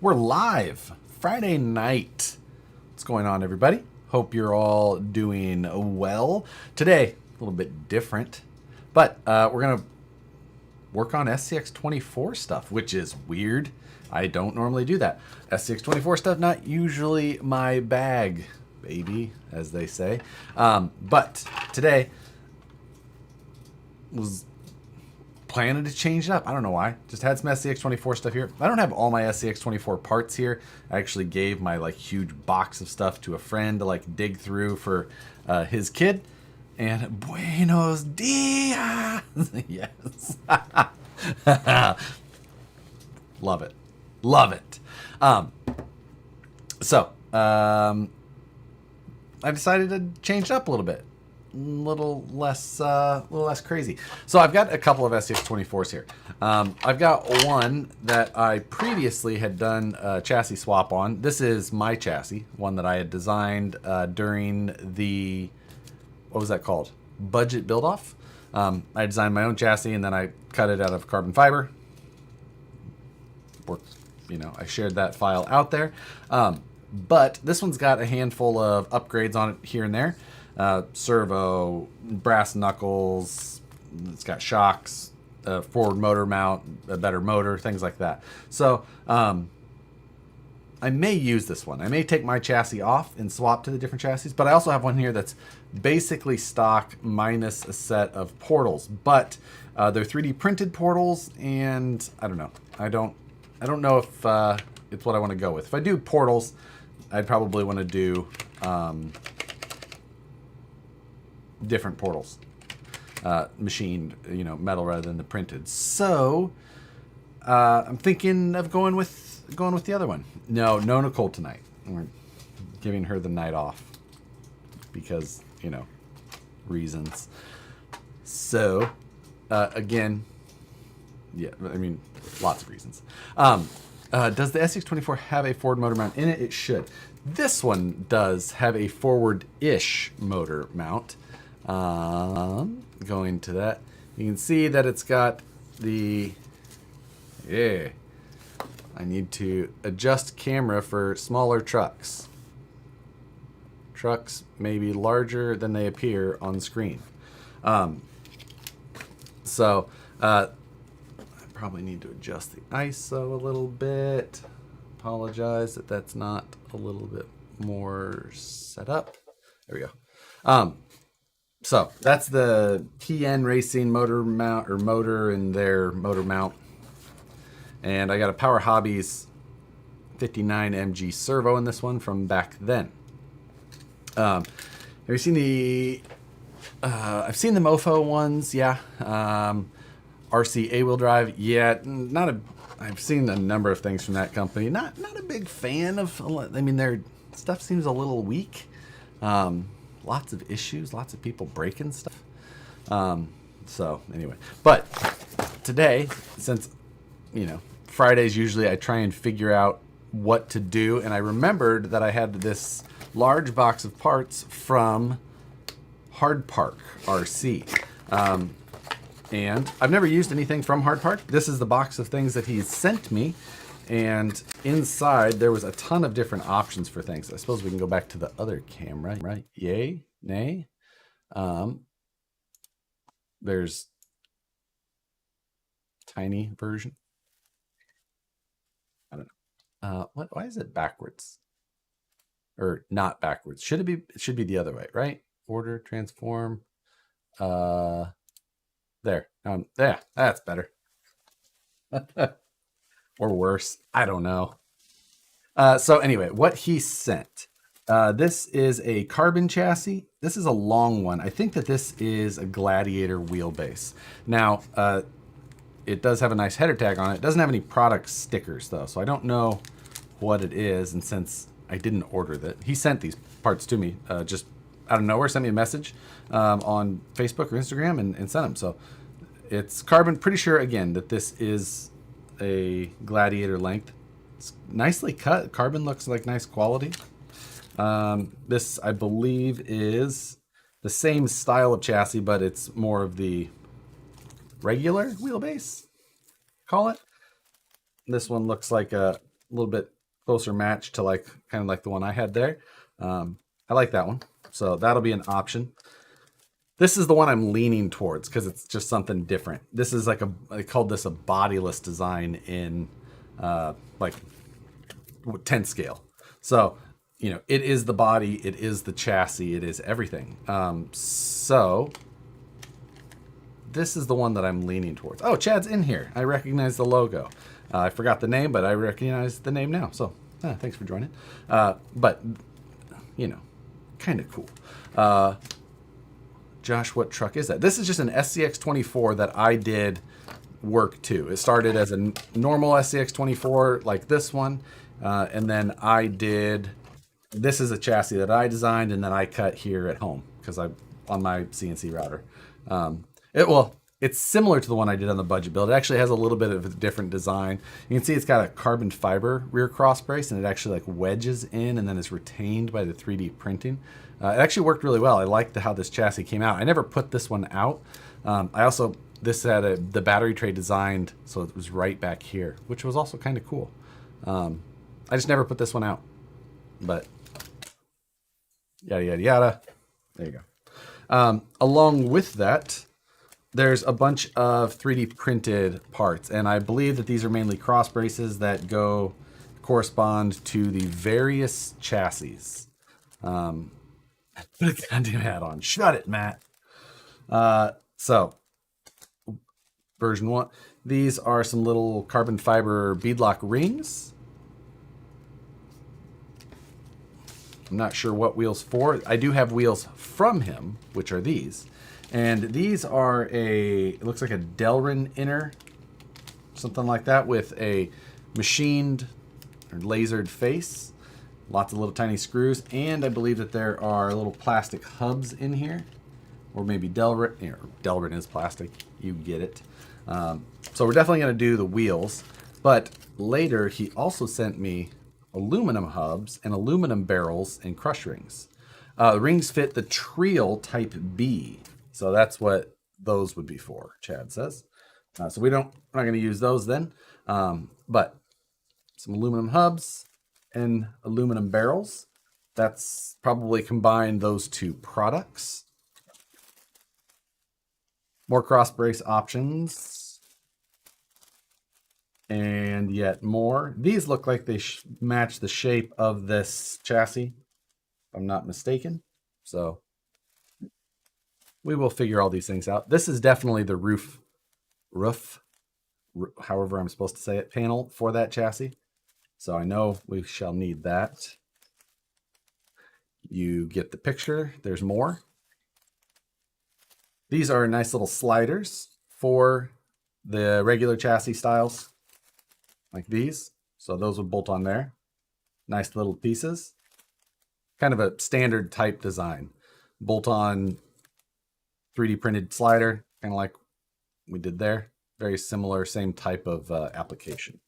We're live Friday night. What's going on, everybody? Hope you're all doing well. Today, a little bit different, but we're going to work on SCX24 stuff, which is weird. I don't normally do that. SCX24 stuff, not usually my bag, baby, as they say. But today was planning to change it up. I don't know why. Just had some SCX24 stuff here. I don't have all my SCX24 parts here. I actually gave my huge box of stuff to a friend to dig through for his kid. And buenos dias. Yes. Love it. Love it. So I decided to change it up a little bit. A little less crazy. So I've got a couple of SCX24s here. I've got one that I previously had done a chassis swap on. This is my chassis, one that I had designed during the, what was that called? Budget build-off. I designed my own chassis and then I cut it out of carbon fiber. I shared that file out there. But this one's got a handful of upgrades on it here and there. Servo, brass knuckles, it's got shocks, forward motor mount, a better motor, things like that. So I may use this one. I may take my chassis off and swap to the different chassis, but I also have one here that's basically stock minus a set of portals, but they're 3D printed portals, and I don't know. I don't know if it's what I want to go with. If I do portals, I'd probably want to do different portals, machined, metal rather than the printed. So I'm thinking of going with the other one. No Nicole tonight. We're giving her the night off because reasons. So again, yeah, I mean lots of reasons. Does the SCX24 have a forward motor mount in it? It should. This one does have a forward-ish motor mount. Going to that, you can see that it's got the, I need to adjust camera for smaller trucks. Trucks may be larger than they appear on screen. So I probably need to adjust the ISO a little bit. Apologize that that's not a little bit more set up. There we go. So that's the PN Racing motor mount, or motor in their motor mount. And I got a Power Hobbies 59 MG servo in this one from back then. Have you seen the, I've seen the Mofo ones, yeah. RC A-wheel drive, yeah. I've seen a number of things from that company. Not a big fan of, I mean, their stuff seems a little weak. Lots of issues, lots of people breaking stuff. So anyway, but today, since Fridays usually I try and figure out what to do, and I remembered that I had this large box of parts from Hard Park RC, and I've never used anything from Hard Park. This is the box of things that he's sent me. And inside, there was a ton of different options for things. I suppose we can go back to the other camera, right? Yay? Nay? There's tiny version. I don't know. Why is it backwards? Or not backwards? Should it be? It should be the other way, right? Order, transform. There. Yeah, that's better. Or worse, I don't know. So anyway, what he sent. This is a carbon chassis. This is a long one. I think that this is a Gladiator wheelbase. Now, it does have a nice header tag on it. It doesn't have any product stickers though, so I don't know what it is. And since I didn't order that, he sent these parts to me just out of nowhere, sent me a message on Facebook or Instagram and sent them. So it's carbon. Pretty sure again that this is a Gladiator length. It's nicely cut. Carbon looks like nice quality. This, I believe, is the same style of chassis, but it's more of the regular wheelbase, call it. This one looks like a a little bit closer match to like kind of like the one I had there. I like that one. So that'll be an option. This is the one I'm leaning towards because it's just something different. This is like I called this a bodiless design in like 10 scale. So, you know, it is the body, it is the chassis, it is everything. So this is the one that I'm leaning towards. Oh, Chad's in here. I recognize the logo. I forgot the name, but I recognize the name now. So thanks for joining. But, you know, kind of cool. Josh, what truck is that? This is just an SCX24 that I did work to. It started as a normal SCX24 like this one. And then I did, this is a chassis that I designed and then I cut here at home because I on my CNC router. It's similar to the one I did on the budget build. It actually has a little bit of a different design. You can see it's got a carbon fiber rear cross brace and it actually like wedges in and then is retained by the 3D printing. It actually worked really well. I liked how this chassis came out. I never put this one out. This had the battery tray designed so it was right back here, which was also kind of cool. I just never put this one out, but yada, yada, yada. There you go. Along with that, there's a bunch of 3D printed parts, and I believe that these are mainly cross braces that correspond to the various chassis. Put a goddamn hat on. Shut it, Matt. So, version 1. These are some little carbon fiber beadlock rings. I'm not sure what wheels for. I do have wheels from him, which are these. And these are it looks like a Delrin inner, something like that, with a machined or lasered face. Lots of little tiny screws. And I believe that there are little plastic hubs in here. Or maybe Delrin is plastic. You get it. So we're definitely going to do the wheels. But later, he also sent me aluminum hubs and aluminum barrels and crush rings. The rings fit the Trial Type B. So that's what those would be for, Chad says. So we're not going to use those then. But some aluminum hubs and aluminum barrels. That's probably combine those two products. More cross brace options. And yet more. These look like they match the shape of this chassis, if I'm not mistaken. So we will figure all these things out. This is definitely the roof, however I'm supposed to say it, panel for that chassis. So I know we shall need that. You get the picture. There's more. These are nice little sliders for the regular chassis styles, like these. So those would bolt on there. Nice little pieces. Kind of a standard type design. Bolt on 3D printed slider, kind of like we did there. Very similar, same type of application.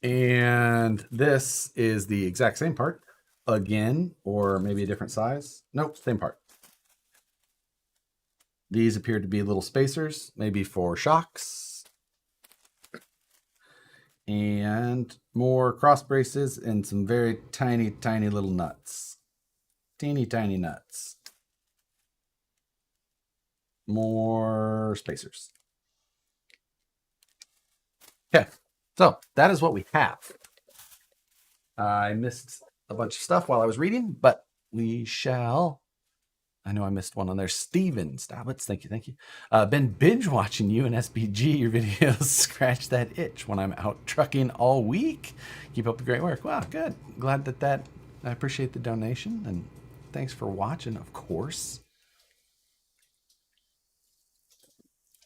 And this is the exact same part again, or maybe a different size. Nope, same part. These appear to be little spacers, maybe for shocks. And more cross braces and some very tiny, tiny little nuts. Teeny tiny nuts. More spacers. Okay, so that is what we have. I missed a bunch of stuff while I was reading, but we shall. I know I missed one on there. Steven Stabbits, thank you, thank you. Been binge watching you and SBG. Your videos scratch that itch when I'm out trucking all week. Keep up the great work. Wow, good. Glad that I appreciate the donation and thanks for watching, of course.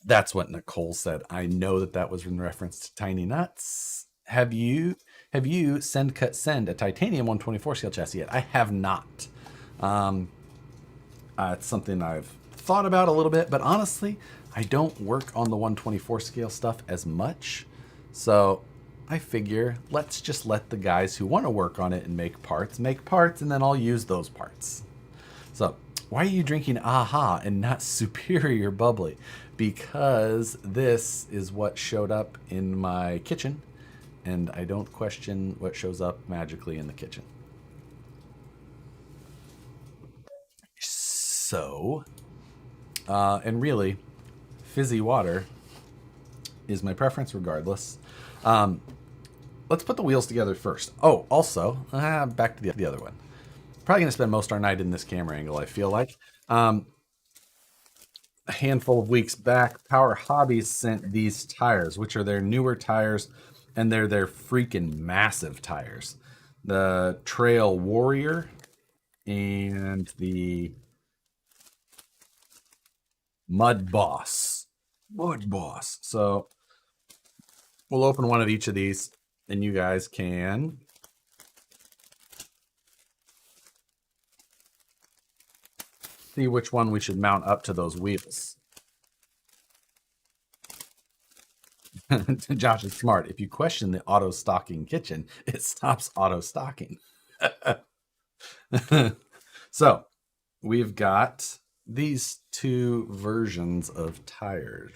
That's what Nicole said. I know that was in reference to Tiny Nuts. Have you send cut send a titanium 124 scale chassis yet? I have not. It's something I've thought about a little bit, but honestly, I don't work on the 124 scale stuff as much. So I figure let's just let the guys who want to work on it and make parts, and then I'll use those parts. So why are you drinking AHA and not Superior Bubbly? Because this is what showed up in my kitchen and I don't question what shows up magically in the kitchen. So, and really, fizzy water is my preference regardless. Let's put the wheels together first. Oh, also, back to the other one. Probably going to spend most of our night in this camera angle, I feel like. A handful of weeks back, Power Hobbies sent these tires, which are their newer tires, and they're their freaking massive tires. The Trail Warrior and the Mud Boss. Mud Boss. So we'll open one of each of these, and you guys can see which one we should mount up to those wheels. Josh is smart. If you question the auto stocking kitchen, it stops auto stocking. So we've got these two versions of tires.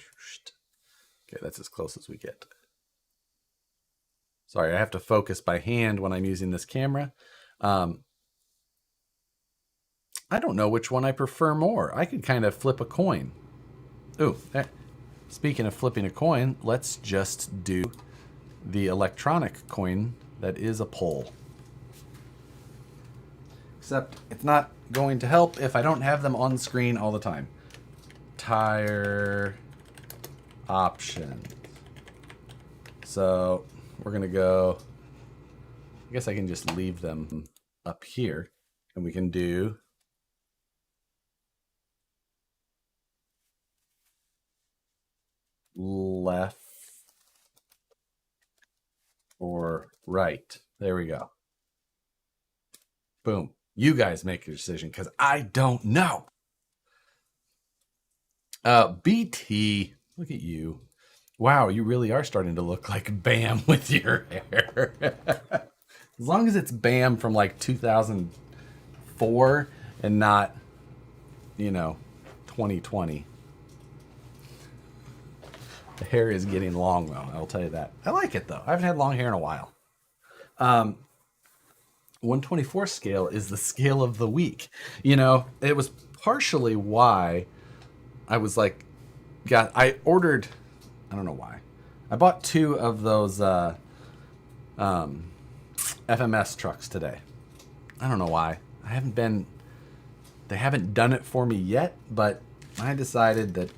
Okay, that's as close as we get. Sorry, I have to focus by hand when I'm using this camera. I don't know which one I prefer more. I could kind of flip a coin. Ooh, speaking of flipping a coin, let's just do the electronic coin that is a poll. Except it's not going to help if I don't have them on screen all the time. Tire option. So we're going to go, I guess I can just leave them up here and we can do left or right. There we go. Boom. You guys make a decision because I don't know. BT, look at you. Wow, you really are starting to look like Bam with your hair. As long as it's Bam from like 2004 and not, 2020. The hair is getting long, though. I'll tell you that. I like it, though. I haven't had long hair in a while. 124 scale is the scale of the week. It was partially why I was like, I ordered, I don't know why. I bought 2 of those FMS trucks today. I don't know why. They haven't done it for me yet, but I decided that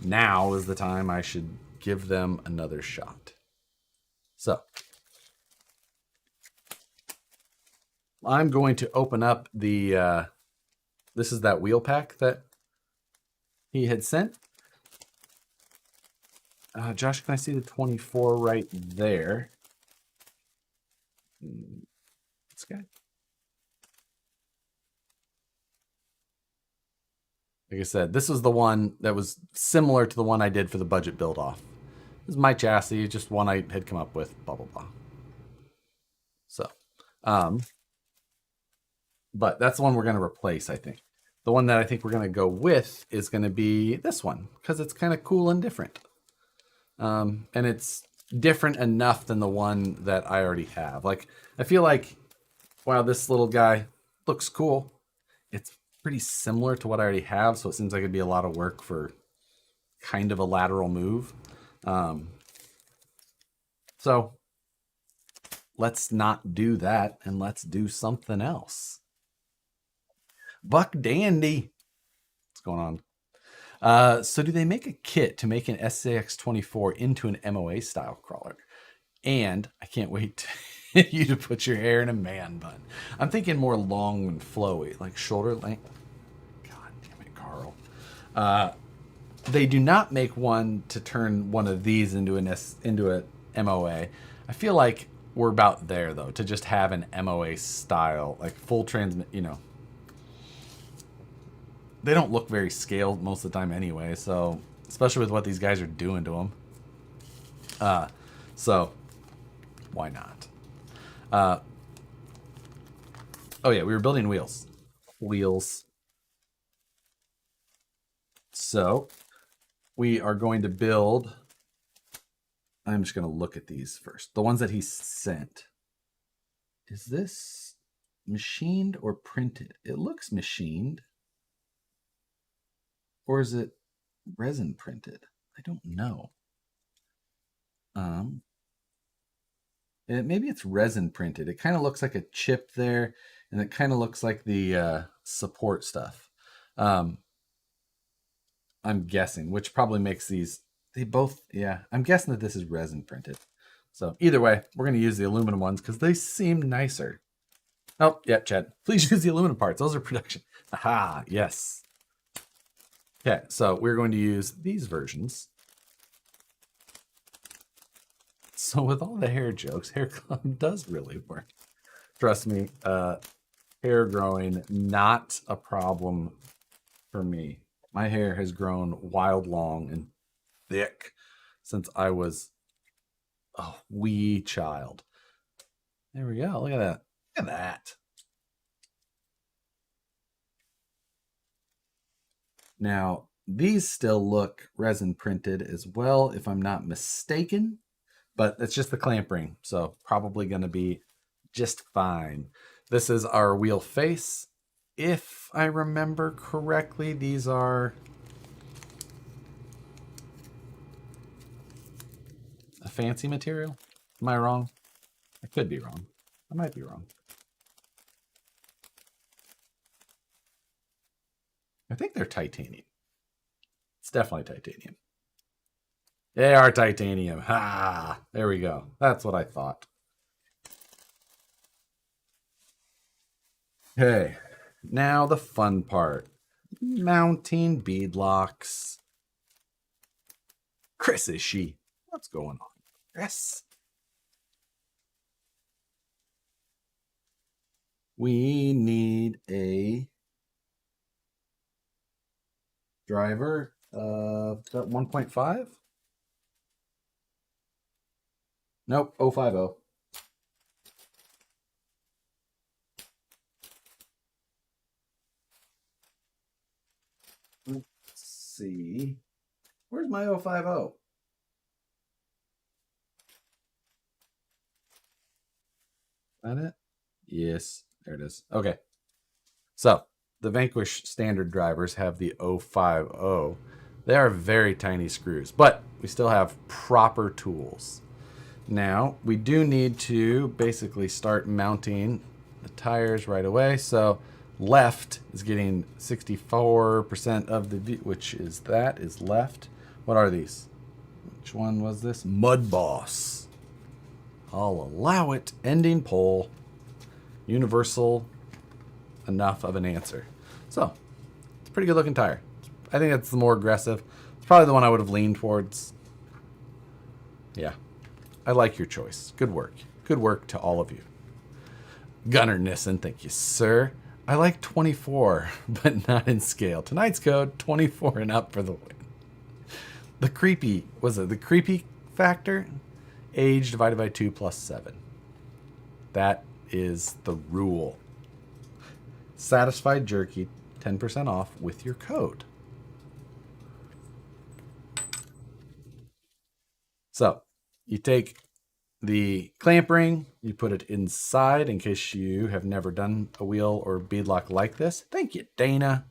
now is the time I should give them another shot. So I'm going to open up the, this is that wheel pack that he had sent. Josh, can I see the 24 right there? This guy. Like I said, this was the one that was similar to the one I did for the budget build off. This is my chassis, just one I had come up with, blah, blah, blah. So, but that's the one we're going to replace, I think. The one that I think we're going to go with is going to be this one, because it's kind of cool and different. And it's different enough than the one that I already have. Like, I feel like, wow, this little guy looks cool. It's pretty similar to what I already have, so it seems like it'd be a lot of work for kind of a lateral move. So let's not do that, and let's do something else. Buck Dandy. What's going on? So do they make a kit to make an SCX24 into an MOA style crawler? And I can't wait you to put your hair in a man bun. I'm thinking more long and flowy, like shoulder length. God damn it, Carl. They do not make one to turn one of these into a MOA. I feel like we're about there though, to just have an MOA style, like full transmit, They don't look very scaled most of the time anyway, so especially with what these guys are doing to them. So why not? Oh yeah, we were building wheels. So we are going to build I'm just going to look at these first. The ones that he sent. Is this machined or printed? It looks machined. Or is it resin printed? I don't know. Maybe it's resin printed. It kind of looks like a chip there, and it kind of looks like the support stuff. I'm guessing, which probably makes these, they both, yeah, I'm guessing that this is resin printed. So either way, we're going to use the aluminum ones because they seem nicer. Oh, yeah, Chad, please use the aluminum parts. Those are production. Aha, yes. Okay, so we're going to use these versions. So with all the hair jokes, hair club does really work. Trust me, hair growing, not a problem for me. My hair has grown wild long and thick since I was a wee child. There we go. Look at that. Look at that. Now, these still look resin printed as well, if I'm not mistaken, but it's just the clamp ring, so probably going to be just fine. This is our wheel face. If I remember correctly, these are a fancy material. Am I wrong? I could be wrong. I might be wrong. I think they're titanium. It's definitely titanium. They are titanium. Ha! There we go. That's what I thought. Okay, now the fun part. Mounting bead locks. Chris, is she? What's going on? Chris. We need a driver of 1.5. Nope, 050. Let's see. Where's my 050? That it? Yes, there it is. Okay. So the Vanquish standard drivers have the 050. They are very tiny screws, but we still have proper tools. Now, we do need to basically start mounting the tires right away. So left is getting 64% of the, which is that is left. What are these? Which one was this? Mud Boss. I'll allow it. Ending pole. Universal. Enough of an answer. So, it's a pretty good looking tire. I think that's the more aggressive. It's probably the one I would have leaned towards. Yeah. I like your choice. Good work. Good work to all of you. Gunnar Nissen, thank you, sir. I like 24, but not in scale. Tonight's code, 24 and up for the win. The creepy, was it the creepy factor? Age divided by 2 plus 7. That is the rule. Satisfied Jerky, 10% off with your code. So, you take the clamp ring, you put it inside in case you have never done a wheel or bead lock like this. Thank you, Dana.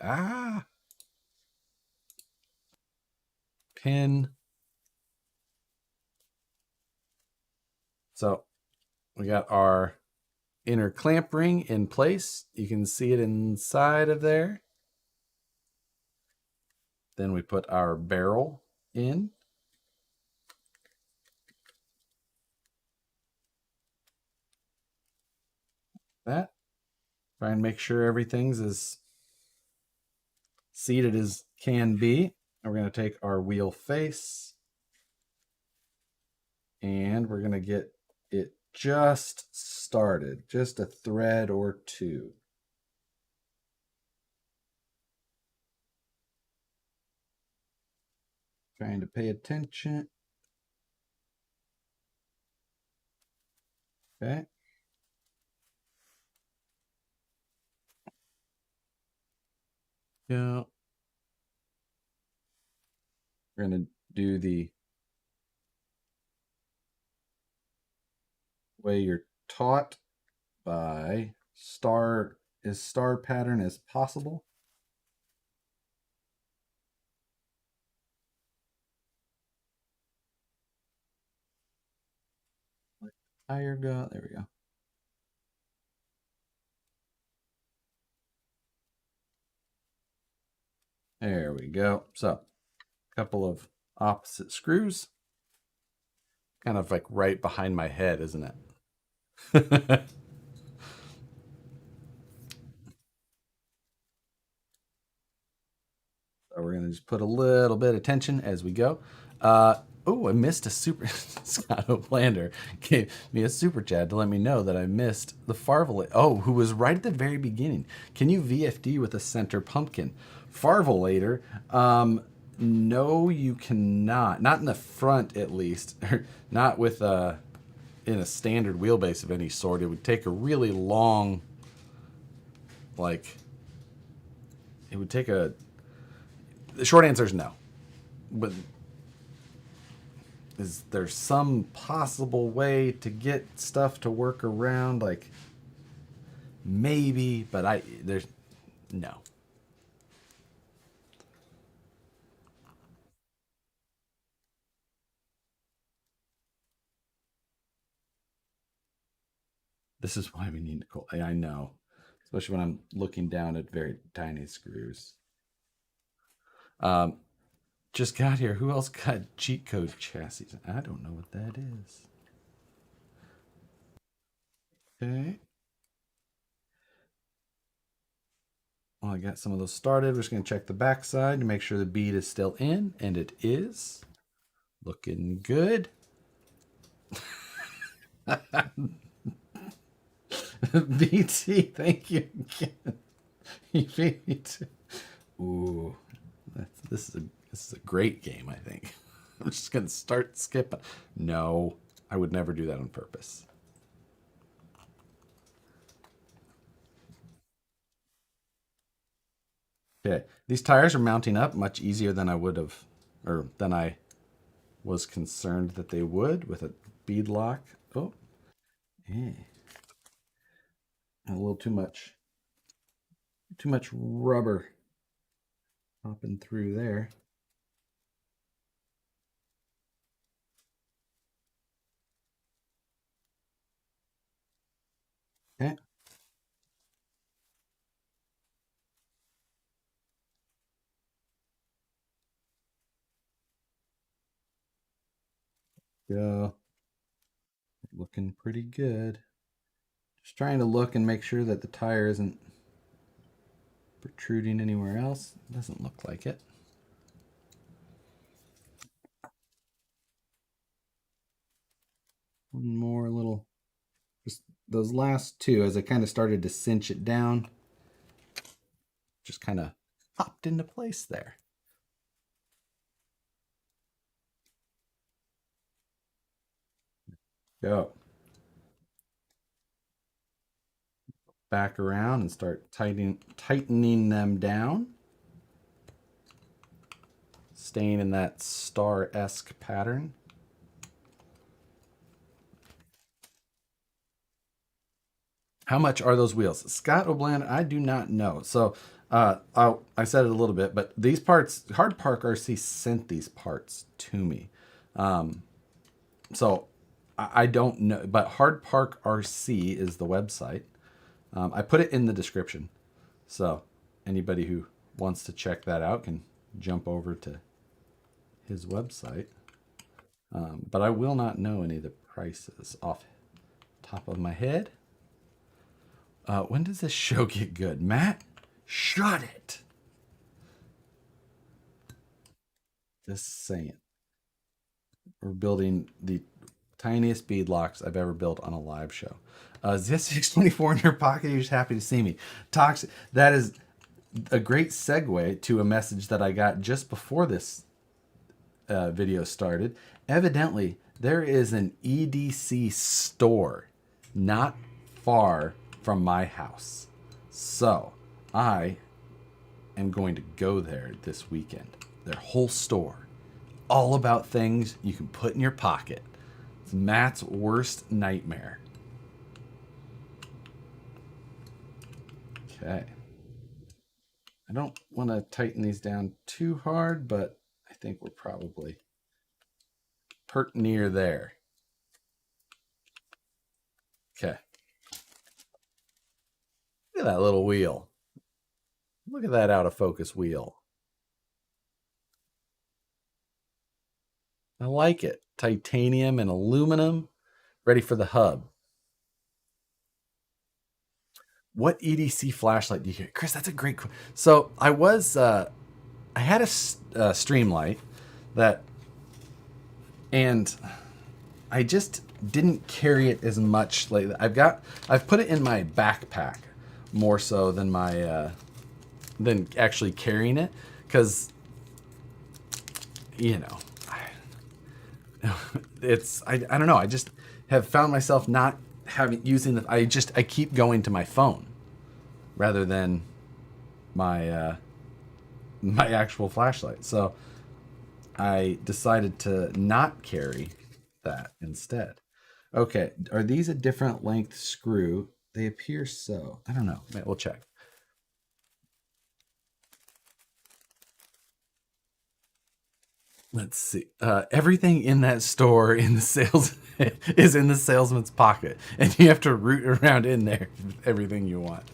Ah. Pin. So we got our inner clamp ring in place. You can see it inside of there. Then we put our barrel in. That. Try and make sure everything's as seated as can be. And we're going to take our wheel face and we're going to get it just started, just a thread or two. Trying to pay attention. Okay. Yeah. We're going to do the way you're taught by star pattern as possible. Tire go. There we go. There we go. So, a couple of opposite screws. Kind of like right behind my head, isn't it? So we're going to just put a little bit of tension as we go. Oh, I missed a super. Scott O'Plander gave me a super chat to let me know that I missed the Farvelator. Oh, who was right at the very beginning. Can you VFD with a center pumpkin? Farvelator. No, you cannot. Not in the front, at least. Not with in a standard wheelbase of any sort. It would take a really long, like, it would take a. The short answer is no. But is there some possible way to get stuff to work around? Like, maybe, but there's no. This is why we need to call. I know, especially when I'm looking down at very tiny screws. Just got here. Who else got cheat code chassis? I don't know what that is. Okay. Well, I got some of those started. We're just going to check the back side to make sure the bead is still in, and it is. Looking good. BT, thank you again. You beat me too. Ooh, this is a great game, I think. I'm just gonna start skipping. No, I would never do that on purpose. Okay, these tires are mounting up much easier than I would have, or than I was concerned that they would with a bead lock. Oh, yeah. A little too much rubber popping through there. Okay. Go. Looking pretty good. Just trying to look and make sure that the tire isn't protruding anywhere else. Doesn't look like it. One more little, just those last two, as I kind of started to cinch it down, just kind of popped into place there. Go. Back around and start tightening them down. Staying in that star-esque pattern. How much are those wheels? Scott O'Bland, I do not know. So I said it a little bit, but these parts, Hard Park RC sent these parts to me. So I don't know, but Hard Park RC is the website. I put it in the description. So anybody who wants to check that out can jump over to his website. But I will not know any of the prices off top of my head. When does this show get good? Matt, shut it. Just saying. We're building the tiniest bead locks I've ever built on a live show. SCX24 in your pocket, you're just happy to see me. Toxic. That is a great segue to a message that I got just before this video started. Evidently, there is an EDC store not far from my house. So I am going to go there this weekend. Their whole store, all about things you can put in your pocket. It's Matt's worst nightmare. Okay. I don't want to tighten these down too hard, but I think we're probably pert near there. Okay. Look at that little wheel. Look at that out of focus wheel. I like it. Titanium and aluminum, ready for the hub. What EDC flashlight do you hear? Chris, that's a great question. So I had a stream light that, and I just didn't carry it as much lately. I've put it in my backpack more so than than actually carrying it, because I don't know. I just have found myself not using the. I keep going to my phone rather than my my actual flashlight. So I decided to not carry that instead. Okay, are these a different length screw? They appear so. I don't know. We'll check. Let's see. Everything in that store in the sales is in the salesman's pocket, and you have to root around in there everything you want.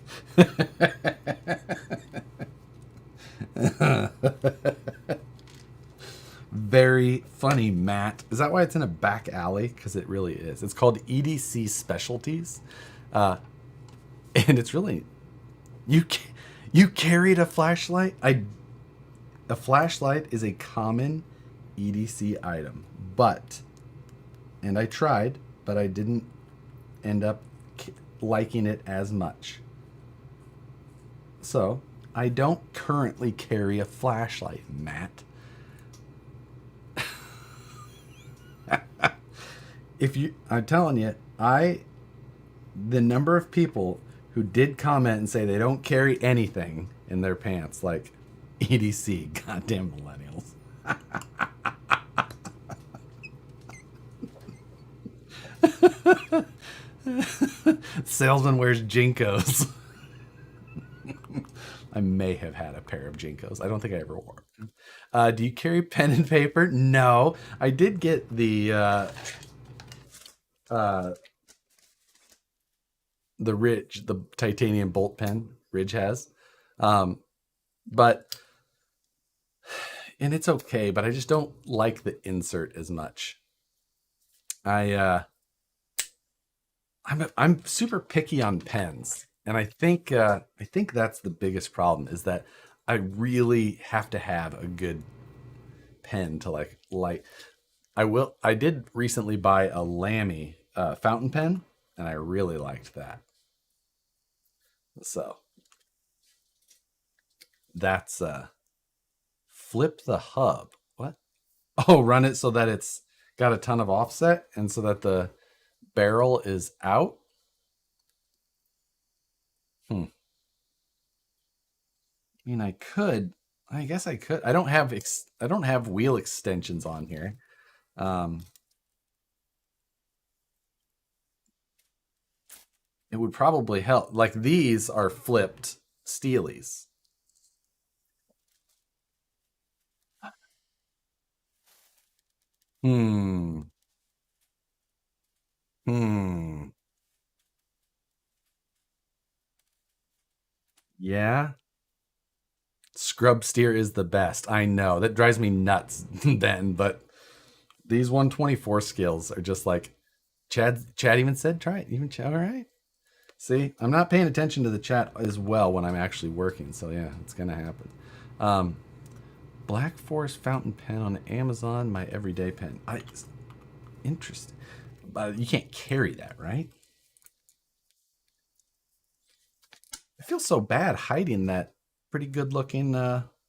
Very funny, Matt. Is that why it's in a back alley? Because it really is. It's called EDC Specialties, and it's really you carried a flashlight. A flashlight is a common EDC item, and I tried, but I didn't end up liking it as much. So I don't currently carry a flashlight, Matt. I'm telling you, the number of people who did comment and say they don't carry anything in their pants, like EDC, goddamn millennials. Salesman wears Jinkos. I may have had a pair of Jinkos. I don't think I ever wore them. Do you carry pen and paper? No. I did get the Ridge, the titanium bolt pen Ridge has. But and it's okay, but I just don't like the insert as much. I'm super picky on pens, and I think that's the biggest problem, is that I really have to have a good pen to like. I did recently buy a Lamy fountain pen, and I really liked that. So that's flip the hub. What? Oh, run it so that it's got a ton of offset and so that the barrel is out. I mean, I guess I could. I don't have wheel extensions on here. It would probably help. Like, these are flipped Steelies. Yeah. Scrub steer is the best. I know. That drives me nuts then, but these 124 skills are just like Chad even said, try it. Even Chad, all right. See, I'm not paying attention to the chat as well when I'm actually working. So yeah, it's gonna happen. Black Forest fountain pen on Amazon, my everyday pen. Interesting. But you can't carry that, right? I feel so bad hiding that pretty good looking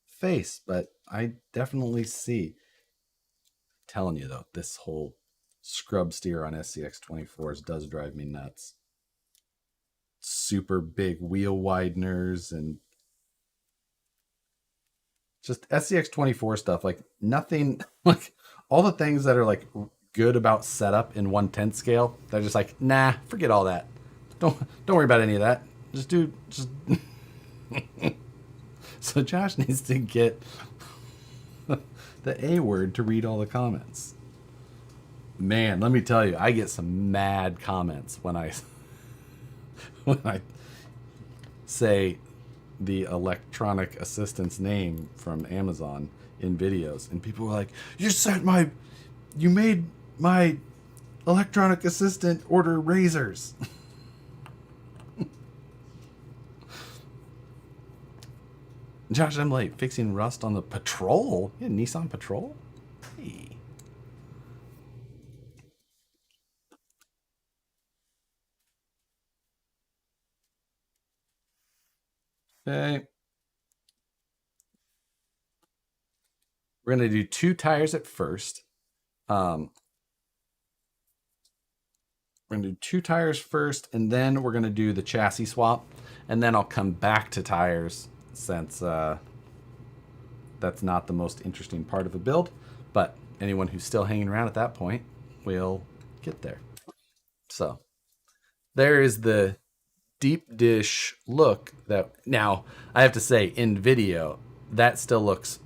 face, but I definitely see. I'm telling you though, this whole scrub steer on SCX24s does drive me nuts. Super big wheel wideners and just SCX24 stuff, like nothing, like all the things that are like good about setup in 1/10 scale, they're just like, nah, forget all that. Don't worry about any of that. Just So Josh needs to get the A word to read all the comments. Man, let me tell you, I get some mad comments when I when I say the electronic assistant's name from Amazon in videos, and people were like, you made my electronic assistant order razors." Josh, I'm late. Fixing rust on the Patrol. Yeah, Nissan Patrol. Hey. Okay. We're gonna do 2 tires at first. We're gonna do 2 tires first, and then we're gonna do the chassis swap, and then I'll come back to tires since that's not the most interesting part of a build. But anyone who's still hanging around at that point will get there. So there is the deep dish look that, now I have to say, in video that still looks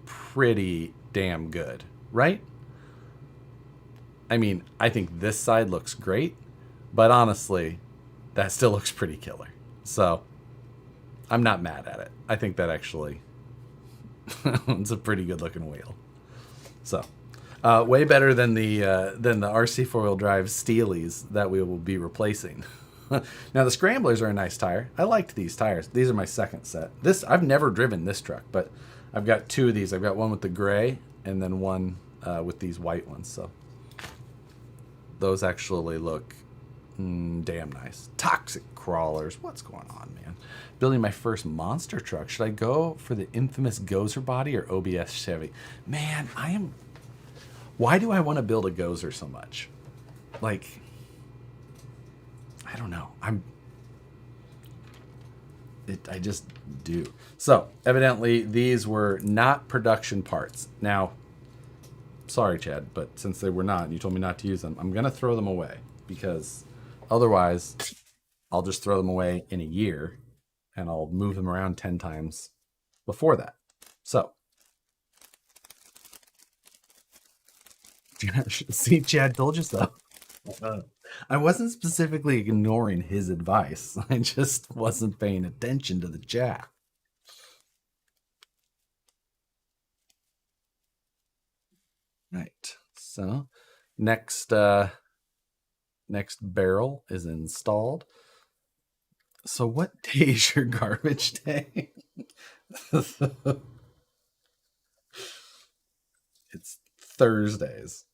pretty damn good, right? I mean, I think this side looks great, but honestly, that still looks pretty killer. So I'm not mad at it. I think that actually it's a pretty good looking wheel. So way better than the RC 4-wheel drive Steelies that we will be replacing. Now the Scramblers are a nice tire. I liked these tires. These are my second set. I've never driven this truck, but I've got 2 of these. I've got one with the gray and then one with these white ones. So those actually look damn nice. Toxic crawlers. What's going on, man? Building my first monster truck. Should I go for the infamous Gozer body or OBS Chevy? Man, why do I want to build a Gozer so much? Like, I don't know. I just do. So evidently these were not production parts. Now, sorry, Chad, but since they were not, and you told me not to use them, I'm gonna throw them away, because otherwise I'll just throw them away in a year and I'll move them around 10 times before that. So see, Chad told you so. I wasn't specifically ignoring his advice. I just wasn't paying attention to the chat. Right. So next barrel is installed. So what day is your garbage day? It's Thursdays.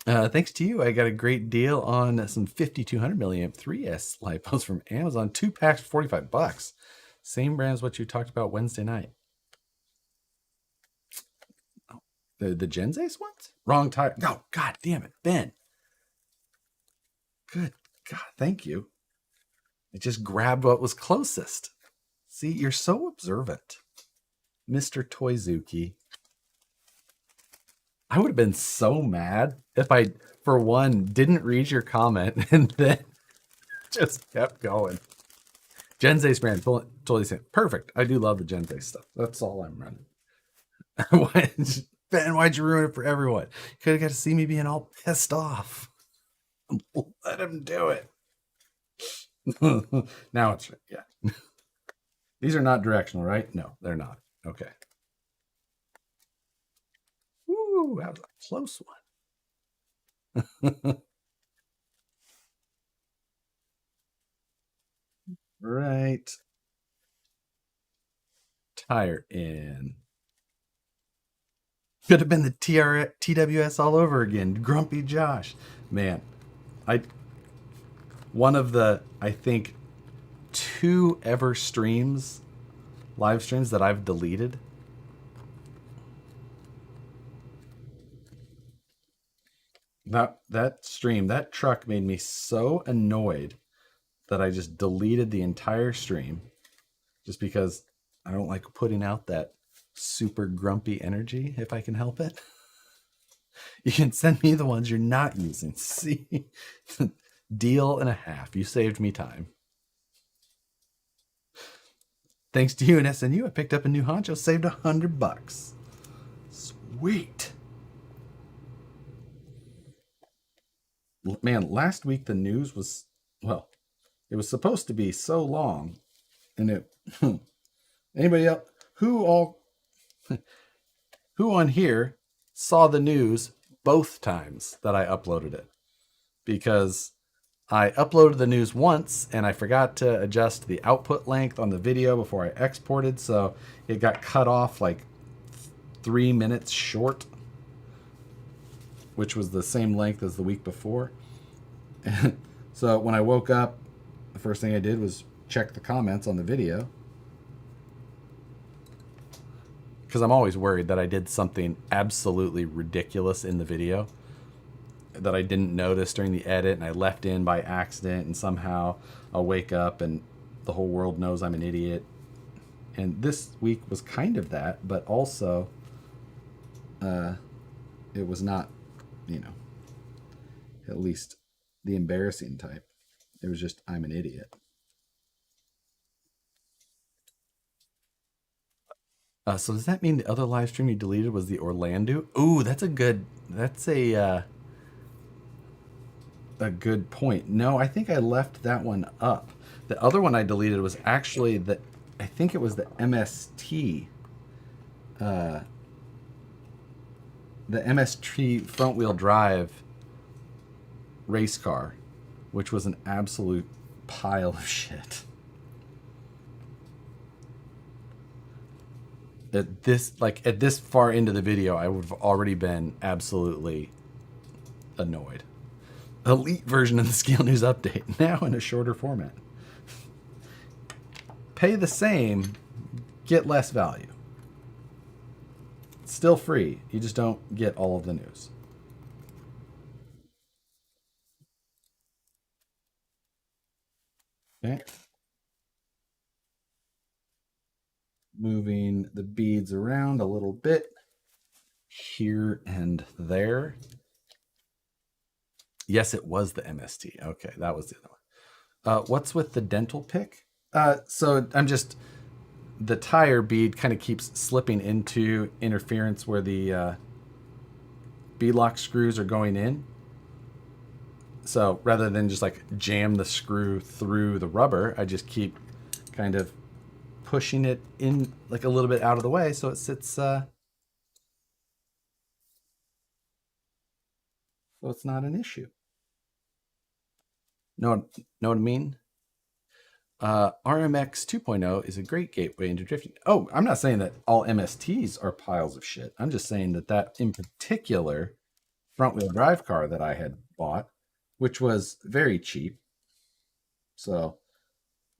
Thanks to you, I got a great deal on some 5200 milliamp 3S lipos from Amazon. 2 packs for $45. Same brand as what you talked about Wednesday night. Oh, the Gens Ace ones? Wrong tire. Oh, God damn it, Ben. Good God, thank you. I just grabbed what was closest. See, you're so observant, Mr. Toyzuki. I would have been so mad if I, for one, didn't read your comment and then just kept going. Gens Ace brand, totally saying, perfect. I do love the Gens Ace stuff. That's all I'm running. Ben, why'd you ruin it for everyone? You could have got to see me being all pissed off. Let him do it. Now it's, yeah. These are not directional, right? No, they're not. Okay. Woo, that was a close one. Right. Tire in. Could have been the TWS all over again. Grumpy Josh. Man, one of the, I think, 2 ever live streams that I've deleted. That stream, that truck made me so annoyed that I just deleted the entire stream, just because I don't like putting out that super grumpy energy if I can help it. You can send me the ones you're not using. See? Deal and a half. You saved me time. Thanks to you and SNU, I picked up a new honcho, saved $100. Sweet. Man, last week the news was, well, it was supposed to be so long, and it anybody else who on here saw the news both times that I uploaded it? Because I uploaded the news once and I forgot to adjust the output length on the video before I exported, so it got cut off like 3 minutes short, which was the same length as the week before. So when I woke up, the first thing I did was check the comments on the video, because I'm always worried that I did something absolutely ridiculous in the video that I didn't notice during the edit, and I left in by accident, and somehow I'll wake up and the whole world knows I'm an idiot. And this week was kind of that, but also it was not, at least the embarrassing type. It was just, I'm an idiot. So does that mean the other live stream you deleted was the Orlando? Ooh, that's a good point. No, I think I left that one up. The other one I deleted was actually I think it was the MST. The MST front wheel drive race car, which was an absolute pile of shit. At this far into the video, I would have already been absolutely annoyed. Elite version of the Scale News update, now in a shorter format. Pay the same, get less value. It's still free, you just don't get all of the news. Okay. Moving the beads around a little bit here and there. Yes, it was the MST. Okay, that was the other one. What's with the dental pick? So I'm just, the tire bead kind of keeps slipping into interference where the bead lock screws are going in. So rather than just like jam the screw through the rubber, I just keep kind of pushing it in like a little bit out of the way so it sits so it's not an issue. Know what I mean? RMX 2.0 is a great gateway into drifting. Oh, I'm not saying that all MSTs are piles of shit. I'm just saying that in particular front wheel drive car that I had bought, which was very cheap, so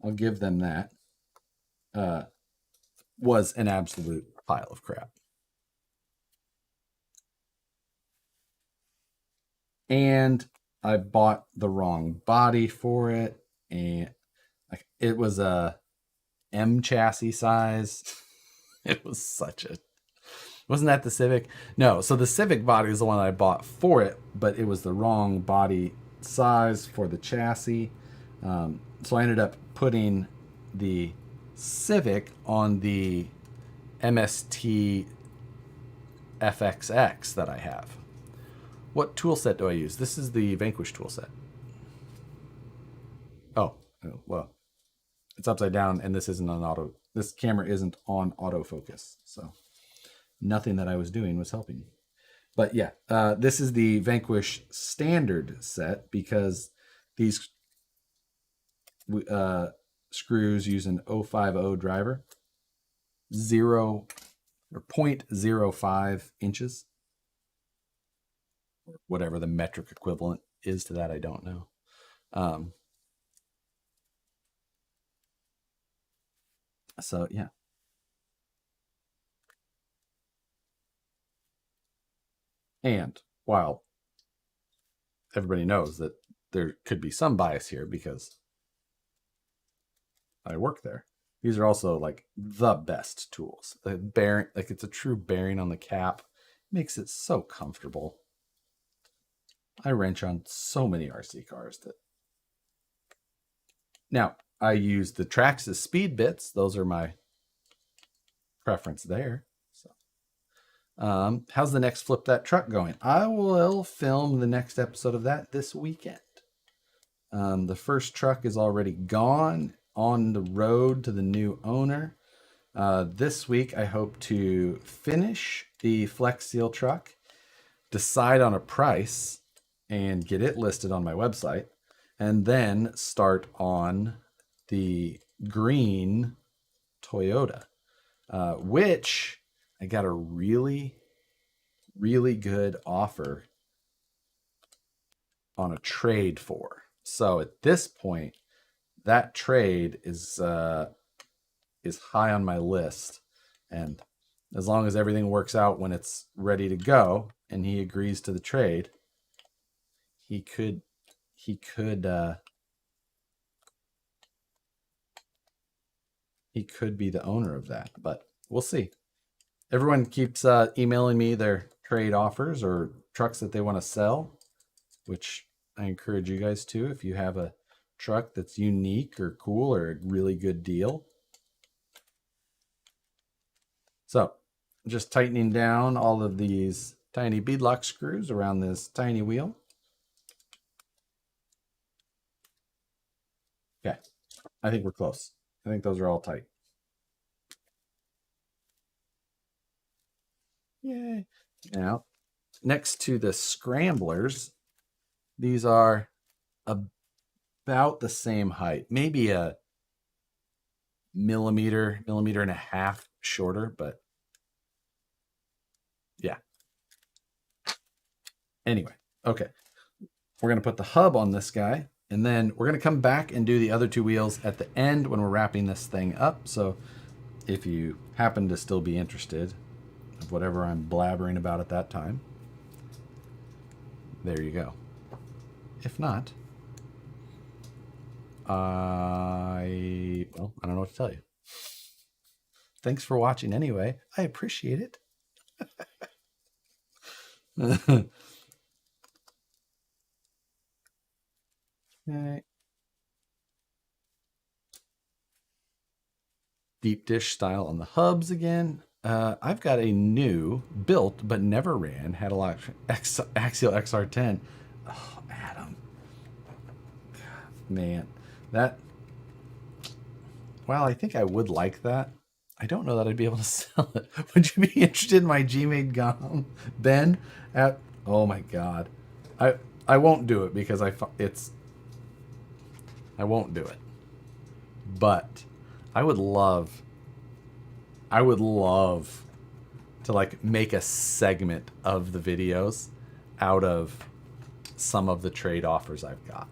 I'll give them that, was an absolute pile of crap. And I bought the wrong body for it, and it was a M chassis size. It was wasn't that the Civic? No, so the Civic body is the one I bought for it, but it was the wrong body size for the chassis. So I ended up putting the Civic on the MST FXX that I have. What tool set do I use? This is the Vanquish tool set. Oh, well, it's upside down, and this isn't on auto. This camera isn't on autofocus, so nothing that I was doing was helping. But yeah, this is the Vanquish standard set because these screws use an 050 driver, 0.05 inches, or whatever the metric equivalent is to that. I don't know. So yeah. And while everybody knows that there could be some bias here because I work there, these are also like the best tools. The bearing, like it's a true bearing on the cap, makes it so comfortable. I wrench on so many RC cars that. Now, I use the Traxxas speed bits. Those are my preference there. So, how's the next Flip That Truck going? I will film the next episode of that this weekend. The first truck is already gone on the road to the new owner. This week, I hope to finish the Flex Seal truck, decide on a price, and get it listed on my website, and then start on the green Toyota, which I got a really, really good offer on a trade for. So at this point, that trade is high on my list, and as long as everything works out when it's ready to go and he agrees to the trade, he could be the owner of that, but we'll see. Everyone keeps emailing me their trade offers or trucks that they want to sell, which I encourage you guys to. If you have a truck that's unique or cool or a really good deal. So just tightening down all of these tiny beadlock screws around this tiny wheel. Okay, I think we're close. I think those are all tight. Yay. Now, next to the scramblers, these are about the same height, maybe a millimeter and a half shorter, but yeah. Anyway, okay. We're going to put the hub on this guy, and then we're going to come back and do the other two wheels at the end when we're wrapping this thing up. So if you happen to still be interested of whatever I'm blabbering about at that time, there you go. If not, I don't know what to tell you. Thanks for watching anyway. I appreciate it. Okay. Deep dish style on the hubs again. I've got a new, built but never ran, had a lot Axial XR10. Oh, Adam. Man, that... Well, I think I would like that. I don't know that I'd be able to sell it. Would you be interested in my G-Made GOM, Ben? Oh my God. I won't do it because I won't do it. But I would love to like make a segment of the videos out of some of the trade offers I've got.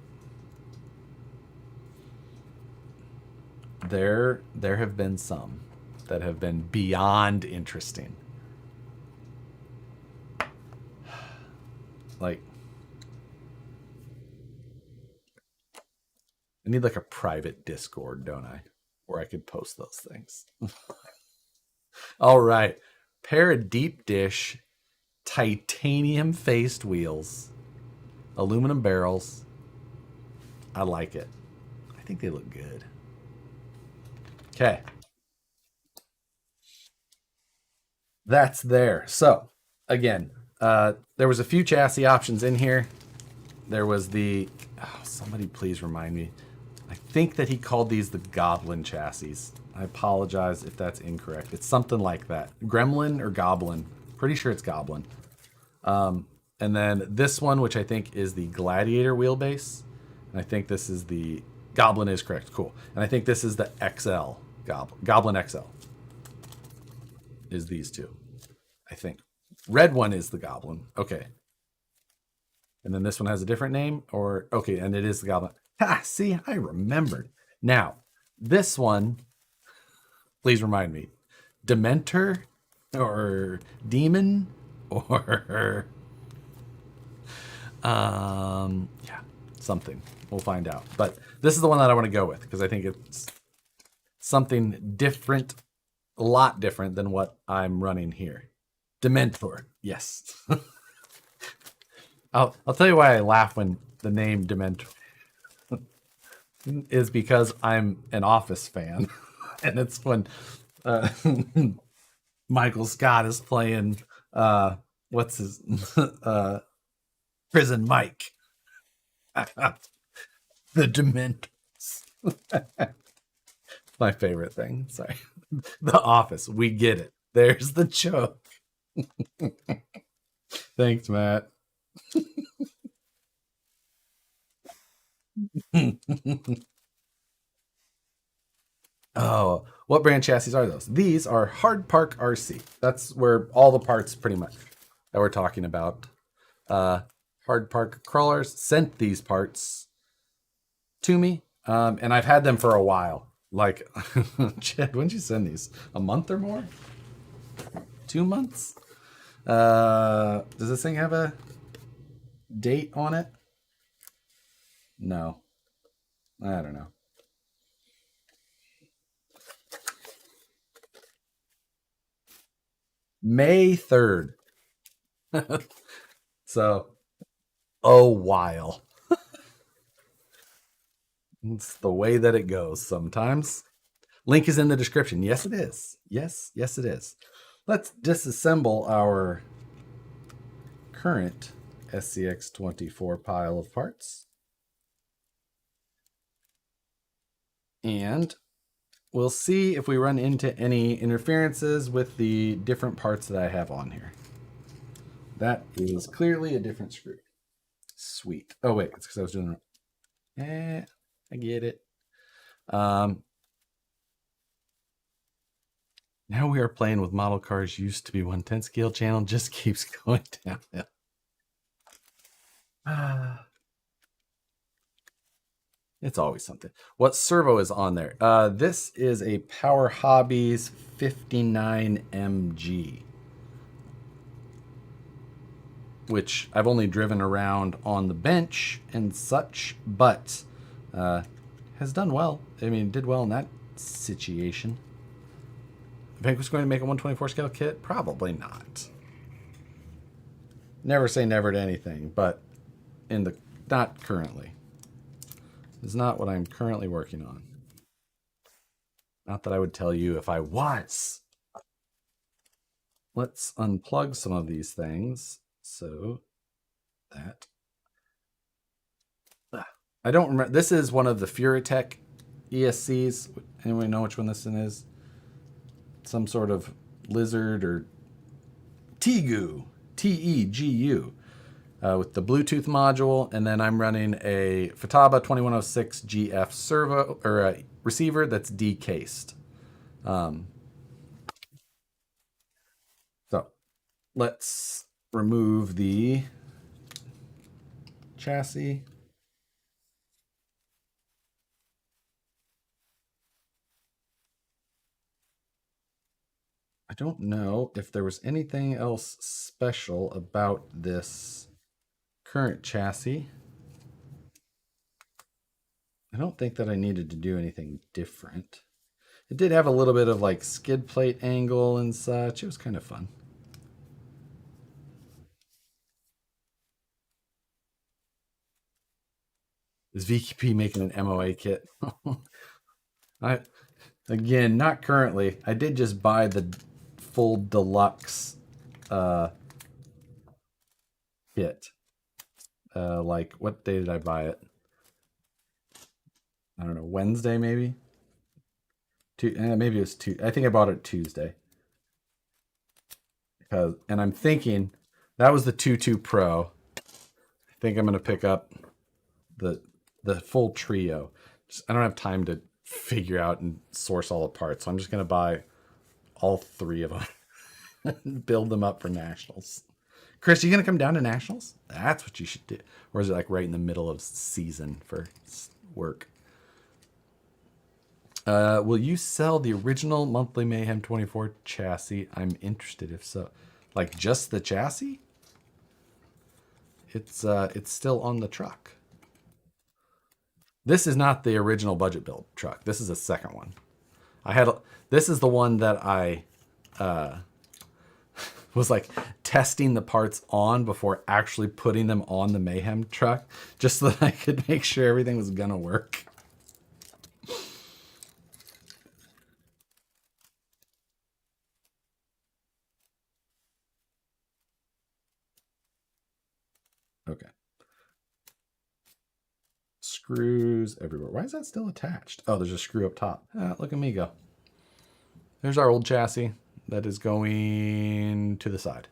There have been some that have been beyond interesting. Like, I need like a private Discord, don't I? Where I could post those things. All right. Pair of deep dish titanium faced wheels. Aluminum barrels. I like it. I think they look good. Okay. That's there. So, again, there was a few chassis options in here. There was the... Oh, somebody please remind me. I think that he called these the Goblin chassis. I apologize if that's incorrect. It's something like that. Gremlin or Goblin. Pretty sure it's Goblin. And then this one, which I think is the Gladiator wheelbase. And I think this is the... Goblin is correct. Cool. And I think this is the XL. Goblin XL. Is these two. I think. Red one is the Goblin. Okay. And then this one has a different name? Or... Okay, and it is the Goblin. Ha! See, I remembered. Now, this one... Please remind me. Dementor? Or Demon? Or... yeah, something. We'll find out. But this is the one that I want to go with because I think it's something different, a lot different than what I'm running here. Dementor, yes. I'll tell you why I laugh when the name Dementor is because I'm an Office fan, and it's when Michael Scott is playing what's his Prison Mike. The Dementors. My favorite thing. Sorry. The Office. We get it. There's the joke. Thanks, Matt. Oh, what brand chassis are those? These are Hard Park RC. That's where all the parts pretty much that we're talking about. Hard Park Crawlers sent these parts to me, and I've had them for a while. Like, Chad, when did you send these? A month or more? 2 months? Does this thing have a date on it? No. I don't know. May 3rd. So, a while. It's the way that it goes sometimes. Link is in the description. Yes, it is. Yes, it is. Let's disassemble our current SCX24 pile of parts. And we'll see if we run into any interferences with the different parts that I have on here. That is clearly a different screw. Sweet. Oh, wait. It's because I was doing it. I get it. Now we are playing with model cars used to be 1/10 scale channel. Just keeps going downhill. It's always something. What servo is on there? This is a Power Hobbies 59 MG, which I've only driven around on the bench and such, but has done well. I mean, did well in that situation. Bank was going to make a 124 scale kit? Probably not. Never say never to anything, but not currently. It's not what I'm currently working on. Not that I would tell you if I was. Let's unplug some of these things so that I don't remember. This is one of the Furitech ESCs. Anyone know which one this one is? Some sort of lizard or Tegu, Tegu, with the Bluetooth module, and then I'm running a Futaba 2106 GF servo or a receiver that's decased. So let's remove the chassis. I don't know if there was anything else special about this current chassis. I don't think that I needed to do anything different. It did have a little bit of like skid plate angle and such. It was kind of fun. Is VKP making an MOA kit? Again, not currently. I did just buy the full deluxe kit. Like, what day did I buy it? I don't know, Wednesday maybe? Maybe it was Tuesday. I think I bought it Tuesday. And I'm thinking that was the 2.2 Pro. I think I'm going to pick up the full trio. I don't have time to figure out and source all the parts, so I'm just going to buy all 3 of them and build them up for nationals. Chris, you going to come down to nationals? That's what you should do. Or is it like right in the middle of season for work? Will you sell the original Monthly Mayhem 24 chassis? I'm interested if so. Like just the chassis? It's still on the truck. This is not the original budget build truck. This is a second one. This is the one that I was like testing the parts on before actually putting them on the Mayhem truck, just so that I could make sure everything was gonna work. Okay. Screws everywhere. Why is that still attached? Oh, there's a screw up top. Look at me go. There's our old chassis that is going to the side.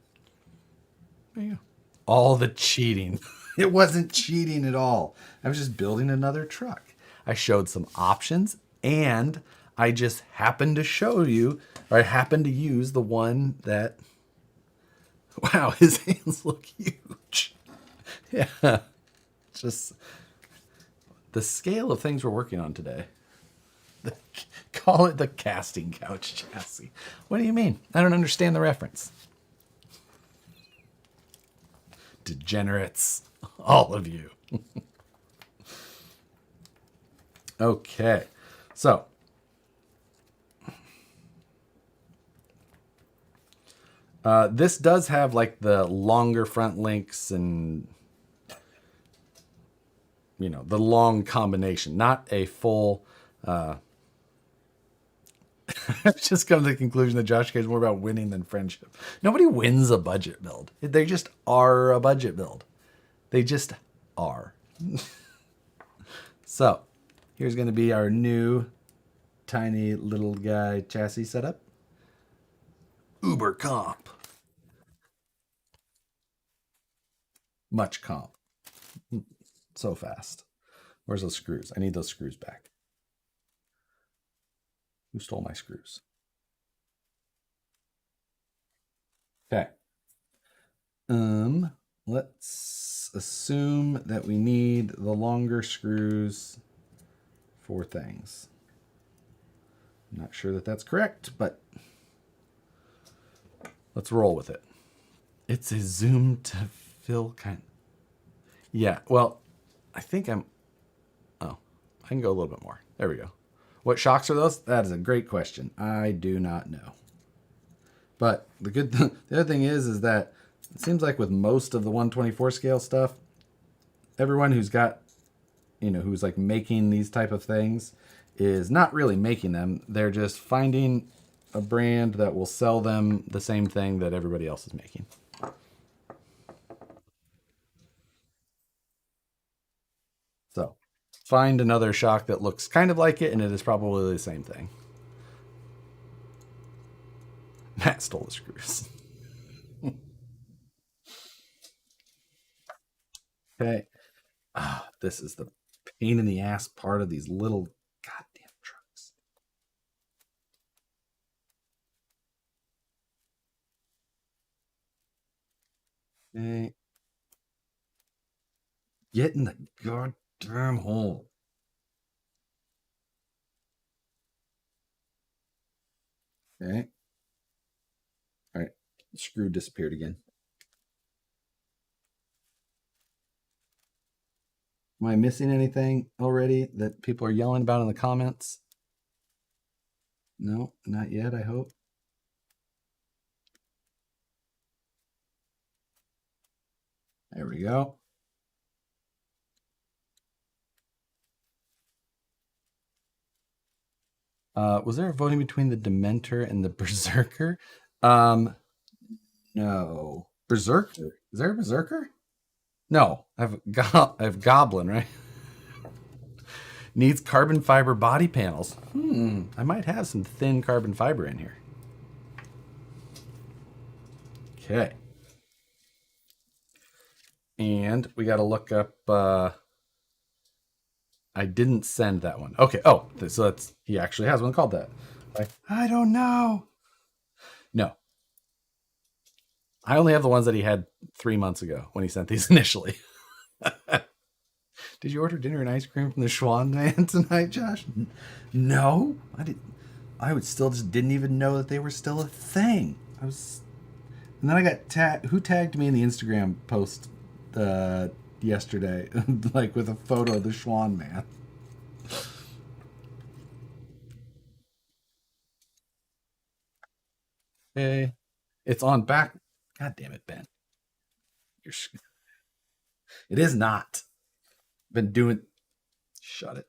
There you go. All the cheating. It wasn't cheating at all. I was just building another truck. I showed some options and I just happened to show you, or I happened to use the one that, wow, his hands look huge. Yeah. Just the scale of things we're working on today. Call it the casting couch chassis. What do you mean? I don't understand the reference. Degenerates, all of you. Okay, so this does have like the longer front links and, you know, the long combination, not a full. I've just come to the conclusion that Josh cares more about winning than friendship. Nobody wins a budget build. They just are a budget build. They just are. So here's going to be our new tiny little guy chassis setup. Uber comp. Much comp. So fast. Where's those screws? I need those screws back. Who stole my screws? Okay. Let's assume that we need the longer screws for things. I'm not sure that that's correct, but let's roll with it. It's a zoom to fill kind. Yeah, well, I think oh, I can go a little bit more. There we go. What shocks are those? That is a great question. I do not know. But the other thing is that it seems like with most of the 124 scale stuff, everyone who's got, you know, who's like making these type of things is not really making them. They're just finding a brand that will sell them the same thing that everybody else is making. So find another shock that looks kind of like it, and it is probably the same thing. Matt stole the screws. Okay. This is the pain in the ass part of these little goddamn trucks. Okay. Get in the goddamn hole. Okay. All right. The screw disappeared again. Am I missing anything already that people are yelling about in the comments? No, not yet, I hope. There we go. Was there a voting between the Dementor and the Berserker? No. Berserker? Is there a Berserker? No, I have Goblin, right? Needs carbon fiber body panels. I might have some thin carbon fiber in here. Okay. And we got to look up. I didn't send that one. Okay. Oh, so that's he actually has one called that. I don't know. No, I only have the ones that he had 3 months ago when he sent these initially. Did you order dinner and ice cream from the Schwan man tonight, Josh? No, I didn't. I would still just didn't even know that they were still a thing. I was, and then I got who tagged me in the Instagram post yesterday, like with a photo of the Schwan man. Okay, it's on back. God damn it, Ben. You're. It is not. Been doing. Shut it.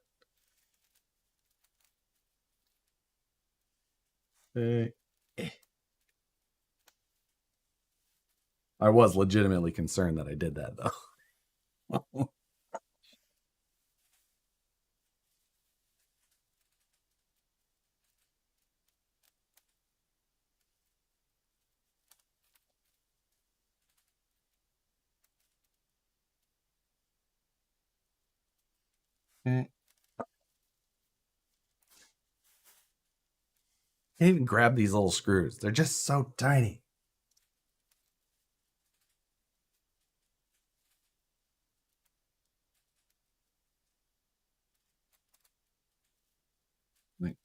Hey. I was legitimately concerned that I did that though. Okay. Can't even grab these little screws. They're just so tiny. Like,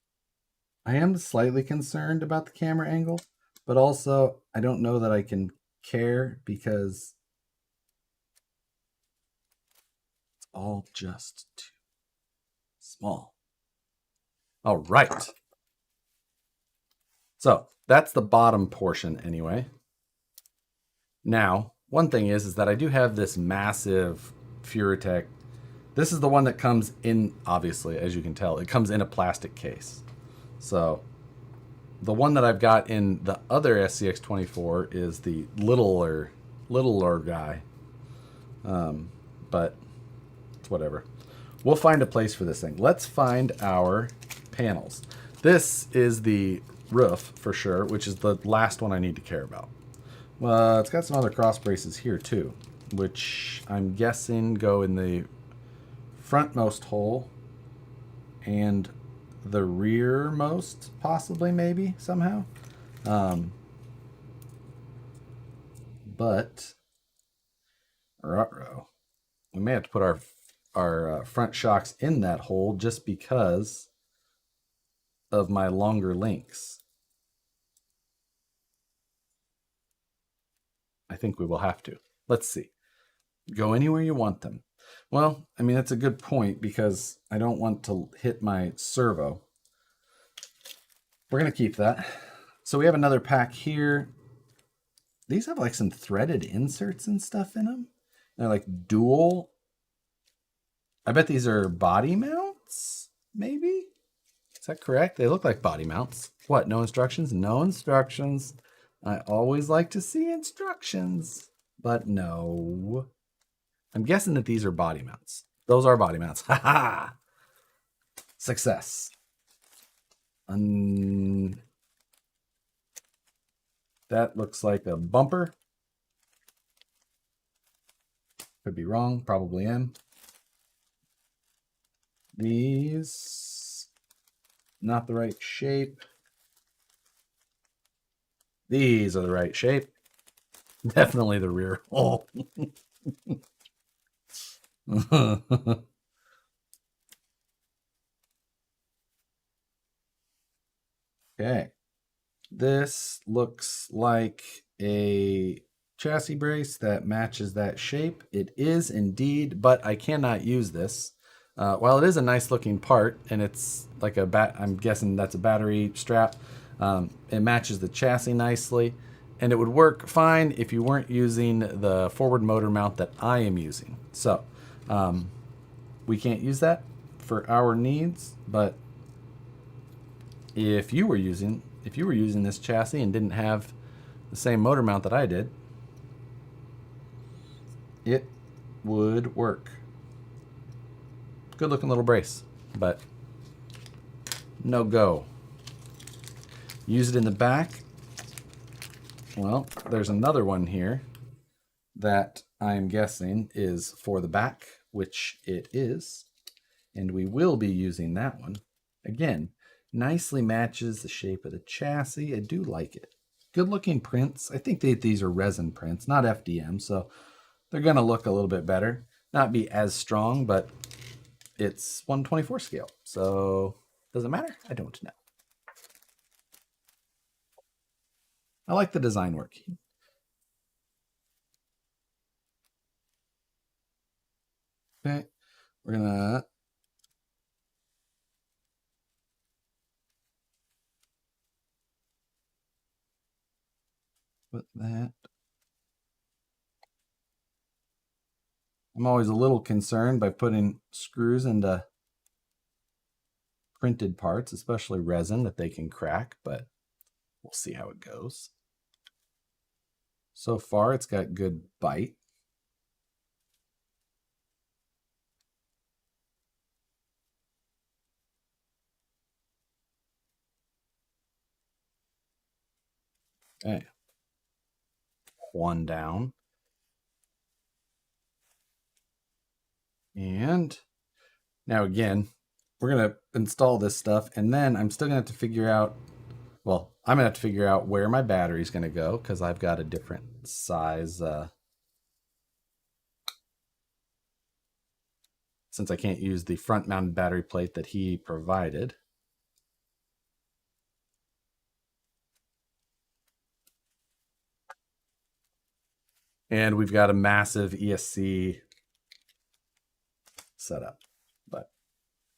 I am slightly concerned about the camera angle, but also I don't know that I can care because it's all just too small. All right. So that's the bottom portion anyway. Now, one thing is that I do have this massive Furatech. This is the one that comes in, obviously, as you can tell, it comes in a plastic case. So the one that I've got in the other SCX24 is the littler guy. But it's whatever. We'll find a place for this thing. Let's find our panels. This is the roof for sure, which is the last one I need to care about. It's got some other cross braces here too, which I'm guessing go in the frontmost hole and the rearmost, possibly, maybe, somehow. But we may have to put our front shocks in that hole just because of my longer links. I think we will have to. Let's see. Go anywhere you want them. Well, I mean, that's a good point because I don't want to hit my servo. We're going to keep that. So we have another pack here. These have like some threaded inserts and stuff in them. They're like dual. I bet these are body mounts, maybe? Is that correct? They look like body mounts. What, no instructions? No instructions. I always like to see instructions, but no. I'm guessing that these are body mounts. Those are body mounts. Ha ha! Success. That looks like a bumper. Could be wrong, probably am. These, not the right shape. These are the right shape. Definitely the rear hole. Okay. This looks like a chassis brace that matches that shape. It is indeed, but I cannot use this. While it is a nice looking part, and it's like I'm guessing that's a battery strap, it matches the chassis nicely, and it would work fine if you weren't using the forward motor mount that I am using. So we can't use that for our needs, but if you were using this chassis and didn't have the same motor mount that I did, it would work. Good looking little brace, but no go. Use it in the back. Well, there's another one here that I'm guessing is for the back, which it is, and we will be using that one. Again, nicely matches the shape of the chassis. I do like it. Good looking prints. I think these are resin prints, not FDM, so they're gonna look a little bit better. Not be as strong, but it's 1/24 scale, so does it matter? I don't know. I like the design work. Okay, we're gonna put that. I'm always a little concerned by putting screws into printed parts, especially resin, that they can crack, but we'll see how it goes. So far, it's got good bite. Okay. One down. And now again, we're going to install this stuff, and then I'm still going to have to figure out, well, I'm going to have to figure out where my battery's going to go, because I've got a different size, since I can't use the front-mounted battery plate that he provided. And we've got a massive ESC setup. But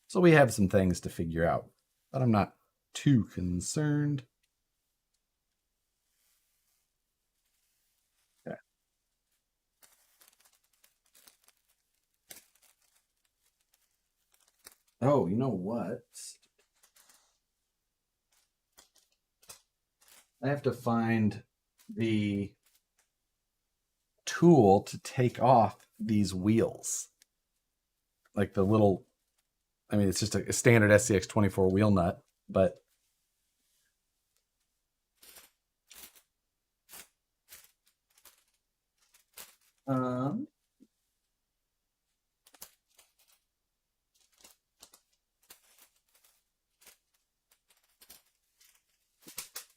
so we have some things to figure out, but I'm not too concerned. Okay. Oh, you know what? I have to find the tool to take off these wheels. Like the little, I mean, it's just a standard SCX24 wheel nut, but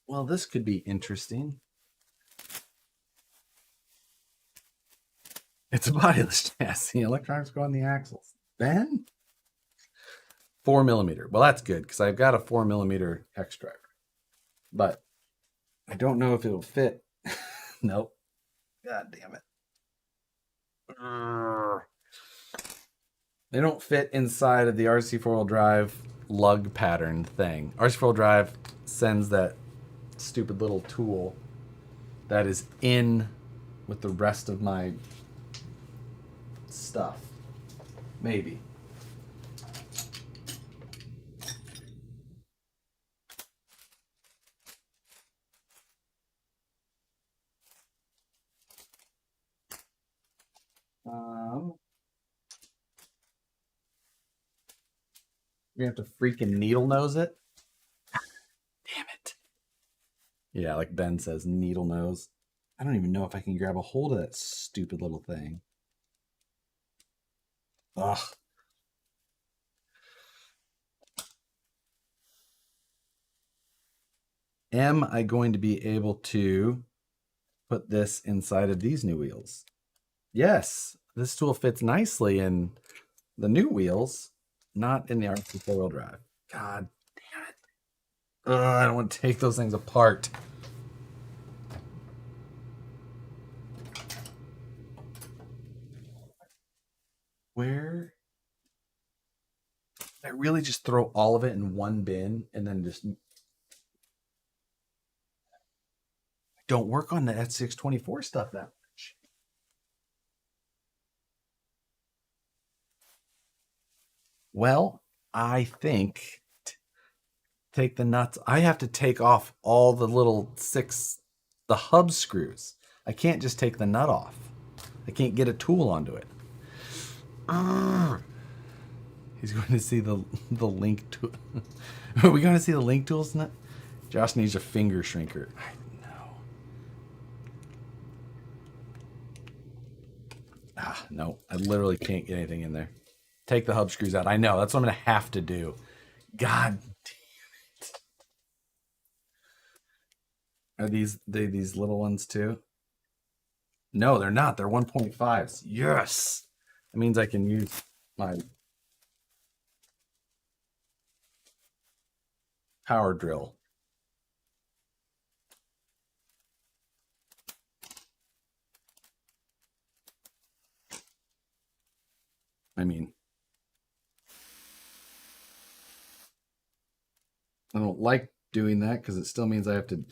well, this could be interesting. It's a bodyless chassis. Electronics go on the axles. Ben? 4mm. Well, that's good because I've got a 4mm hex driver, but I don't know if it'll fit. Nope. God damn it. They don't fit inside of the RC4-wheel drive lug pattern thing. RC4-wheel drive sends that stupid little tool that is in with the rest of my stuff. Maybe. We have to freaking needle nose it. Damn it. Yeah, like Ben says, needle nose. I don't even know if I can grab a hold of that stupid little thing. Ugh. Am I going to be able to put this inside of these new wheels? Yes, this tool fits nicely in the new wheels, not in the RC four-wheel drive. God damn it. Ugh, I don't want to take those things apart. Where? I really just throw all of it in one bin and then just don't work on the SCX24 stuff that much. Well, I think take the nuts. I have to take off all the little the hub screws. I can't just take the nut off. I can't get a tool onto it. He's going to see the link tool. Are we going to see the link tools? Josh needs a finger shrinker. I know. No, I literally can't get anything in there. Take the hub screws out. I know. That's what I'm going to have to do. God damn it. Are these little ones too? No, they're not. They're 1.5s. Yes. That means I can use my power drill. I mean, I don't like doing that because it still means I have to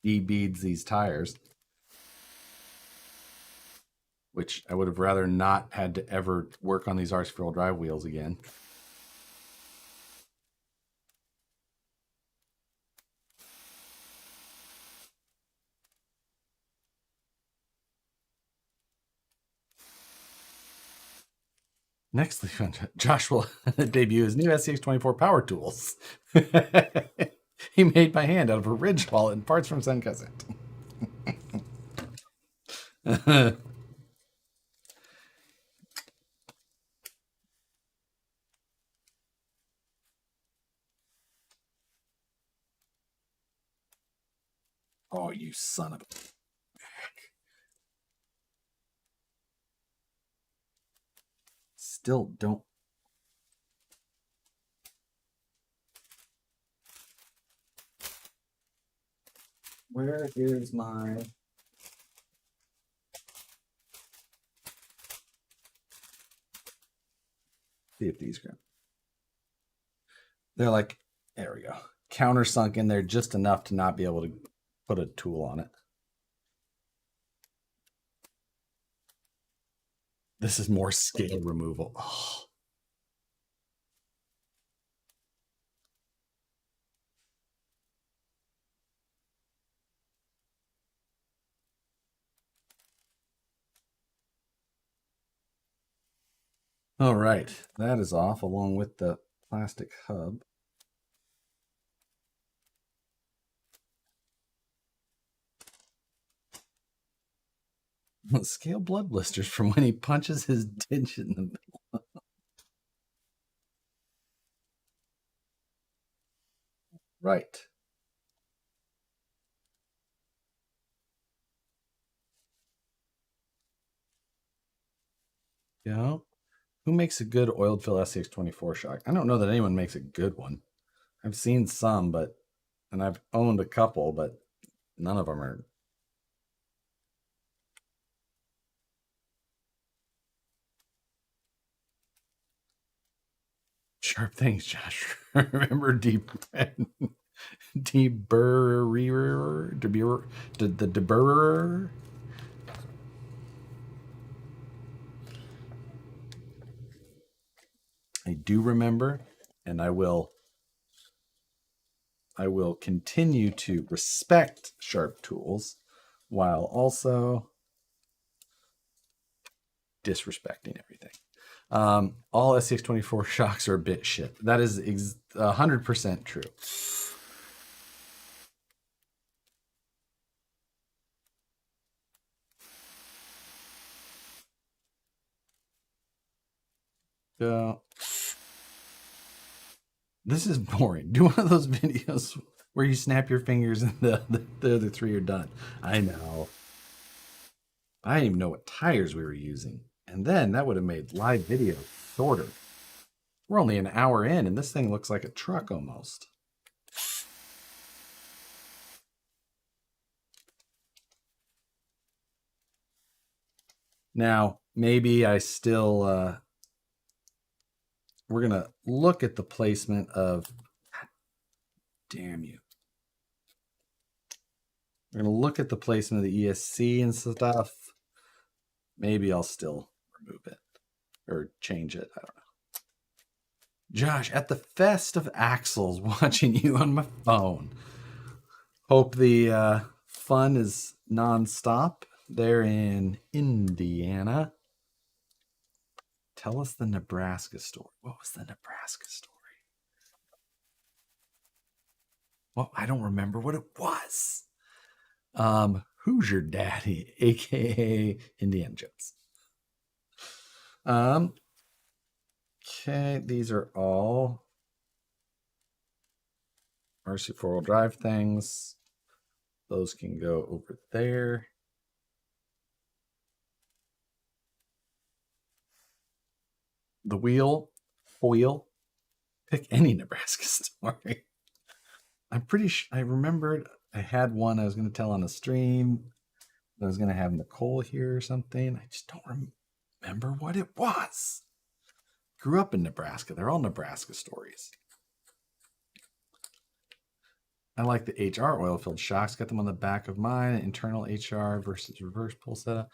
de-beads these tires, which I would have rather not had to ever work on these RC4-wheel drive wheels again. Next, Josh will debut his new SCX24 power tools. he made by hand out of a ridge wallet and parts from Senkaset. Oh, you son of a... Still don't... Where is my... See if these go. They're like, there we go. Countersunk in there just enough to not be able to put a tool on it. This is more scale removal. Oh. All right, that is off along with the plastic hub. Scale blood blisters from when he punches his digit in the middle. Right. Yeah. Who makes a good oiled fill SCX24 shock? I don't know that anyone makes a good one. I've seen some, and I've owned a couple, but none of them are. Sharp things, Josh. Remember the deburrer. I do remember, and I will continue to respect sharp tools while also disrespecting everything. All SCX24 shocks are a bit shit. That is 100% true. This is boring. Do one of those videos where you snap your fingers and the other three are done. I know. I didn't even know what tires we were using. And then that would have made live video shorter. We're only an hour in, and this thing looks like a truck almost. Now, maybe I still... we're going to look at the placement of... Damn you. We're going to look at the placement of the ESC and stuff. Maybe I'll still remove it or change it. I don't know. Josh, at the Fest of Axles, watching you on my phone. Hope the fun is nonstop there in Indiana. Tell us the Nebraska story. What was the Nebraska story? Well, I don't remember what it was. Who's your daddy, aka Indiana Jones? Okay, these are all RC four-wheel drive things. Those can go over there. The wheel, foil, pick any Nebraska story. I'm pretty sure I remembered I had one I was going to tell on a stream. I was going to have Nicole here or something. I just don't remember what it was. Grew up in Nebraska. They're all Nebraska stories. I like the HR oil-filled shocks. Got them on the back of mine. Internal HR versus reverse pull setup.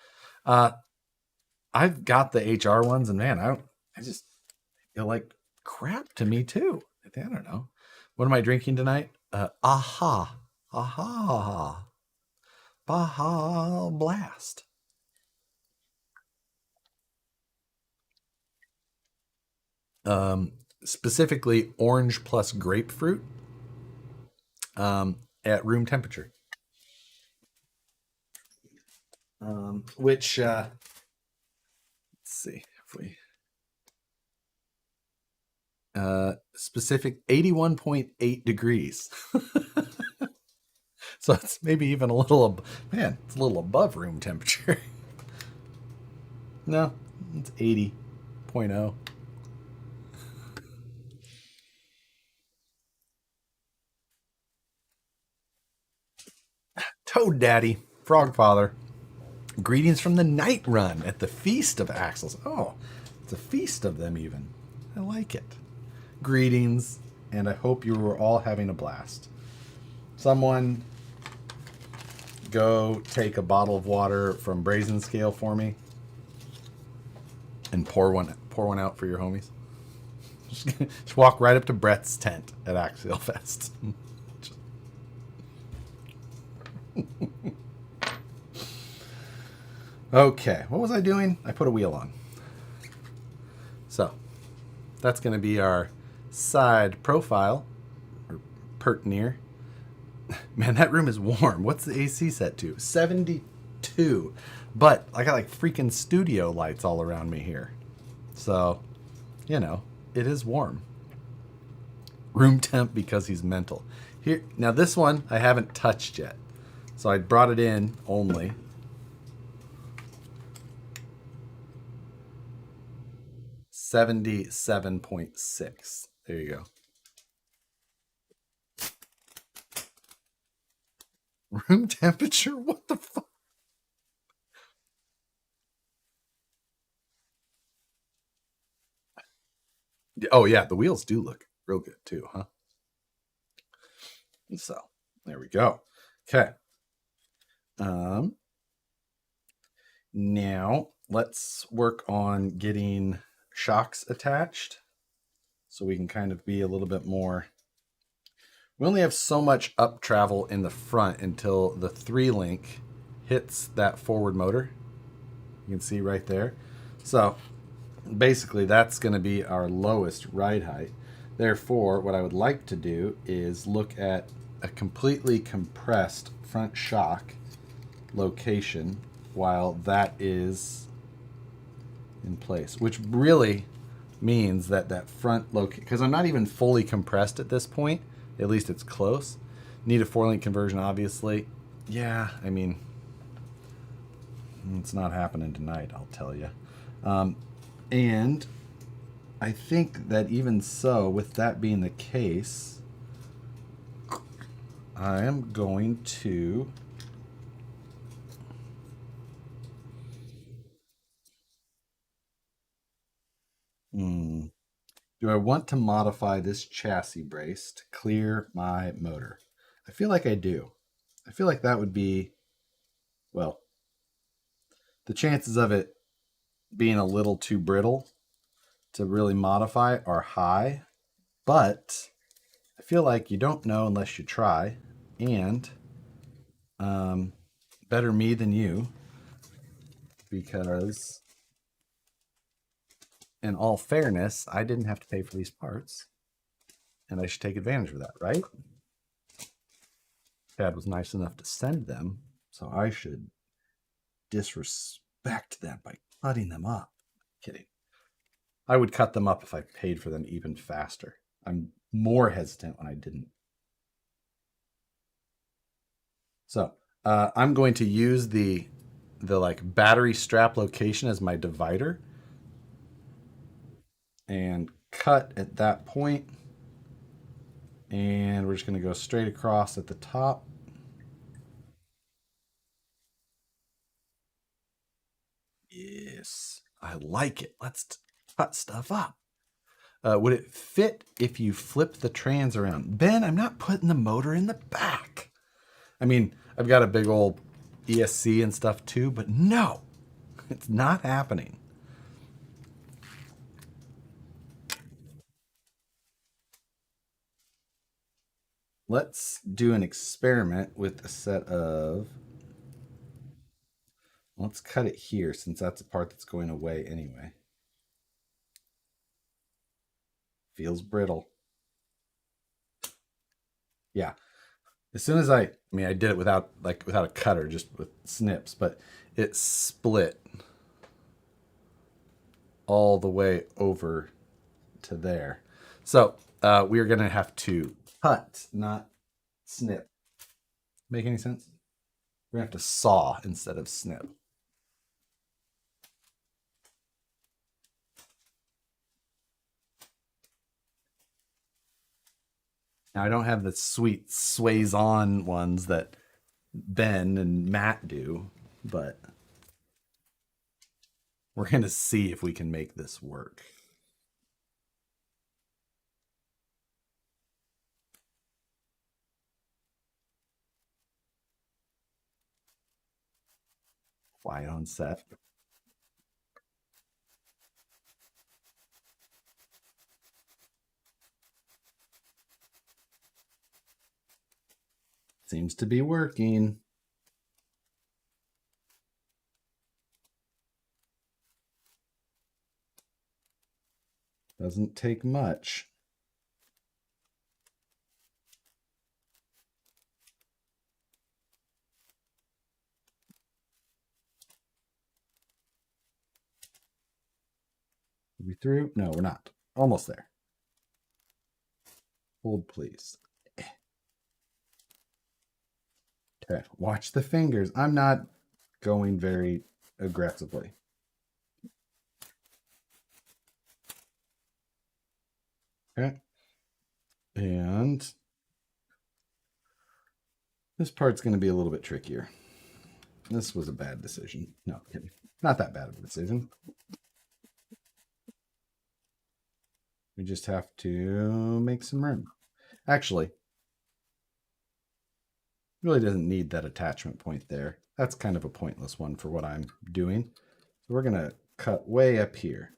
I've got the HR ones, and man, I just feel like crap to me too. I don't know. What am I drinking tonight? Aha. Baja Blast. Specifically orange plus grapefruit. at room temperature. Which let's see if we specific 81.8 degrees. So it's maybe even a little, man, it's a little above room temperature. No, it's 80.0. Toad Daddy, Frog Father. Greetings from the night run at the Feast of Axles. Oh, it's a feast of them even. I like it. Greetings, and I hope you were all having a blast. Someone go take a bottle of water from Brazen Scale for me and pour one out for your homies. Just walk right up to Brett's tent at Axial Fest. Okay, what was I doing? I put a wheel on. So that's going to be our side profile, or pert near. Man, that room is warm. What's the AC set to? 72. But I got like freaking studio lights all around me here. So, you know, it is warm. Room temp because he's mental. Here, now this one I haven't touched yet. So I brought it in only. $77.6. There you go. Room temperature? What the fuck? Oh yeah, the wheels do look real good too, huh? So there we go. Okay. Now let's work on getting shocks attached so we can kind of be a little bit more. We only have so much up travel in the front until the 3-link hits that forward motor. You can see right there. So basically that's going to be our lowest ride height. Therefore, what I would like to do is look at a completely compressed front shock location while that is in place, which really means that that front location, because I'm not even fully compressed at this point, at least it's close. Need a 4-link conversion, obviously. Yeah, I mean, it's not happening tonight, I'll tell you. And I think that even so, with that being the case, I am going to do I want to modify this chassis brace to clear my motor? I feel like I do. I feel like that would be, well, the chances of it being a little too brittle to really modify are high, but I feel like you don't know unless you try, and better me than you, because in all fairness, I didn't have to pay for these parts, and I should take advantage of that, right? Dad was nice enough to send them, so I should disrespect them by cutting them up. Kidding. I would cut them up if I paid for them even faster. I'm more hesitant when I didn't. So I'm going to use the like battery strap location as my divider and cut at that point. And we're just going to go straight across at the top. Yes, I like it. Let's cut stuff up. Would it fit if you flip the trans around? Ben, I'm not putting the motor in the back. I mean, I've got a big old ESC and stuff too, but no, it's not happening. Let's do an experiment with a set of, let's cut it here since that's a part that's going away anyway. Feels brittle. Yeah. As soon as I mean, I did it without a cutter, just with snips, but it split all the way over to there. So we're gonna have to cut, not snip. Make any sense? We're gonna have to saw instead of snip. Now I don't have the sweet sways on ones that Ben and Matt do, but we're gonna see if we can make this work. Quiet on set. Seems to be working. Doesn't take much. Are we through? No, we're not. Almost there. Hold, please. Okay, watch the fingers. I'm not going very aggressively. Okay. And this part's going to be a little bit trickier. This was a bad decision. No, kidding. Not that bad of a decision. We just have to make some room. Actually, really doesn't need that attachment point there. That's kind of a pointless one for what I'm doing. So we're going to cut way up here.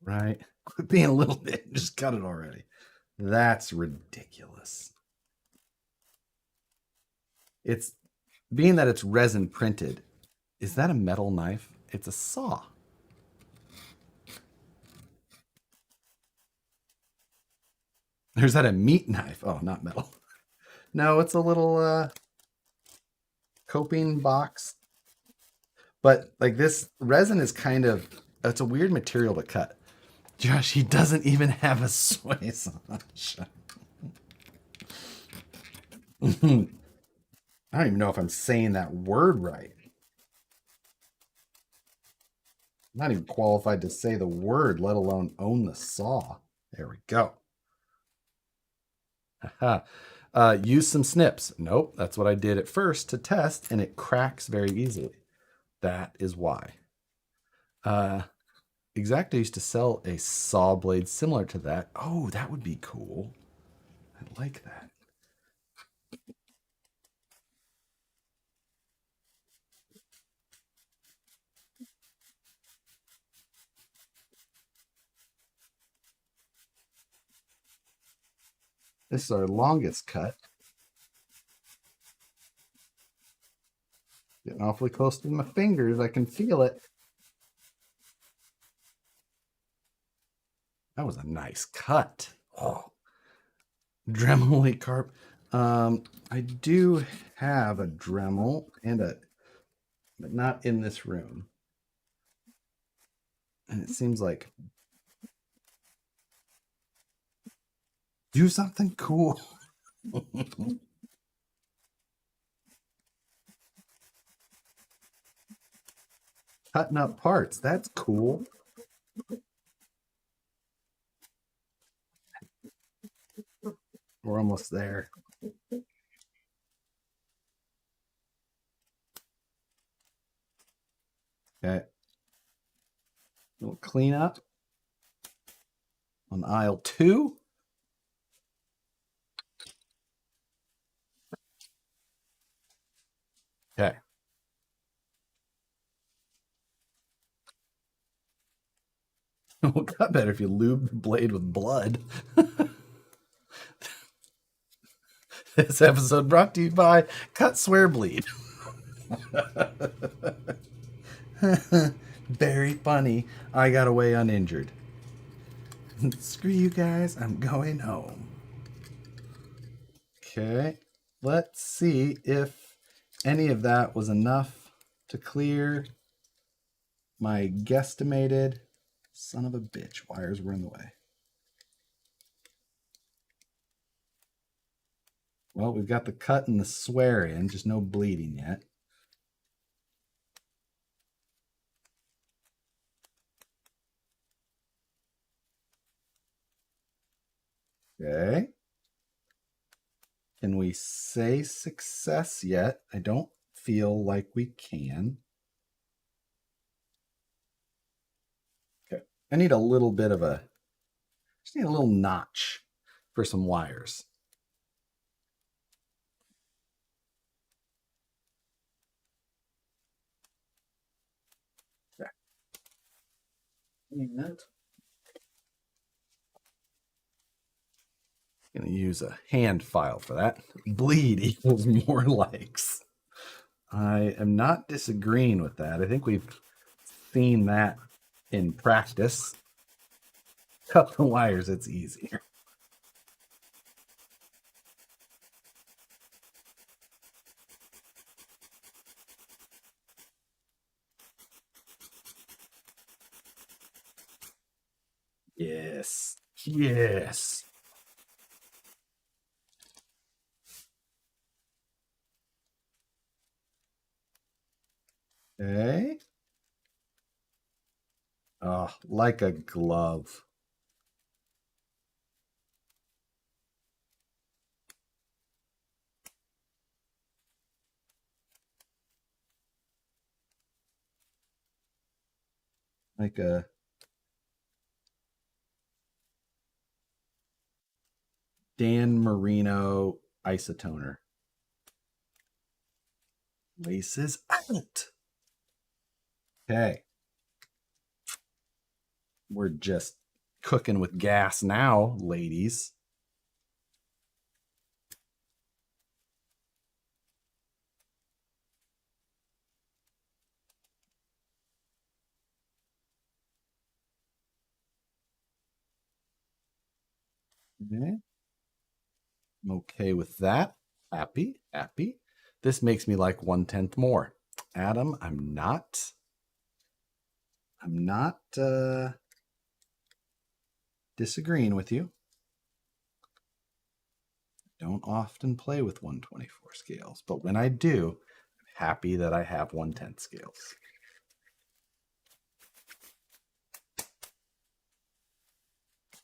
Right? Quit being a little bit. Just cut it already. That's ridiculous. It's being that it's resin printed. Is that a metal knife? It's a saw. There's that a meat knife. Oh, not metal. No, it's a little coping box. But like this resin is kind of, it's a weird material to cut. Josh, he doesn't even have a sway saw. I don't even know if I'm saying that word right. I'm not even qualified to say the word, let alone own the saw. There we go. Use some snips. Nope, that's what I did at first to test, and it cracks very easily. That is why. Exacta used to sell a saw blade similar to that. Oh, that would be cool. I like that. This is our longest cut. Getting awfully close to my fingers. I can feel it. That was a nice cut. Oh. Dremel carp. I do have a Dremel and but not in this room. And it seems like do something cool. Cutting up parts. That's cool. We're almost there. Okay. A little cleanup on aisle 2. Okay. Well, got better if you lube the blade with blood. This episode brought to you by Cut, Swear, Bleed. Very funny. I got away uninjured. Screw you guys. I'm going home. Okay. Let's see if any of that was enough to clear my guesstimated. Son of a bitch. Wires were in the way. Well, we've got the cut and the swear in, just no bleeding yet. Okay. Can we say success yet? I don't feel like we can. Okay. I need a little bit of a, just need a little notch for some wires. Okay. And I'm going to use a hand file for that. Bleed equals more likes. I am not disagreeing with that. I think we've seen that in practice. Cut the wires, it's easier. Yes. Yes. Okay. Oh, like a glove. Like a Dan Marino isotoner. Laces out. Okay. We're just cooking with gas now, ladies. Okay. I'm okay with that. Happy, happy. This makes me like 1/10 more. Adam, I'm not disagreeing with you. I don't often play with 1/24 scales, but when I do, I'm happy that I have 1/10 scales.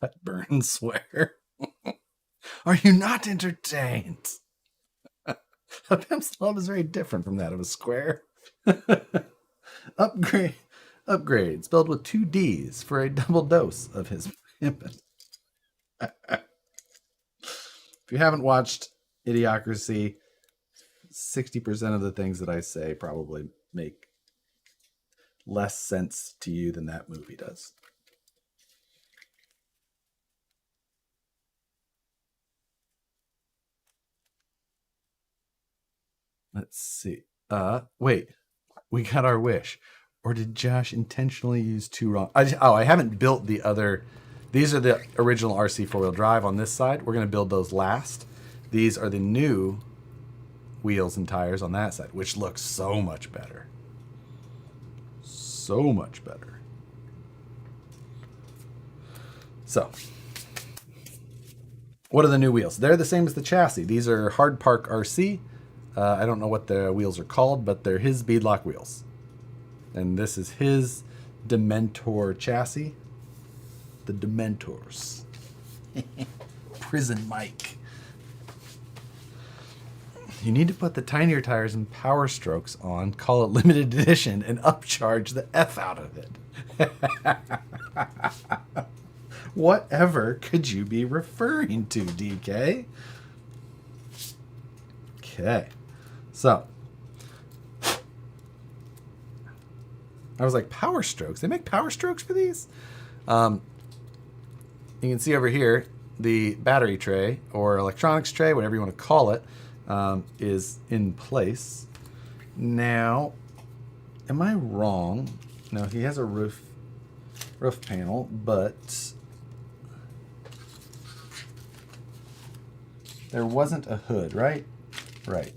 Cut, burn, swear. Are you not entertained? A pencil is very different from that of a square. Upgrade, spelled with 2 D's for a double dose of his pimpin'. If you haven't watched Idiocracy, 60% of the things that I say probably make less sense to you than that movie does. Let's see. Wait, we got our wish. Or did Josh intentionally use 2 wrong? I haven't built the other. These are the original RC 4-wheel drive on this side. We're going to build those last. These are the new wheels and tires on that side, which looks so much better. So much better. So, what are the new wheels? They're the same as the chassis. These are Hard Park RC. I don't know what the wheels are called, but they're his beadlock wheels. And this is his Dementor chassis. The Dementors. Prison Mike. You need to put the tinier tires and Power Strokes on, call it limited edition, and upcharge the F out of it. Whatever could you be referring to, DK? Okay. So, I was like, Power Strokes? They make Power Strokes for these? You can see over here, the battery tray, or electronics tray, whatever you want to call it, is in place. Now, am I wrong? No, he has a roof panel, but there wasn't a hood, right? Right,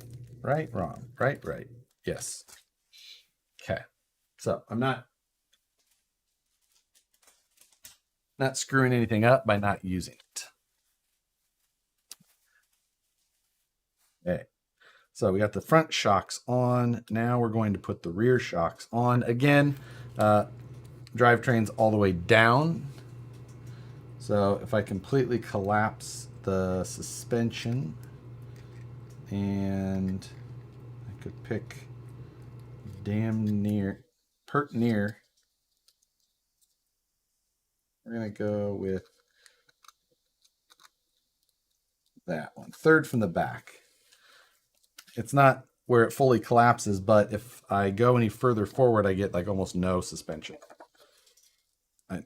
wrong, right. Yes. Okay. So I'm not screwing anything up by not using it. Okay. So we got the front shocks on. Now we're going to put the rear shocks on. Again, drivetrain's all the way down. So if I completely collapse the suspension, and I could pick pert near. We're going to go with that one. Third from the back. It's not where it fully collapses, but if I go any further forward, I get like almost no suspension.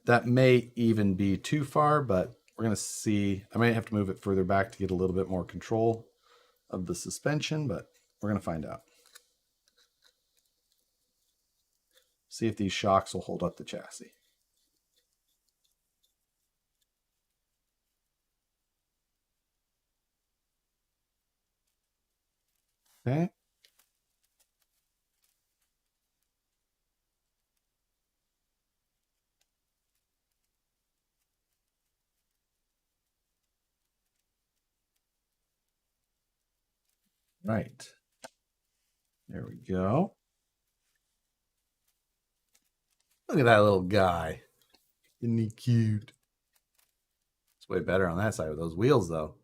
That may even be too far, but we're going to see. I might have to move it further back to get a little bit more control of the suspension, but we're going to find out. See if these shocks will hold up the chassis. Okay. Right. There we go. Look at that little guy. Isn't he cute? It's way better on that side with those wheels, though.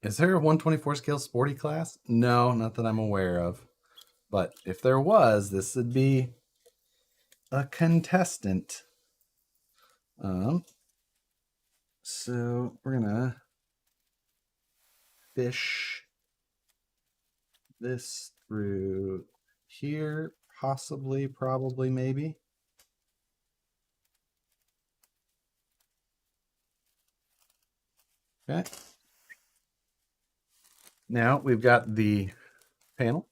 Is there a 124 scale sporty class? No, not that I'm aware of. But if there was, this would be a contestant. So we're gonna fish this through here, possibly, probably, maybe. Okay. Now we've got the panel.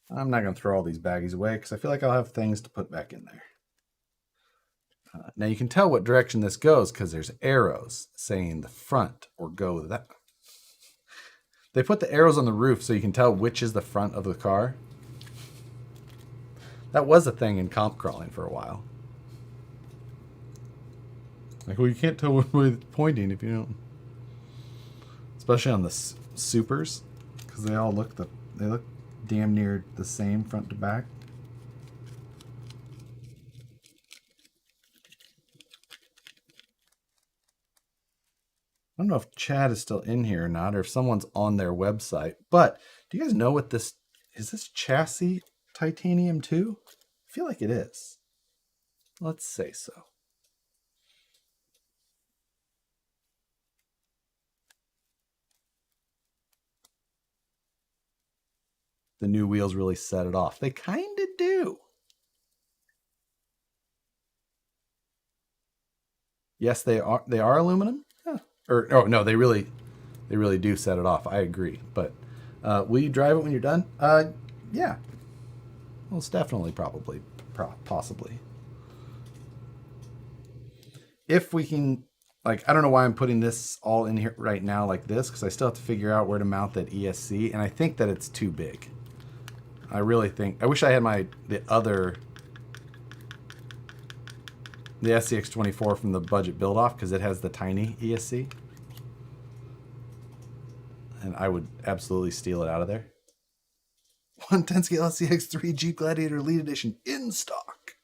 I'm not going to throw all these baggies away because I feel like I'll have things to put back in there. Now you can tell what direction this goes because there's arrows saying the front or go that. They put the arrows on the roof so you can tell which is the front of the car. That was a thing in comp crawling for a while. Like, well, you can't tell which way it's pointing if you don't. Especially on the supers, because they all look damn near the same front to back. I don't know if Chad is still in here or not, or if someone's on their website. But do you guys know what this is? This chassis titanium too? I feel like it is. Let's say so. The new wheels really set it off. They kind of do. Yes, they are. They are aluminum. Yeah. Or oh no, they really do set it off. I agree. But will you drive it when you're done? Yeah. Well, it's definitely, probably, possibly. If we can, like, I don't know why I'm putting this all in here right now like this, because I still have to figure out where to mount that ESC, and I think that it's too big. I really think, I wish I had the SCX24 from the budget build-off, because it has the tiny ESC. And I would absolutely steal it out of there. 110 scale SCX3 Jeep Gladiator Elite Edition in stock.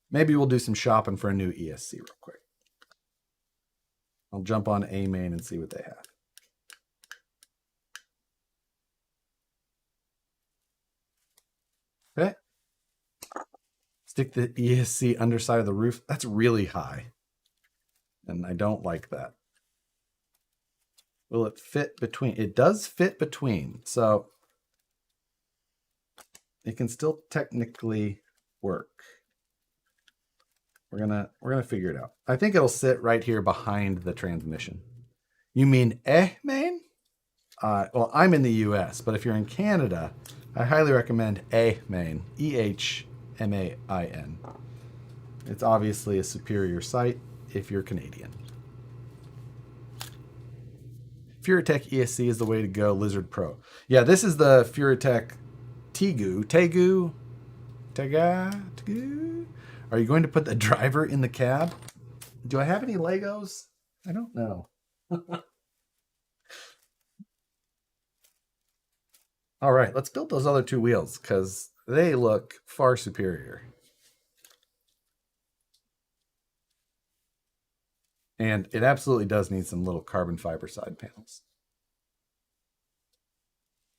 Maybe we'll do some shopping for a new ESC real quick. I'll jump on A-Main and see what they have. Okay. Stick the ESC underside of the roof. That's really high. And I don't like that. Will it fit between? It does fit between. So it can still technically work. We're gonna figure it out. I think it'll sit right here behind the transmission. You mean main? Well, I'm in the US, but if you're in Canada, I highly recommend main. EHMAIN. It's obviously a superior site if you're Canadian. Furatech ESC is the way to go. Lizard Pro. Yeah, this is the Furatech Tegu. Are you going to put the driver in the cab? Do I have any Legos? I don't know. All right, let's build those other two wheels because they look far superior. And it absolutely does need some little carbon fiber side panels.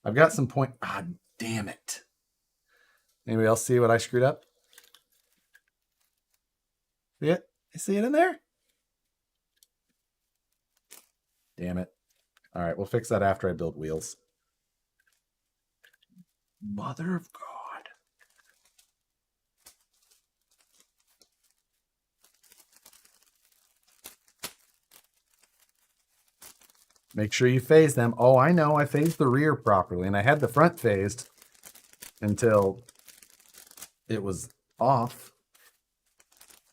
I've got some point. Ah, damn it. Anybody else see what I screwed up? See it? You see it in there? Damn it. All right, we'll fix that after I build wheels. Mother of God. Make sure you phase them. Oh, I know. I phased the rear properly, and I had the front phased until it was off.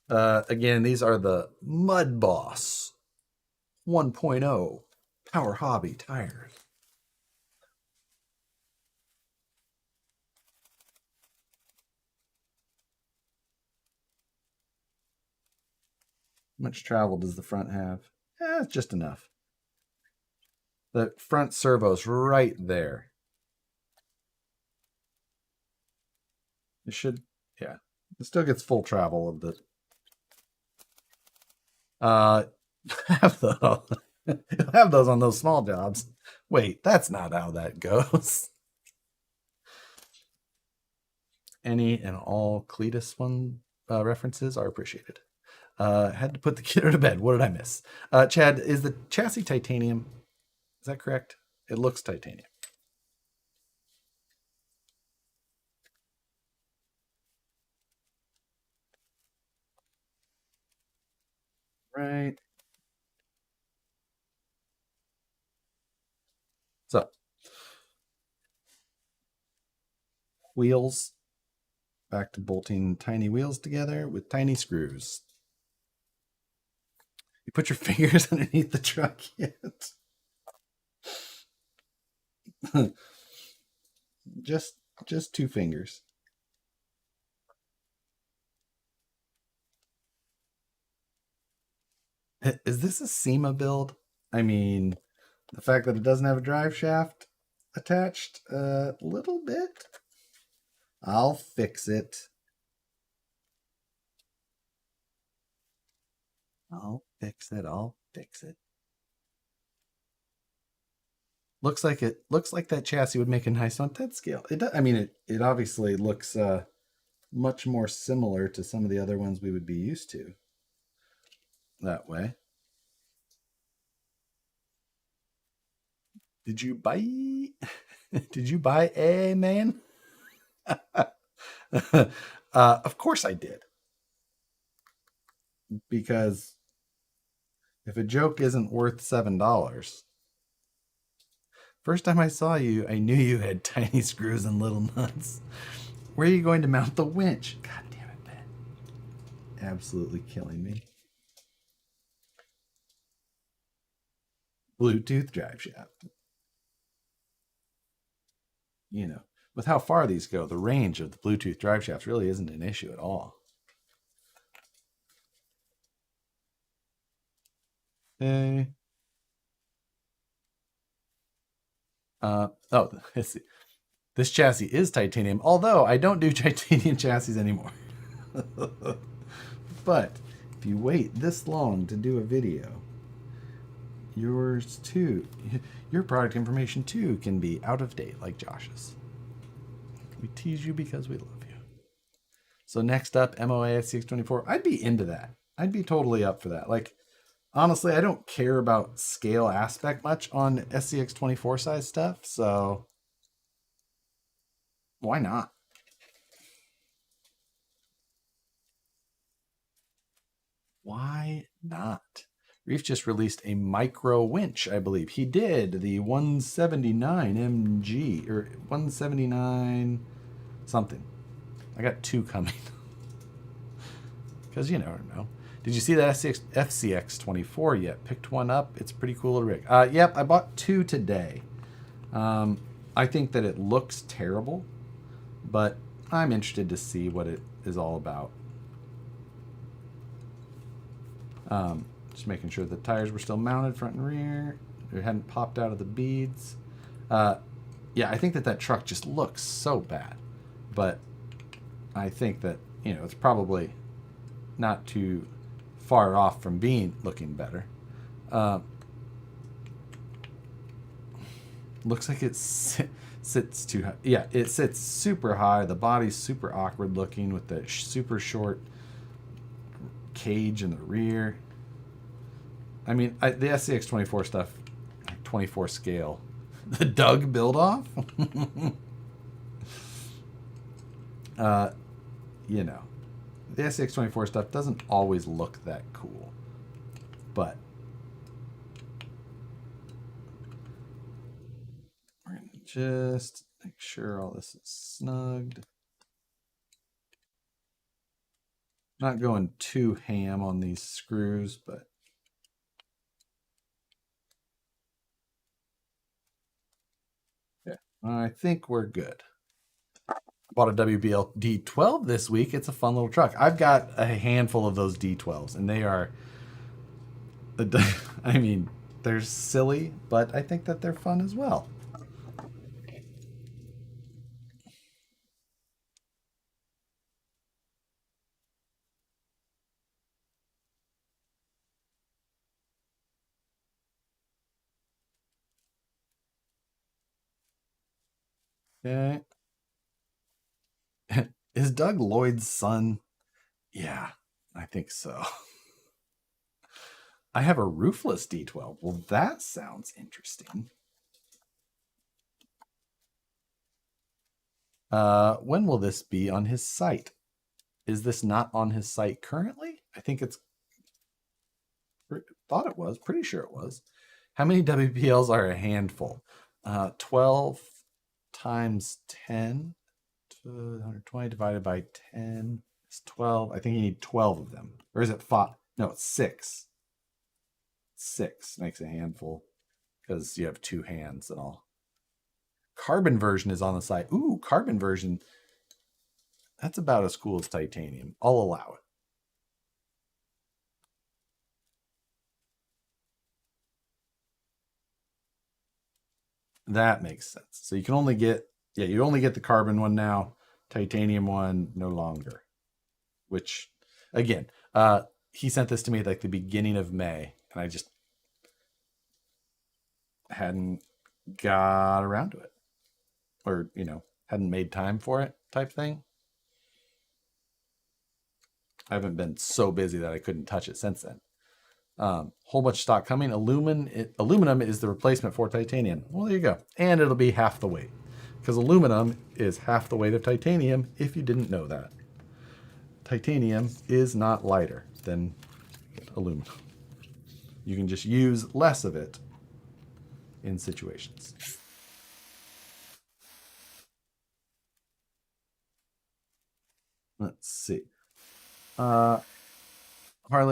Again, these are the Mud Boss 1.0 Power Hobby tires. How much travel does the front have? It's just enough. The front servo's right there. It should, yeah. It still gets full travel of the. Have those on those small jobs. Wait, that's not how that goes. Any and all Cletus references are appreciated. Had to put the kiddo to bed. What did I miss? Chad, is the chassis titanium? Is that correct? It looks titanium. Right. So, wheels. Back to bolting tiny wheels together with tiny screws. You put your fingers underneath the truck yet? just 2 fingers. Is this a SEMA build? I mean, the fact that it doesn't have a drive shaft attached a little bit. I'll fix it. I'll fix it. Looks like that chassis would make a nice on 10 scale. It does, I mean, it obviously looks much more similar to some of the other ones we would be used to. That way. Did you buy a man? Of course I did. Because if a joke isn't worth $7, first time I saw you, I knew you had tiny screws and little nuts. Where are you going to mount the winch? God damn it, Ben. Absolutely killing me. Bluetooth drive shaft. You know, with how far these go, the range of the Bluetooth drive shafts really isn't an issue at all. Okay. Let's see. This chassis is titanium, although I don't do titanium chassis anymore. But if you wait this long to do a video, your product information too can be out of date like Josh's. We tease you because we love you. So next up, MOA SCX24. I'd be into that. I'd be totally up for that. Like, honestly, I don't care about scale aspect much on SCX24 size stuff, so why not? Why not? Reef just released a micro winch, I believe. He did. The 179 MG, or 179 something. I got two coming. Because you never know. Did you see that FCX24 yet? Picked one up. It's pretty cool to rig. Yep, I bought two today. I think that it looks terrible, but I'm interested to see what it is all about. Just making sure the tires were still mounted front and rear. It hadn't popped out of the beads. Yeah, I think that truck just looks so bad. But I think that, it's probably not too far off from looking better. Looks like it sits too high. Yeah, it sits super high. The body's super awkward looking with the super short cage in the rear. I mean, the SCX24 stuff, 24 scale. The Doug build off? The SCX24 stuff doesn't always look that cool. But we're going to just make sure all this is snugged. Not going too ham on these screws, but yeah, I think we're good. Bought a WBL D12 this week. It's a fun little truck. I've got a handful of those D12s, and they are, I mean, they're silly, but I think that they're fun as well. Okay. Is Doug Lloyd's son? Yeah, I think so. I have a roofless D12. Well, that sounds interesting. When will this be on his site? Is this not on his site currently? I think it's... Thought it was. Pretty sure it was. How many WPLs are a handful? 12 times 10. 120 divided by 10 is 12. I think you need 12 of them. Or is it 5? No, it's 6. 6 makes a handful because you have 2 hands and all. Carbon version is on the site. Ooh, carbon version. That's about as cool as titanium. I'll allow it. That makes sense. So you can only get, you only get the carbon one now. Titanium one no longer. Which, again, he sent this to me at like the beginning of May, and I just hadn't got around to it. Or, hadn't made time for it type thing. I haven't been so busy that I couldn't touch it since then. Whole bunch of stock coming. Aluminum is the replacement for titanium. Well, there you go. And it'll be half the weight. Because aluminum is half the weight of titanium, if you didn't know that. Titanium is not lighter than aluminum. You can just use less of it in situations. Let's see. Harley,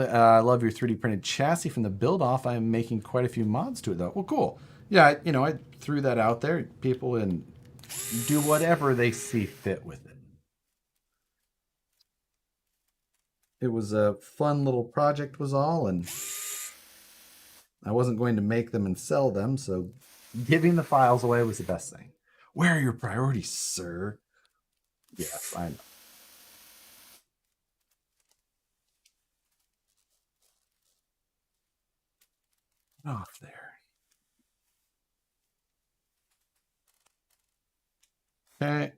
I love your 3D printed chassis from the build off. I'm making quite a few mods to it though. Well, cool. Yeah, I threw that out there. People and do whatever they see fit with it. It was a fun little project was all, and I wasn't going to make them and sell them, so giving the files away was the best thing. Where are your priorities, sir? Yes, I know. Off there. Okay.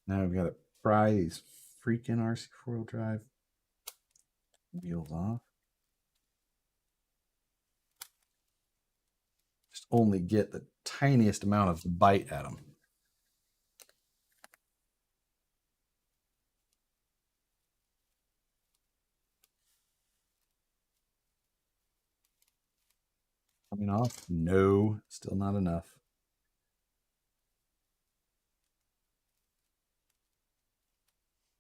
Now we've got to pry these freaking RC4-wheel drive wheels off. Just only get the tiniest amount of bite at them. Coming off? No, still not enough.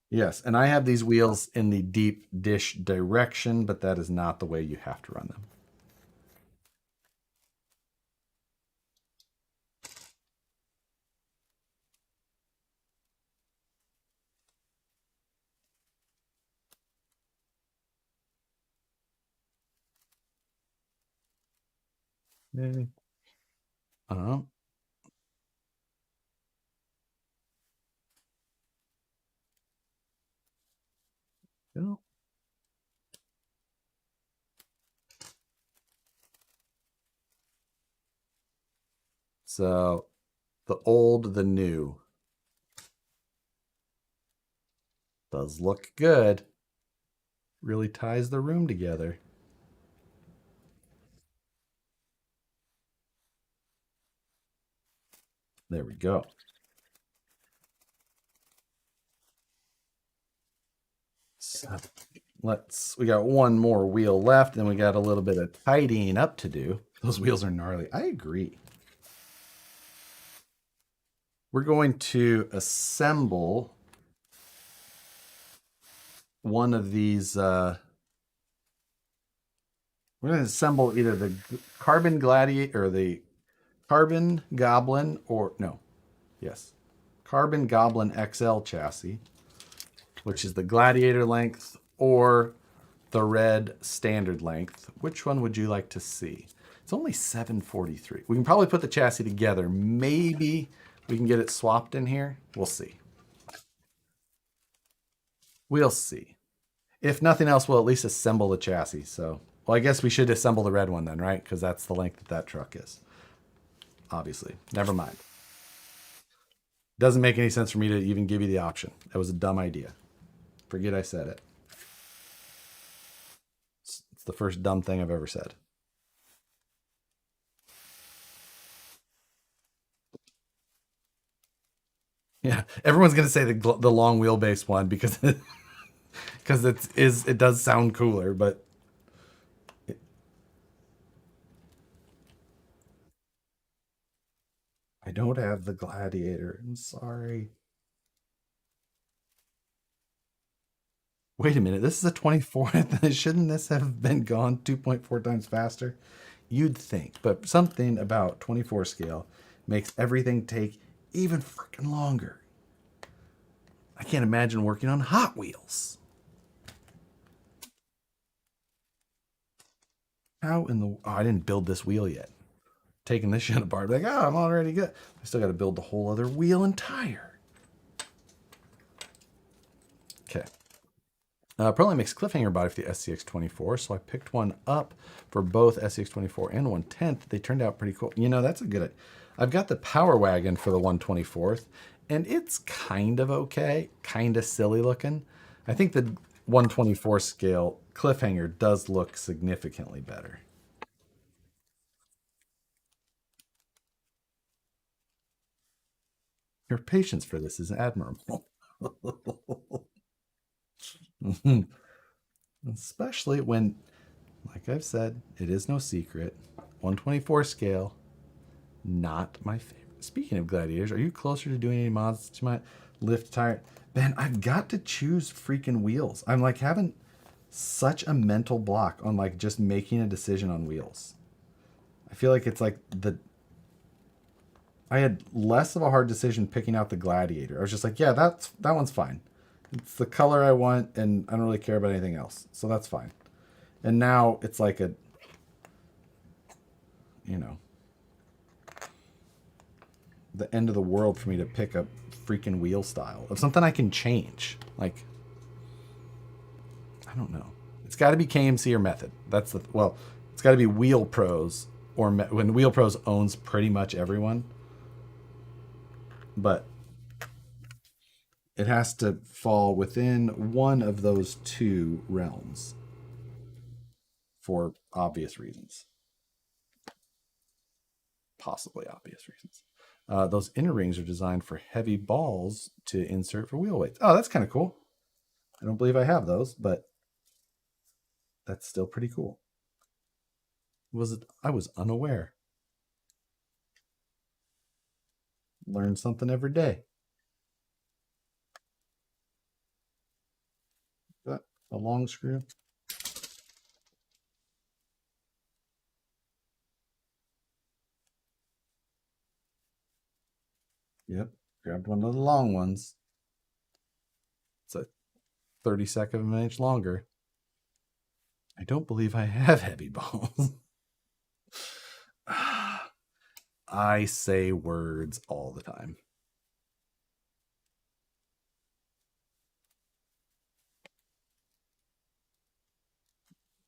Yes, and I have these wheels in the deep dish direction, but that is not the way you have to run them. Maybe. Um, you know. So the old, the new does look good. Really ties the room together. There we go. So we got one more wheel left, and we got a little bit of tidying up to do. Those wheels are gnarly. I agree. We're going to assemble one of these. We're going to assemble either the Carbon Gladiator or the Carbon Goblin, or no, yes, Carbon Goblin XL chassis, which is the Gladiator length, or the red standard length. Which one would you like to see? It's only $743. We can probably put the chassis together. Maybe we can get it swapped in here. We'll see. We'll see. If nothing else, we'll at least assemble the chassis. So, well, I guess we should assemble the red one then, right? Because that's the length that that truck is. Obviously. Never mind. Doesn't make any sense for me to even give you the option. That was a dumb idea. Forget I said it. It's the first dumb thing I've ever said. Yeah, everyone's gonna say the long wheelbase one because because it does sound cooler, but I don't have the Gladiator. I'm sorry. Wait a minute, this is a 24th. Shouldn't this have been gone 2.4 times faster? You'd think, but something about 24 scale makes everything take even freaking longer. I can't imagine working on Hot Wheels. How in the... Oh, I didn't build this wheel yet. Taking this shit apart, like, oh, I'm already good. I still got to build the whole other wheel and tire. Okay. Probably makes cliffhanger body for the SCX24, so I picked one up for both SCX24 and 110th. They turned out pretty cool. You know, that's a good... I've got the Power Wagon for the 124th, and it's kind of okay, kind of silly looking. I think the 124 scale cliffhanger does look significantly better. Your patience for this is admirable. Especially when, like I've said, it is no secret. 124 scale, not my favorite. Speaking of gladiators, are you closer to doing any mods to my lift tire? Ben, I've got to choose freaking wheels. I'm like having such a mental block on like just making a decision on wheels. I feel like it's like I had less of a hard decision picking out the Gladiator. I was just like, yeah, that one's fine. It's the color I want, and I don't really care about anything else, so that's fine. And now it's like a, you know, the end of the world for me to pick a freaking wheel style of something I can change. Like, I don't know. It's got to be KMC or Method. That's the well. It's got to be Wheel Pros or when Wheel Pros owns pretty much everyone. But it has to fall within one of those two realms for obvious reasons. Possibly obvious reasons. Those inner rings are designed for heavy balls to insert for wheel weights. Oh, that's kind of cool. I don't believe I have those, but that's still pretty cool. Was it? I was unaware. Learn something every day. That a long screw. Yep, grabbed one of the long ones. It's a 32nd of an inch longer. I don't believe I have heavy balls. I say words all the time.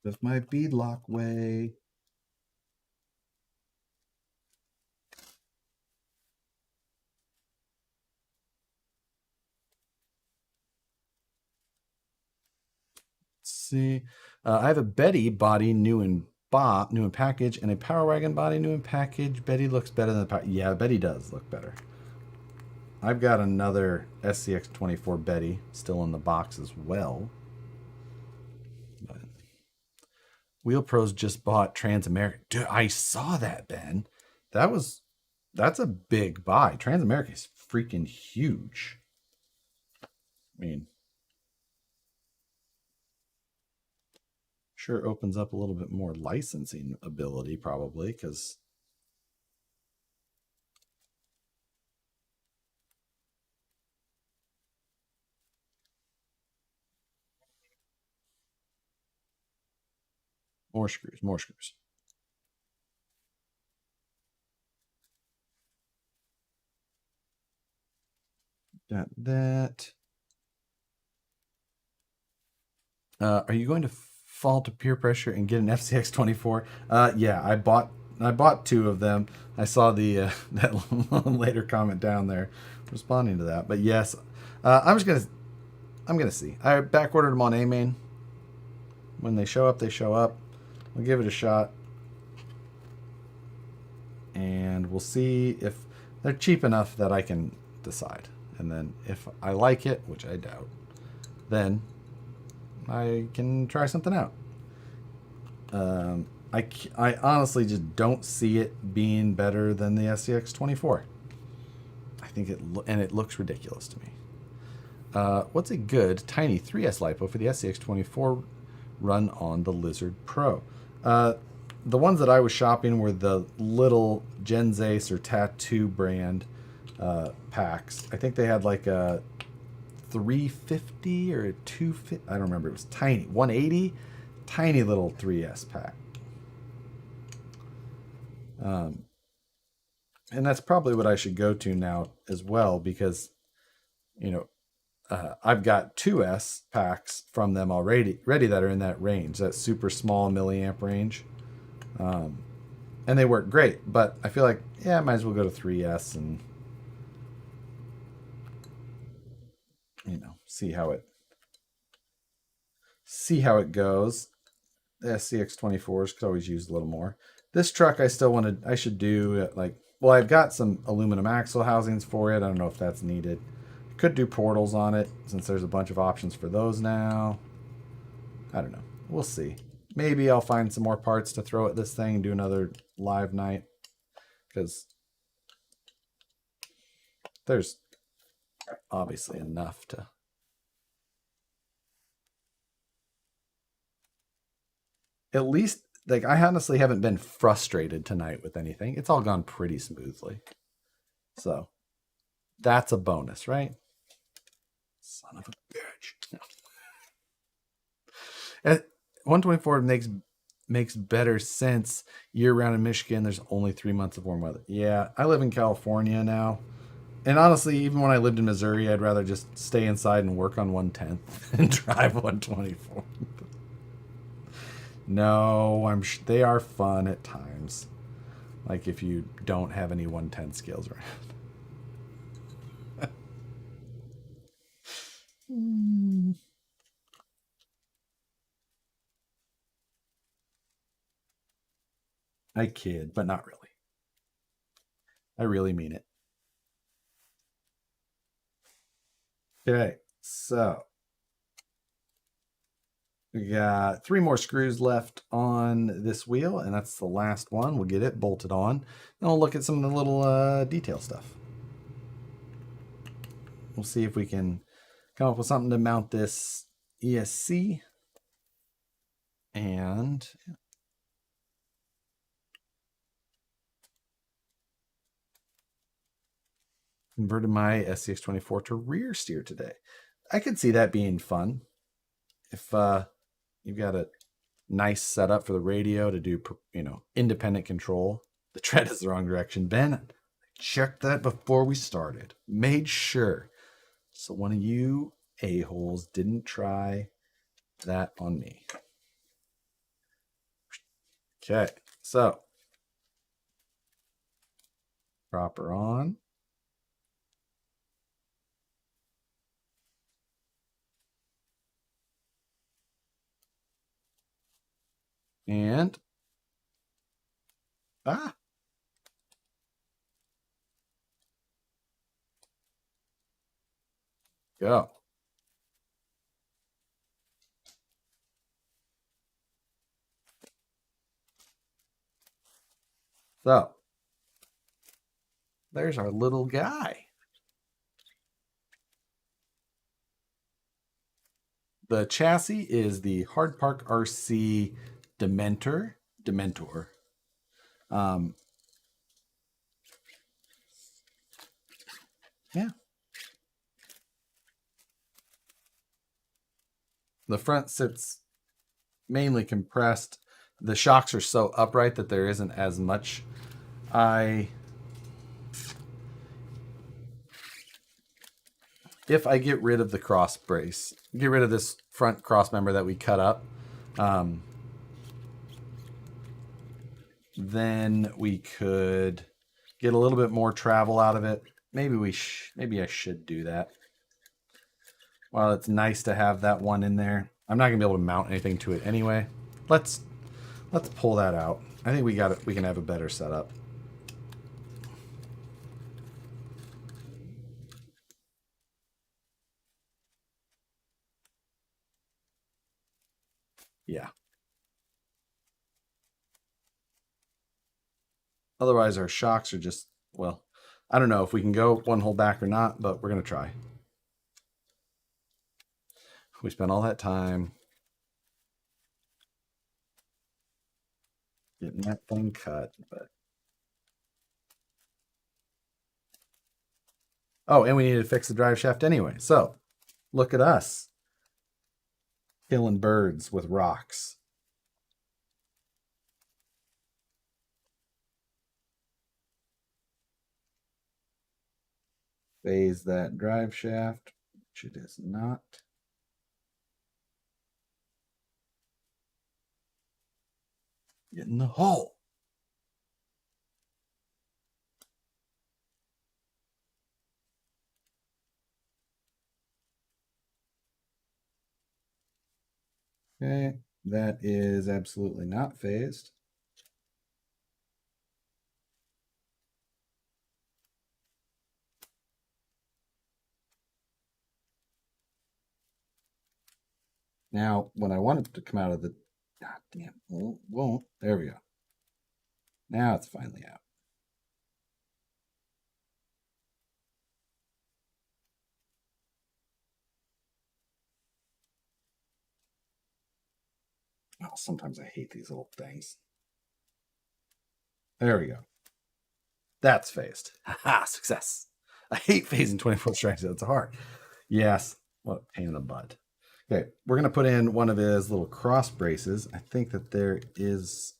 That's my bead lock way. Let's see. I have a Betty body new in package, and a Power Wagon body new in package. Betty looks better than the Power. Yeah, Betty does look better. I've got another SCX24 Betty still in the box as well. But Wheel Pros just bought Transamerica. Dude, I saw that, Ben. That's a big buy. Transamerica is freaking huge. I mean, sure opens up a little bit more licensing ability probably because more screws. Got that. Are you going to fall to peer pressure and get an SCX24? Yeah, I bought two of them. I saw the that later comment down there responding to that. But yes, I'm gonna see. I back ordered them on A-Main. When they show up, they show up. We'll give it a shot, and we'll see if they're cheap enough that I can decide. And then if I like it, which I doubt, then I can try something out. I honestly just don't see it being better than the SCX24. I think it looks ridiculous to me. What's a good tiny 3S Lipo for the SCX24 run on the Lizard Pro? The ones that I was shopping were the little Genzace or Tattoo brand packs. I think they had like a 350 or a 250. I don't remember. It was tiny. 180. Tiny little 3S pack. And that's probably what I should go to now as well because, I've got 2S packs from them already that are in that range, that super small milliamp range. And they work great, but I feel like, I might as well go to 3S and, see how it goes. The SCX24s could always use a little more. This truck I should do I've got some aluminum axle housings for it. I don't know if that's needed. Could do portals on it since there's a bunch of options for those now. I don't know. We'll see. Maybe I'll find some more parts to throw at this thing and do another live night because there's obviously enough to. At least, I honestly haven't been frustrated tonight with anything. It's all gone pretty smoothly. So, that's a bonus, right? Son of a bitch. At 124 makes better sense year-round in Michigan. There's only 3 months of warm weather. Yeah, I live in California now. And honestly, even when I lived in Missouri, I'd rather just stay inside and work on 110 and drive 124. No, they are fun at times. Like if you don't have any 110 scales around. I kid, but not really. I really mean it. Okay, so We got 3 more screws left on this wheel, and that's the last one. We'll get it bolted on. And we'll look at some of the little detail stuff. We'll see if we can come up with something to mount this ESC. And converted my SCX24 to rear steer today. I could see that being fun. If you've got a nice setup for the radio to do, independent control. The tread is the wrong direction. Ben, I checked that before we started. Made sure. So one of you a-holes didn't try that on me. Okay, so proper on. And go. So there's our little guy. The chassis is the Hard Park RC Dementor. Yeah. The front sits mainly compressed. The shocks are so upright that there isn't as much. If I get rid of the cross brace, get rid of this front cross member that we cut up, then we could get a little bit more travel out of it. Maybe I should do that. While it's nice to have that one in there, I'm not gonna be able to mount anything to it anyway. Let's pull that out. I think we got it. We can have a better setup. Yeah. Otherwise, our shocks are just, well, I don't know if we can go one hole back or not, but we're going to try. We spent all that time getting that thing cut, but... Oh, and we need to fix the drive shaft anyway. So, look at us. Killing birds with rocks. Phase that drive shaft, which it is not. Get in the hole. Okay, that is absolutely not phased. Now, when I want it to come out of the... God damn, won't. There we go. Now it's finally out. Oh, sometimes I hate these little things. There we go. That's phased. Haha, success. I hate phasing 24 strikes. That's hard. Yes. What a pain in the butt. Okay, we're going to put in one of his little cross braces. I think that there is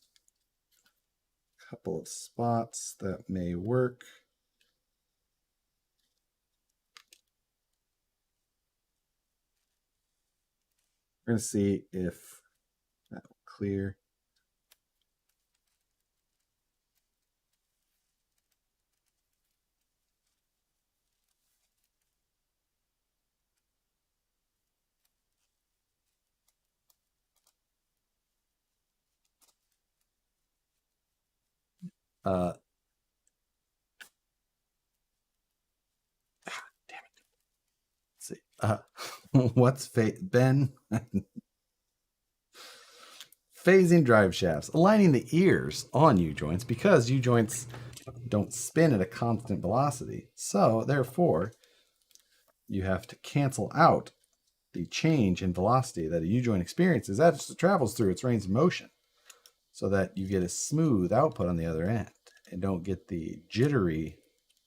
a couple of spots that may work. We're going to see if that will clear. Damn it. Let's see. What's Ben? phasing drive shafts, aligning the ears on U-joints because U-joints don't spin at a constant velocity. So therefore, you have to cancel out the change in velocity that a U-joint experiences as it travels through its range of motion so that you get a smooth output on the other end and don't get the jittery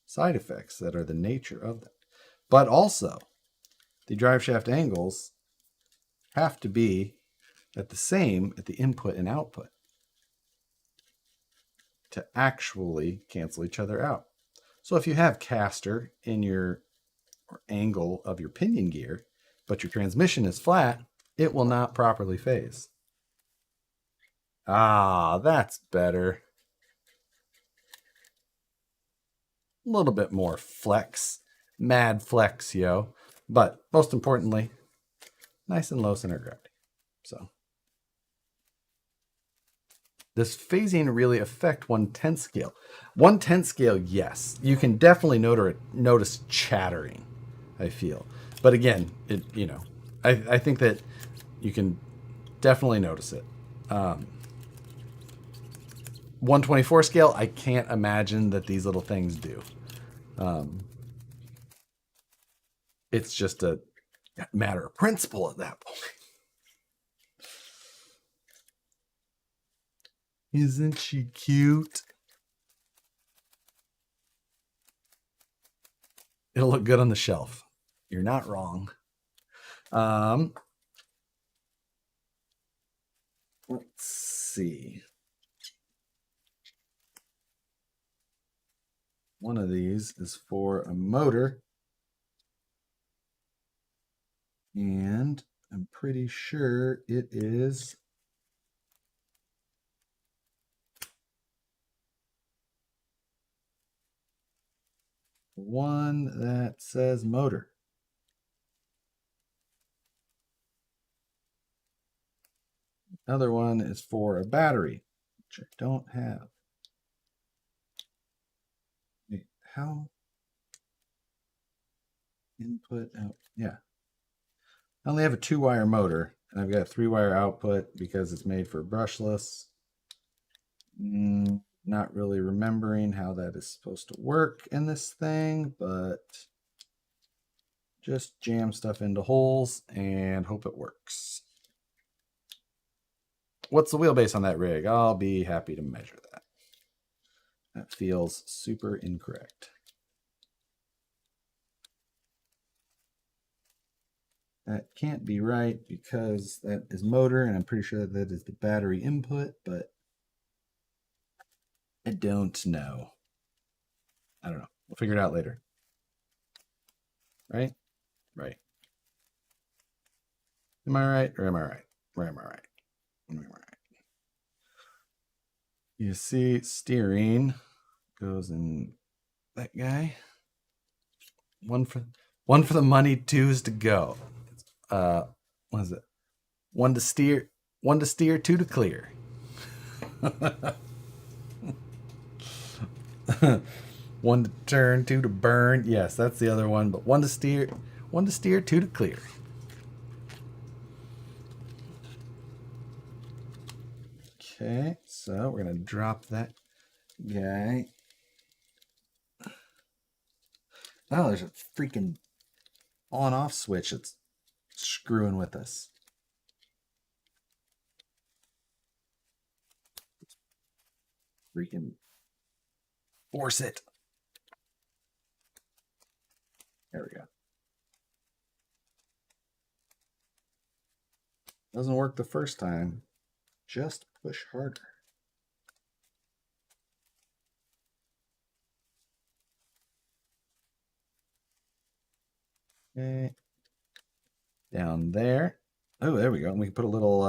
side effects that are the nature of that. But also, the drive shaft angles have to be at the input and output to actually cancel each other out. So if you have caster in your angle of your pinion gear, but your transmission is flat, it will not properly phase. Ah, that's better. A little bit more flex. Mad flex, yo. But most importantly, nice and low center of gravity. So does phasing really affect 1/10 scale? 1/10 scale, yes. You can definitely notice chattering, I feel. But again, I think that you can definitely notice it. 1/24 scale, I can't imagine that these little things do. It's just a matter of principle at that point. Isn't she cute? It'll look good on the shelf. You're not wrong. Let's see. One of these is for a motor. And I'm pretty sure it is one that says motor. Another one is for a battery, which I don't have. Wait, how? Input, out, yeah. I only have a 2-wire motor, and I've got a 3-wire output because it's made for brushless. Not really remembering how that is supposed to work in this thing, but just jam stuff into holes and hope it works. What's the wheelbase on that rig? I'll be happy to measure that. That feels super incorrect. That can't be right because that is motor, and I'm pretty sure that is the battery input, but I don't know. I don't know. We'll figure it out later. Right? Right. Am I right or am I right? Or am I right? Am I right? You see, steering goes in that guy. One for the money, 2 is to go. What is it? 1 to steer, 2 to clear. 1 to turn, 2 to burn. Yes, that's the other one. But 1 to steer, 2 to clear. Okay, so we're gonna drop that guy. Oh, there's a freaking on-off switch that's screwing with us. Freaking force it. There we go. Doesn't work the first time. Just push harder. Okay. Down there. Oh, there we go. And we can put a little,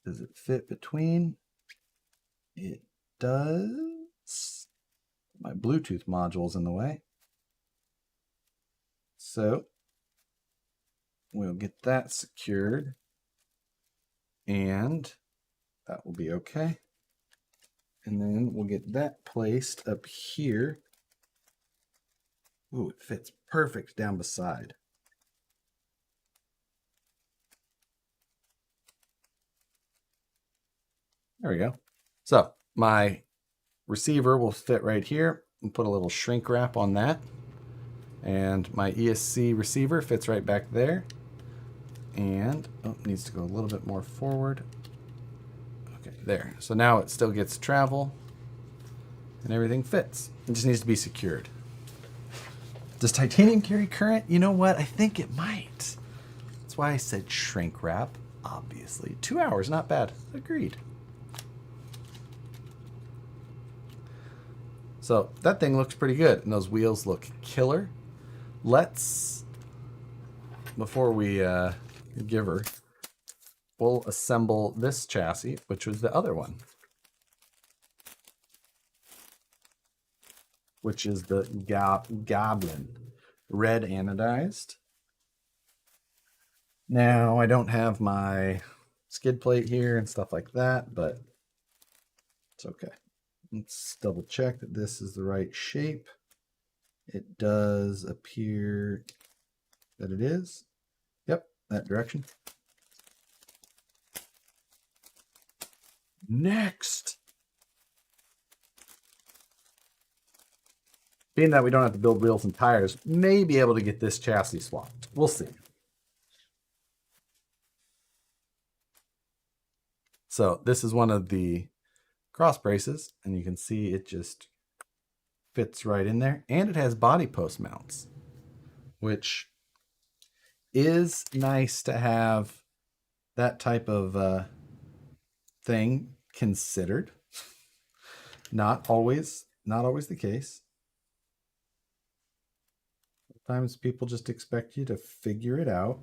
does it fit between? It does. My Bluetooth module's in the way. So we'll get that secured. And that will be okay. And then we'll get that placed up here. Ooh, it fits perfect down beside. There we go. So my receiver will fit right here and put a little shrink wrap on that. And my ESC receiver fits right back there. And needs to go a little bit more forward. Okay, there. So now it still gets travel and everything fits. It just needs to be secured. Does titanium carry current? You know what? I think it might. That's why I said shrink wrap, obviously. 2 hours, not bad. Agreed. So that thing looks pretty good, and those wheels look killer. Let's, before we give her, we'll assemble this chassis, which was the other one, which is the Goblin, red anodized. Now, I don't have my skid plate here and stuff like that, but it's okay. Let's double check that this is the right shape. It does appear that it is. Yep, that direction. Next. Being that we don't have to build wheels and tires, may be able to get this chassis swapped. We'll see. So this is one of the cross braces, and you can see it just fits right in there. And it has body post mounts, which is nice to have that type of thing considered. Not always the case. Sometimes people just expect you to figure it out.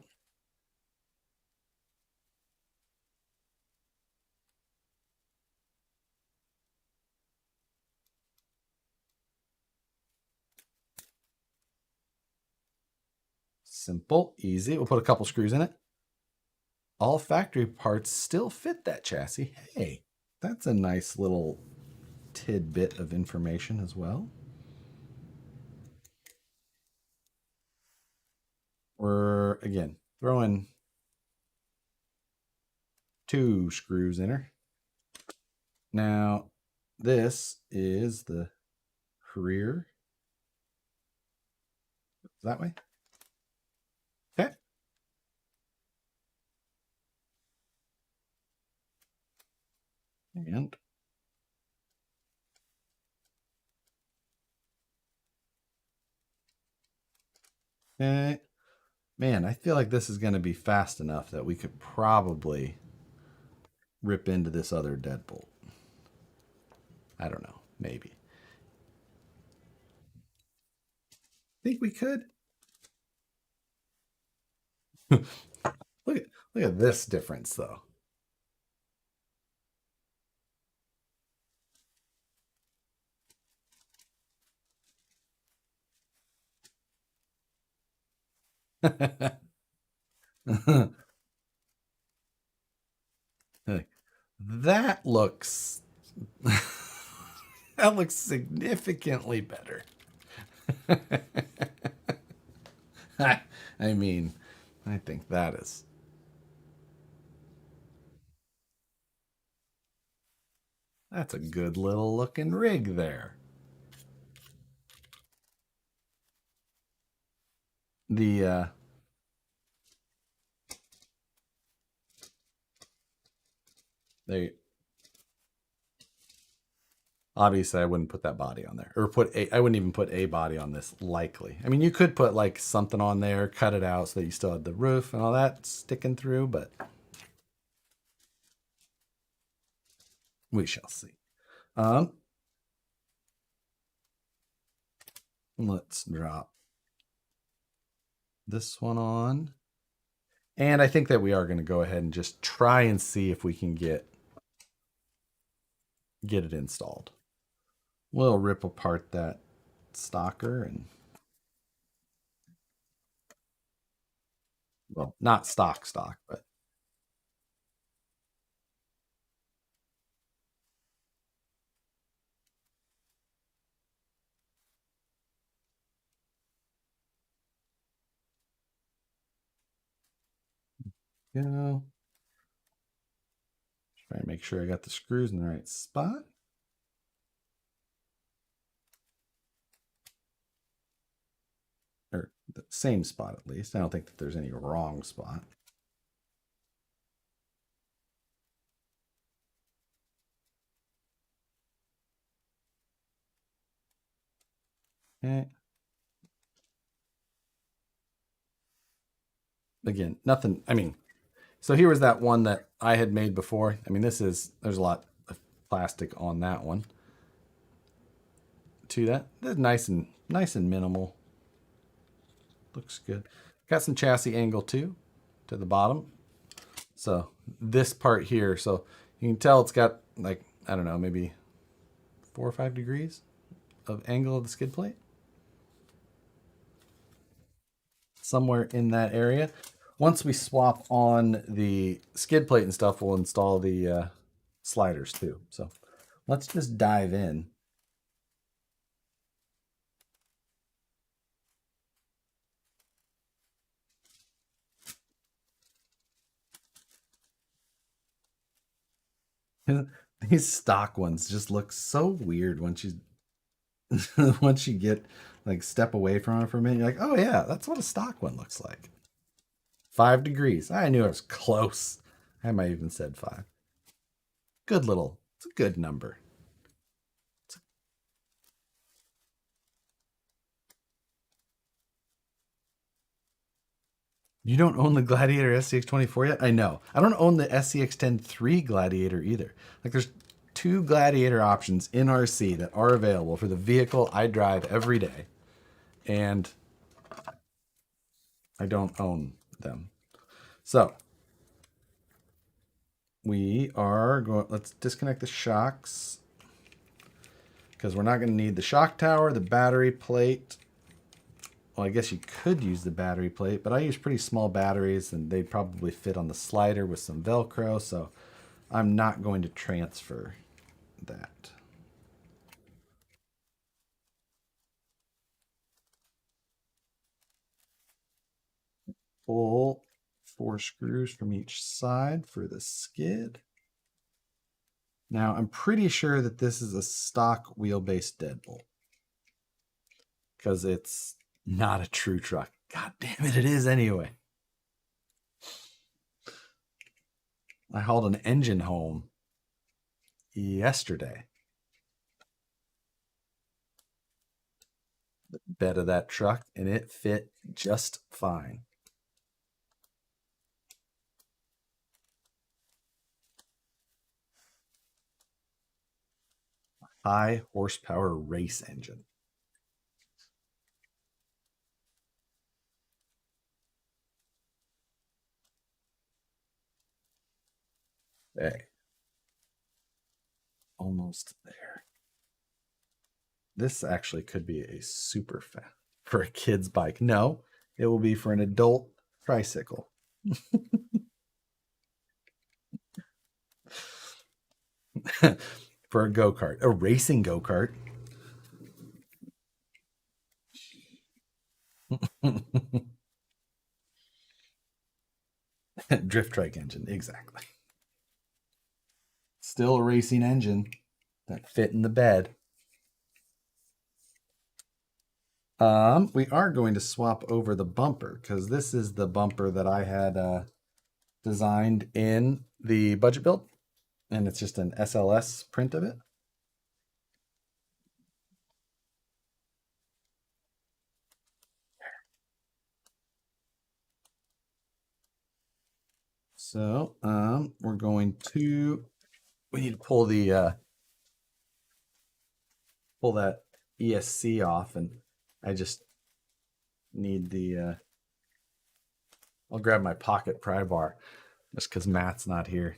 Simple, easy. We'll put a couple screws in it. All factory parts still fit that chassis. Hey, that's a nice little tidbit of information as well. We're, again, throwing 2 screws in her. Now, this is the rear. That way. Okay. And okay. Man, I feel like this is going to be fast enough that we could probably rip into this other deadbolt. I don't know. Maybe. Think we could? Look at this difference, though. That looks that looks significantly better. I mean, I think that is. That's a good little looking rig there. The they obviously I wouldn't put that body on there, or I wouldn't even put a body on this, likely. I mean, you could put like something on there, cut it out so that you still had the roof and all that sticking through, but we shall see. Let's drop this one on. And I think that we are going to go ahead and just try and see if we can get it installed. We'll rip apart that stocker and, well, not stock, but you know, Trying to make sure I got the screws in the right spot. Or the same spot at least. I don't think that there's any wrong spot. Okay. Again, nothing, I mean, so here was that one that I had made before. I mean, there's a lot of plastic on that one. To that, that's nice and minimal. Looks good. Got some chassis angle too, to the bottom. So this part here, so you can tell it's got like, I don't know, maybe 4 or 5 degrees of angle of the skid plate. Somewhere in that area. Once we swap on the skid plate and stuff, we'll install the sliders too. So let's just dive in. These stock ones just look so weird once you once you get like step away from it for a minute. You're like, oh yeah, that's what a stock one looks like. 5 degrees. I knew I was close. I might even said 5. Good little. It's a good number. You don't own the Gladiator SCX24 yet? I know. I don't own the SCX10 Gladiator either. Like there's 2 Gladiator options in RC that are available for the vehicle I drive every day. And I don't own them. So we are going, let's disconnect the shocks because we're not going to need the shock tower, the battery plate. Well, I guess you could use the battery plate, but I use pretty small batteries and they'd probably fit on the slider with some Velcro, so I'm not going to transfer that. Pull 4 screws from each side for the skid. Now, I'm pretty sure that this is a stock wheelbase deadbolt because it's not a true truck. God damn it, it is anyway. I hauled an engine home yesterday. The bed of that truck, and it fit just fine. High horsepower race engine. Hey, almost there. This actually could be a super fast for a kid's bike. No, it will be for an adult tricycle. For a go-kart, a racing go-kart. Drift trike engine, exactly. Still a racing engine that fit in the bed. We are going to swap over the bumper because this is the bumper that I had designed in the budget build, and it's just an SLS print of it. So we're going to, we need to pull the pull that ESC off, and I just need the I'll grab my pocket pry bar just because Matt's not here.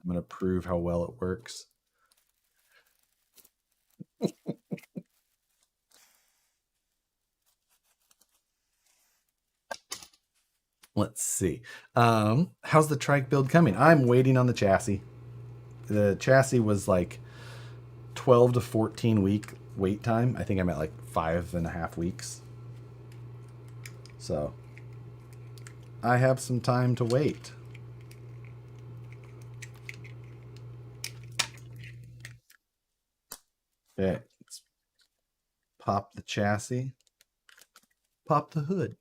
I'm going to prove how well it works. Let's see. How's the trike build coming? I'm waiting on the chassis. The chassis was like 12 to 14 week wait time. I think I'm at like 5.5 weeks. So I have some time to wait. Okay, let's pop the chassis, pop the hood.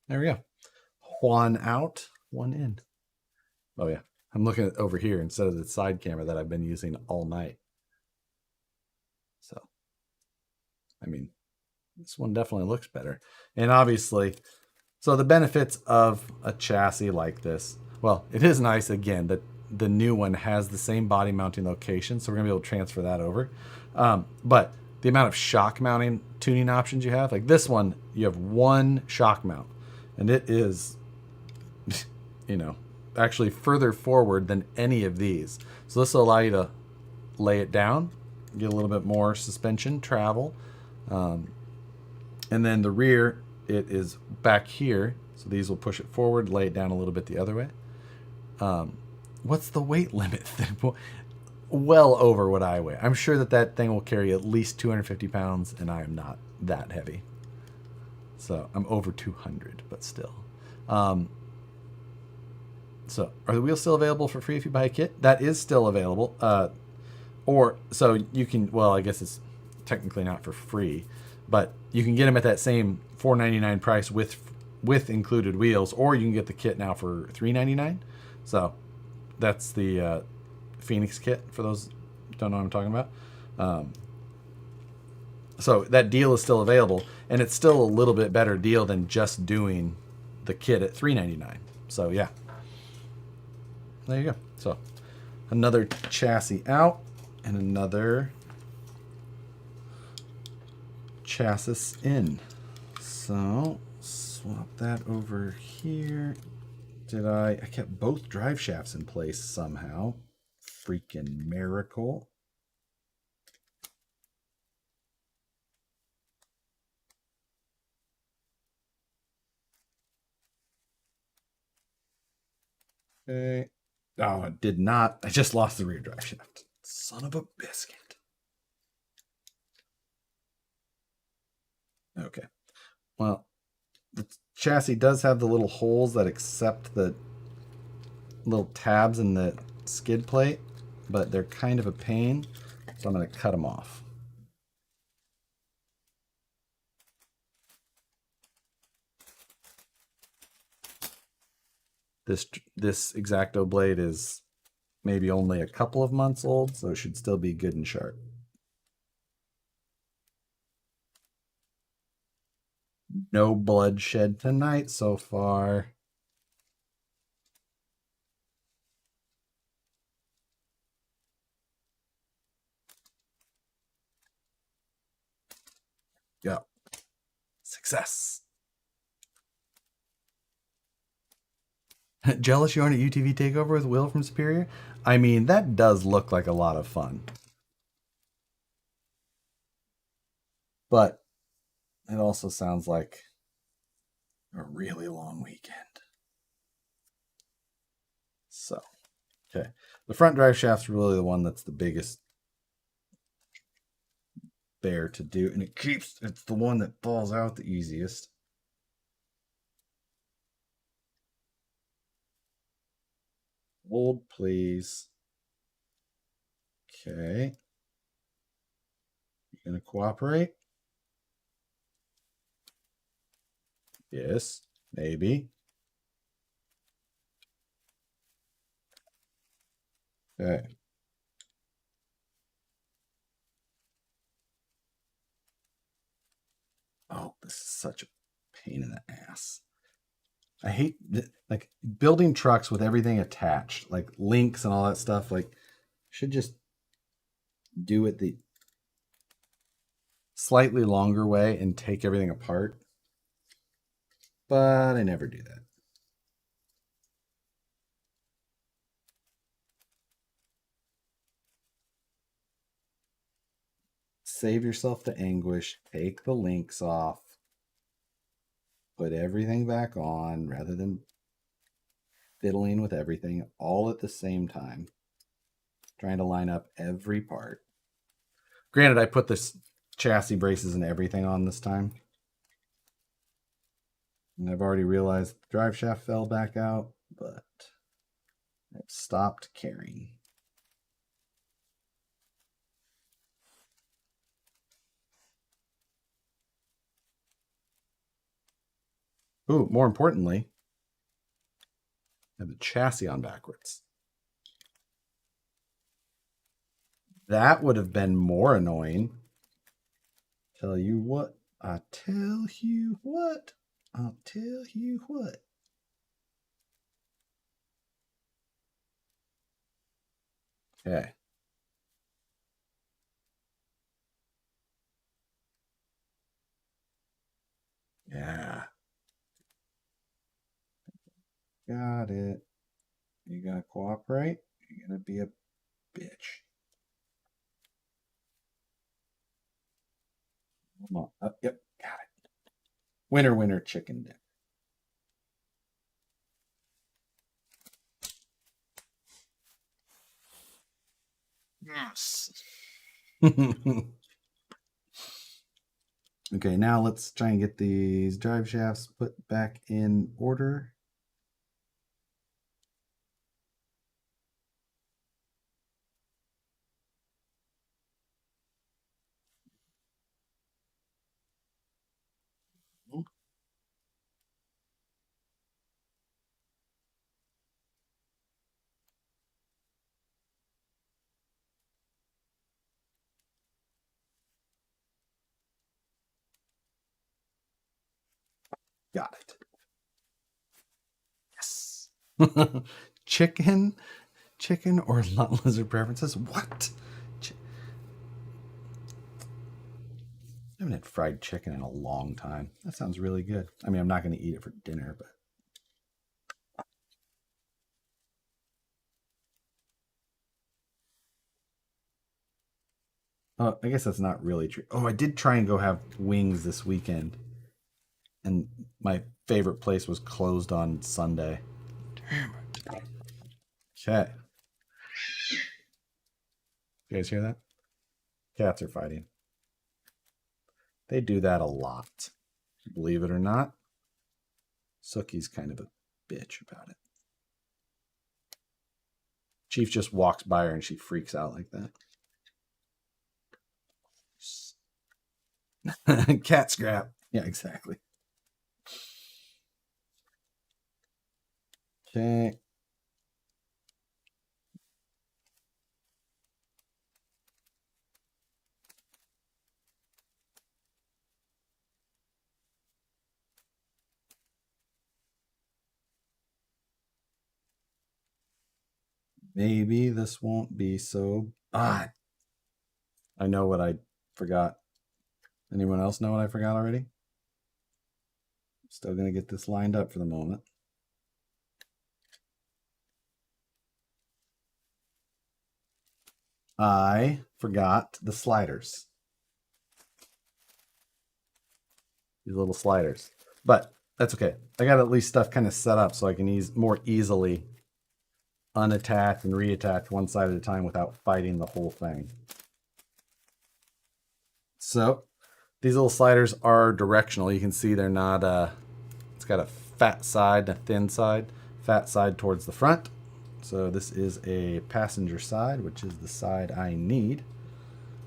There we go. One out, one in. Oh yeah, I'm looking at over here instead of the side camera that I've been using all night. So, I mean, this one definitely looks better. And obviously, so the benefits of a chassis like this, well, it is nice again that the new one has the same body mounting location, so we're gonna be able to transfer that over. But the amount of shock mounting tuning options you have, like this one, you have one shock mount, and it is, you know, actually further forward than any of these. So this will allow you to lay it down, get a little bit more suspension travel. And then the rear, it is back here. So these will push it forward, lay it down a little bit the other way. What's the weight limit? Well over what I weigh. I'm sure that that thing will carry at least 250 pounds, and I am not that heavy. So I'm over 200, but still. So are the wheels still available for free if you buy a kit? That is still available. Or so you can, well, I guess it's technically not for free, but you can get them at that same $4.99 price with included wheels, or you can get the kit now for $3.99. So that's the Phoenix kit for those who don't know what I'm talking about. So that deal is still available, and it's still a little bit better deal than just doing the kit at $3.99. So yeah, there you go. So another chassis out and another chassis in. So swap that over here. I kept both drive shafts in place somehow. Freaking miracle. Okay. Oh, it did not. I just lost the rear drive shaft. Son of a biscuit. Okay. Well, the chassis does have the little holes that accept the little tabs in the skid plate, but they're kind of a pain, so I'm going to cut them off. This X-Acto blade is maybe only a couple of months old, so it should still be good and sharp. No bloodshed tonight so far. Yeah. Success. Jealous you aren't at UTV Takeover with Will from Superior? I mean, that does look like a lot of fun. But it also sounds like a really long weekend. So, okay. The front drive shaft's really the one that's the biggest bear to do. And it's the one that falls out the easiest. Hold, please. Okay. You gonna cooperate? Yes, maybe. Okay. Oh, this is such a pain in the ass. I hate like building trucks with everything attached, like links and all that stuff. Like, should just do it the slightly longer way and take everything apart. But I never do that. Save yourself the anguish. Take the links off. Put everything back on rather than fiddling with everything all at the same time. Trying to line up every part. Granted, I put this chassis braces and everything on this time. And I've already realized the drive shaft fell back out, but stopped caring. Ooh, more importantly, I have the chassis on backwards. That would have been more annoying. Tell you what. I'll tell you what. I'll tell you what. Okay. Yeah. Got it. You gotta cooperate. You're gonna be a bitch. Come on. Yep. Got it. Winner, winner, chicken dinner. Yes. Okay, now let's try and get these drive shafts put back in order. Got it. Yes. Chicken or lizard preferences? What? I haven't had fried chicken in a long time. That sounds really good. I mean, I'm not going to eat it for dinner, but. I guess that's not really true. Oh, I did try and go have wings this weekend. And my favorite place was closed on Sunday. Damn it. Okay. You guys hear that? Cats are fighting. They do that a lot. Believe it or not. Sookie's kind of a bitch about it. Chief just walks by her and she freaks out like that. Cat scrap. Yeah, exactly. Okay. Maybe this won't be so bad. I know what I forgot. Anyone else know what I forgot already? Still going to get this lined up for the moment. I forgot the sliders. These little sliders. But that's okay. I got at least stuff kind of set up so I can more easily unattach and reattach one side at a time without fighting the whole thing. So these little sliders are directional. You can see they're not, it's got a fat side and a thin side. Fat side towards the front. So this is a passenger side, which is the side I need.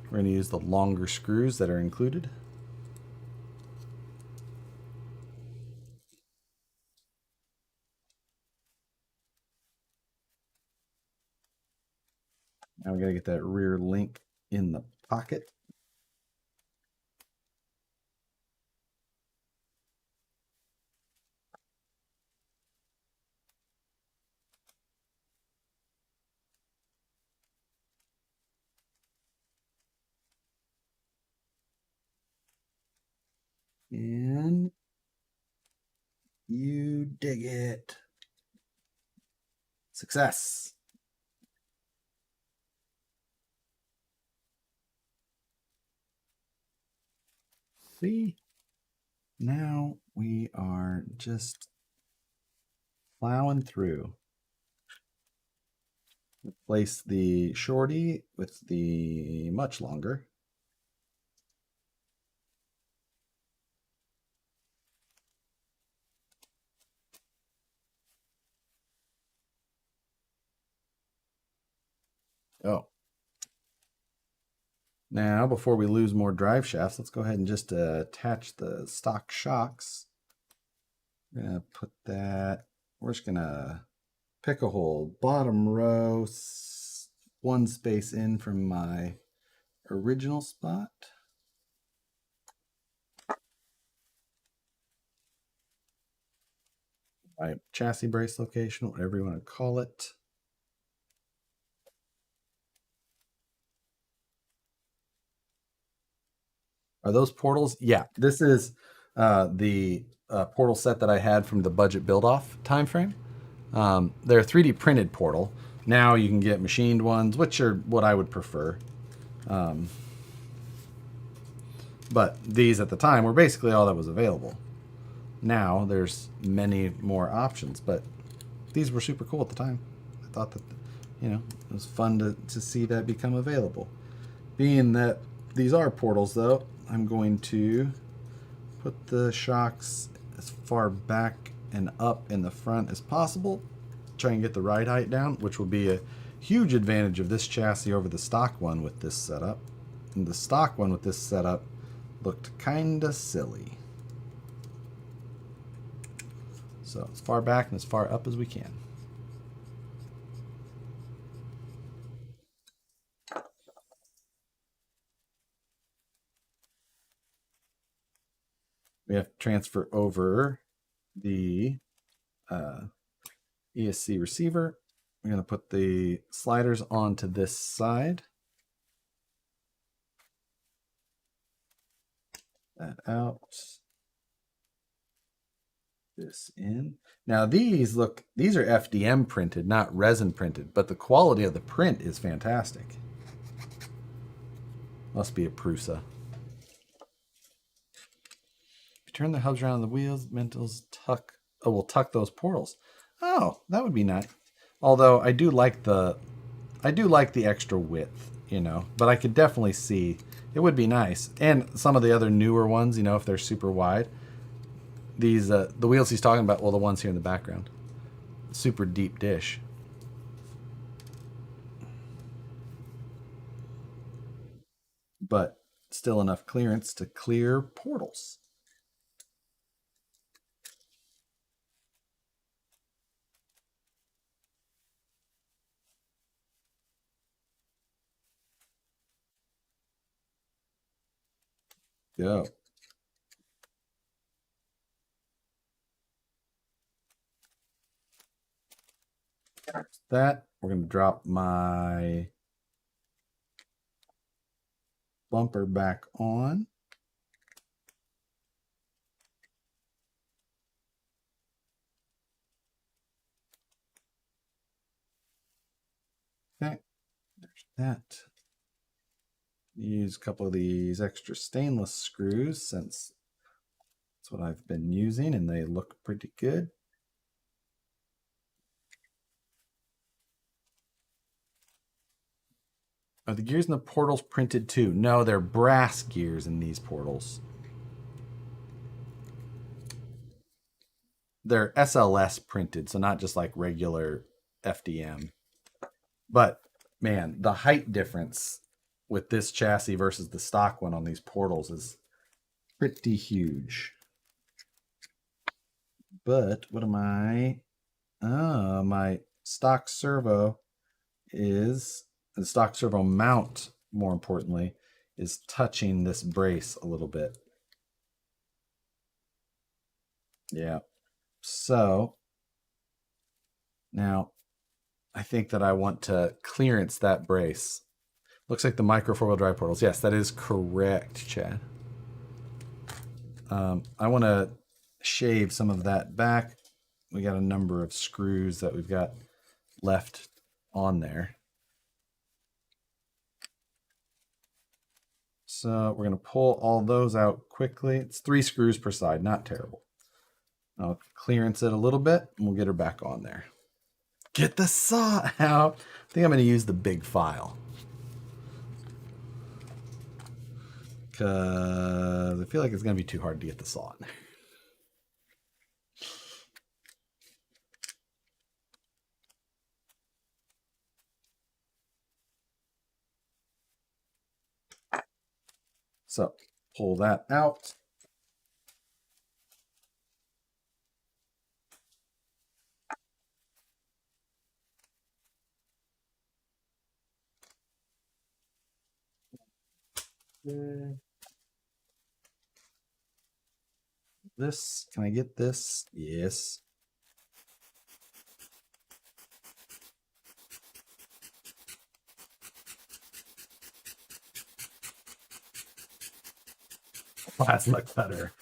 We're going to use the longer screws that are included. Now we got to get that rear link in the pocket. And you dig it. Success. See? Now we are just plowing through. Replace the shorty with the much longer. Oh. Now, before we lose more drive shafts, let's go ahead and just attach the stock shocks. We're going to put that, we're just going to pick a hole, bottom row, one space in from my original spot. My chassis brace location, whatever you want to call it. Are those portals? Yeah, this is the portal set that I had from the budget build-off time frame. They're a 3D printed portal. Now you can get machined ones, which are what I would prefer. But these at the time were basically all that was available. Now there's many more options, but these were super cool at the time. I thought that, you know, it was fun to see that become available. Being that these are portals, though, I'm going to put the shocks as far back and up in the front as possible. Try and get the ride height down, which will be a huge advantage of this chassis over the stock one with this setup. And the stock one with this setup looked kinda silly. So as far back and as far up as we can. We have to transfer over the ESC receiver. We're going to put the sliders onto this side. That out. This in. Now these are FDM printed, not resin printed, but the quality of the print is fantastic. Must be a Prusa. If you turn the hubs around on the wheels, Mentals tuck. Oh, we'll tuck those portals. Oh, that would be nice. Although I do like the extra width, you know, but I could definitely see it would be nice. And some of the other newer ones, you know, if they're super wide, these the wheels he's talking about, well, the ones here in the background, super deep dish. But still enough clearance to clear portals. Go. That we're going to drop my bumper back on. Okay, there's that. Use a couple of these extra stainless screws since that's what I've been using and they look pretty good. Are the gears in the portals printed too? No, they're brass gears in these portals. They're SLS printed, so not just like regular FDM. But man, the height difference with this chassis versus the stock one on these portals is pretty huge. But what am I? Oh, my stock servo is, the stock servo mount, more importantly, is touching this brace a little bit. Yeah. So now I think that I want to clearance that brace. Looks like the micro four-wheel drive portals. Yes, that is correct, Chad. I want to shave some of that back. We got a number of screws that we've got left on there. So we're going to pull all those out quickly. It's 3 screws per side, not terrible. I'll clearance it a little bit and we'll get her back on there. Get the saw out. I think I'm going to use the big file. Because I feel like it's going to be too hard to get the saw in there. So pull that out. This, can I get this? Yes. Oh, that's much better.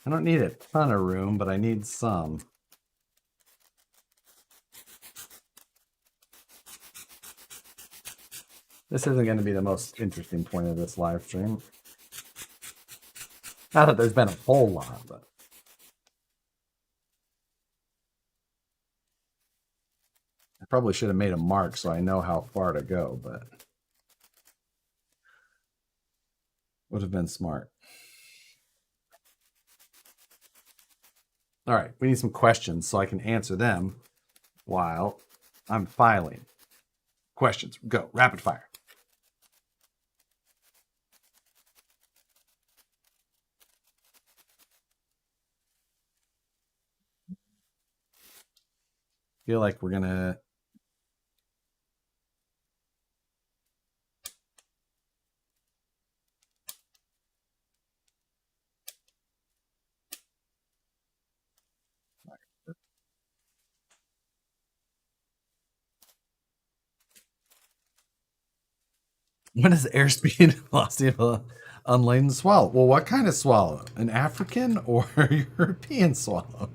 I don't need a ton of room, but I need some. This isn't going to be the most interesting point of this live stream. Not that there's been a whole lot, but I probably should have made a mark so I know how far to go, but would have been smart. All right, we need some questions so I can answer them while I'm filing. Questions, go, rapid fire. Feel like we're gonna What is airspeed velocity of an unladen swallow? Well, what kind of swallow? An African or European swallow?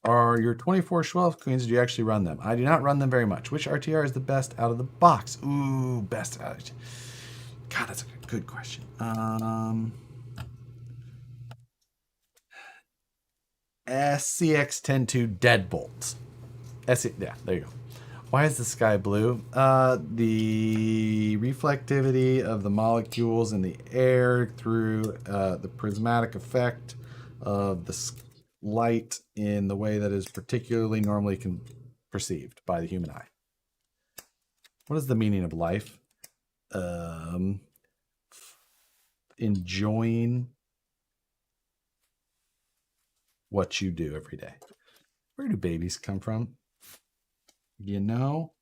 Are your 24 Schwell queens, do you actually run them? I do not run them very much. Which RTR is the best out of the box? Ooh, best out. God, that's a good question. SCX24 Deadbolt. Yeah, there you go. Why is the sky blue? The reflectivity of the molecules in the air through the prismatic effect of the light in the way that is particularly normally perceived by the human eye. What is the meaning of life? Enjoying what you do every day. Where do babies come from? You know,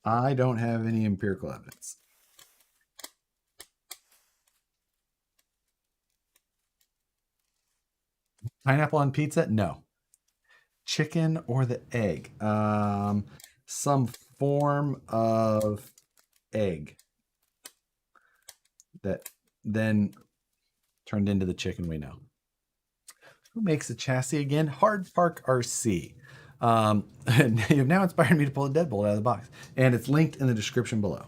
I don't have any empirical evidence. Pineapple on pizza? No. Chicken or the egg? Some form of egg that then turned into the chicken we know. Who makes a chassis again? Hard Park RC. And you've now inspired me to pull a deadbolt out of the box. And it's linked in the description below.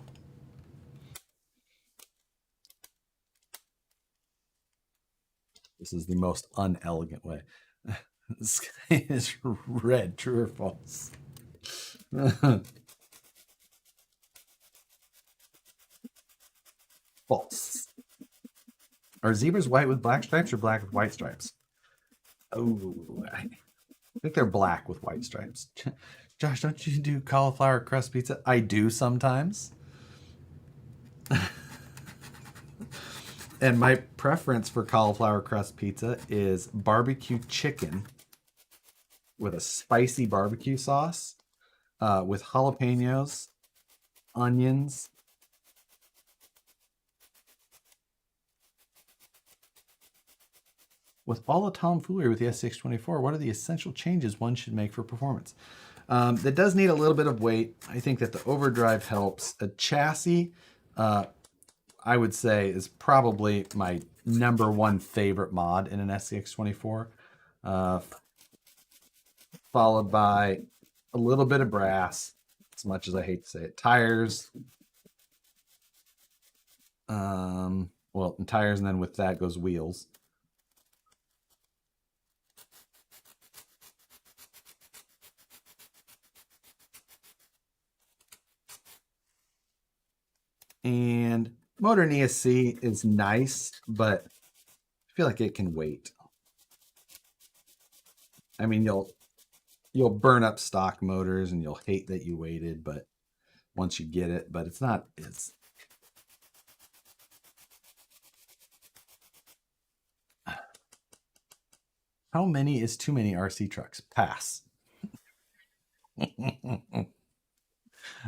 This is the most unelegant way. The sky is red, true or false? False. Are zebras white with black stripes or black with white stripes? Oh, I think they're black with white stripes. Josh, don't you do cauliflower crust pizza? I do sometimes. And my preference for cauliflower crust pizza is barbecue chicken with a spicy barbecue sauce, with jalapenos, onions. With all the tomfoolery with the SCX24, what are the essential changes one should make for performance? That does need a little bit of weight. I think that the overdrive helps. A chassis, I would say, is probably my #1 favorite mod in an SCX24. Followed by a little bit of brass, as much as I hate to say it. Tires. Well, and tires, and then with that goes wheels. And Motor in ESC is nice, but I feel like it can wait. I mean, you'll burn up stock motors and you'll hate that you waited, but once you get it, but it's not as how many is too many RC trucks? Pass.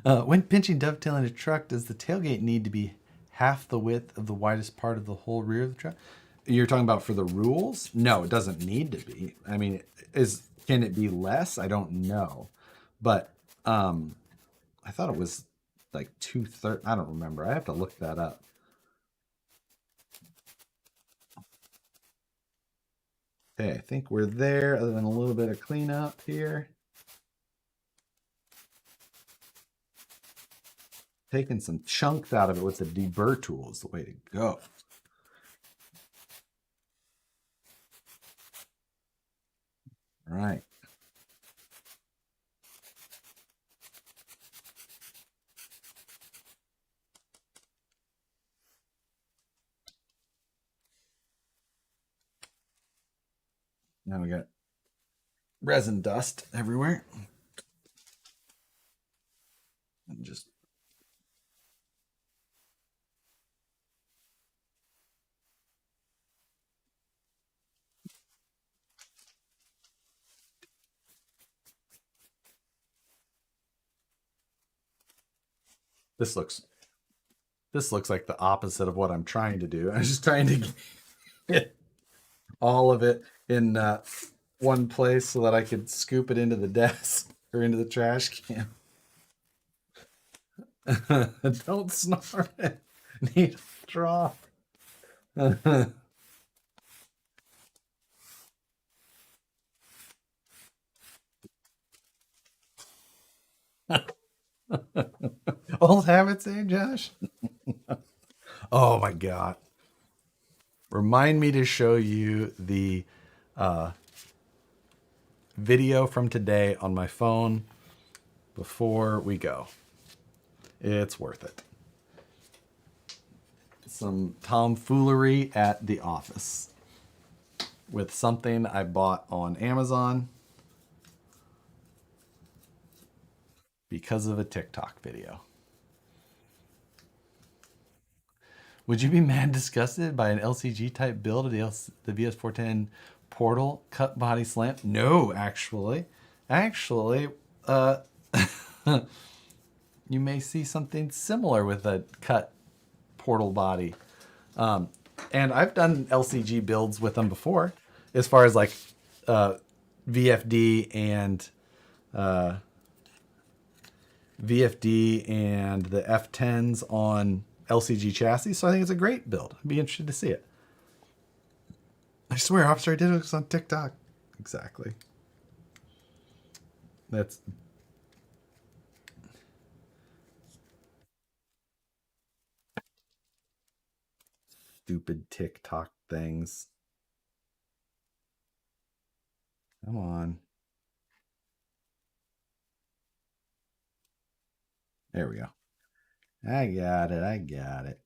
When pinching dovetailing a truck, does the tailgate need to be half the width of the widest part of the whole rear of the truck? You're talking about for the rules? No, it doesn't need to be. I mean, can it be less? I don't know, but I thought it was like 2/3. I don't remember. I have to look that up. Okay, I think we're there. Other than a little bit of cleanup here. Taking some chunks out of it with the deburr tool is the way to go. All right. Now we got resin dust everywhere. And just this looks like the opposite of what I'm trying to do. I'm just trying to get all of it in one place so that I could scoop it into the desk or into the trash can. Don't snort it. Need a straw. Old habits, eh, Josh? Oh my God. Remind me to show you the video from today on my phone before we go. It's worth it. Some tomfoolery at the office with something I bought on Amazon because of a TikTok video. Would you be mad disgusted by an LCG type build of the VS410 Portal cut body slant? No, actually. Actually, you may see something similar with a cut Portal body. And I've done LCG builds with them before, as far as like VFD and the F10s on LCG chassis. So I think it's a great build. I'd be interested to see it. I swear, Officer, I did it on TikTok. Exactly. That's stupid TikTok things. Come on. There we go. I got it. I got it.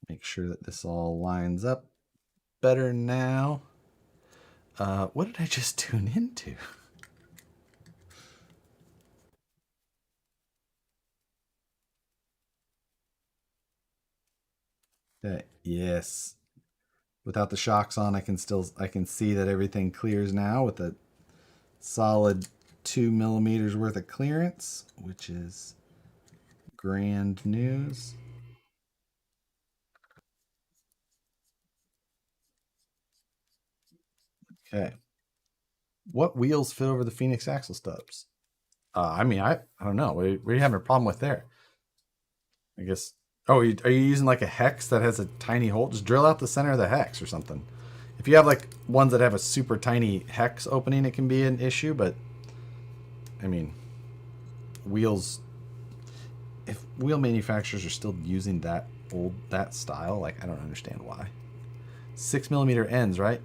Make sure that this all lines up better now. What did I just tune into? Okay, yes. Without the shocks on, I can see that everything clears now with a solid 2 millimeters worth of clearance, which is grand news. Okay. What wheels fit over the Phoenix axle stubs? I mean, I don't know. What are you having a problem with there? I guess. Oh, are you using like a hex that has a tiny hole? Just drill out the center of the hex or something. If you have like ones that have a super tiny hex opening, it can be an issue. But I mean, wheels. If wheel manufacturers are still using that style, like I don't understand why. 6 millimeter ends, right?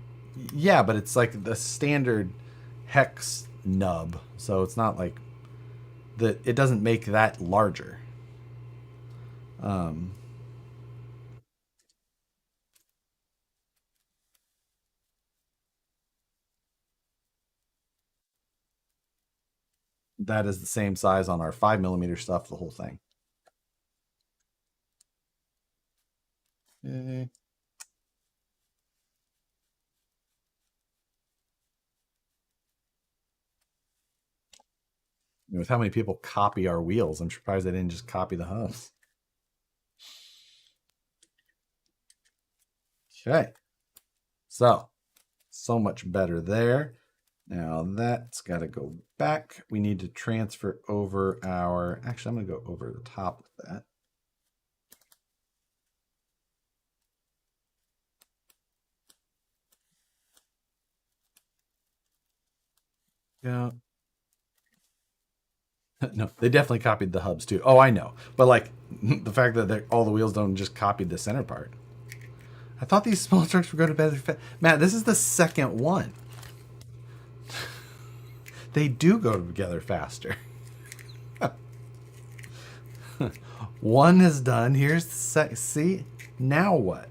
Yeah, but it's like the standard hex nub, so it's not like it doesn't make that larger. Um, that is the same size on our 5mm stuff, the whole thing. Okay. With how many people copy our wheels, I'm surprised they didn't just copy the hubs. Okay. So much better there. Now that's got to go back. We need to transfer over our, actually, I'm going to go over the top of that. Yeah. No, they definitely copied the hubs too. Oh, I know. But like the fact that all the wheels don't just copy the center part. I thought these small trucks would go to better. Matt, this is the second one. They do go together faster. One is done. Here's the second. See? Now what?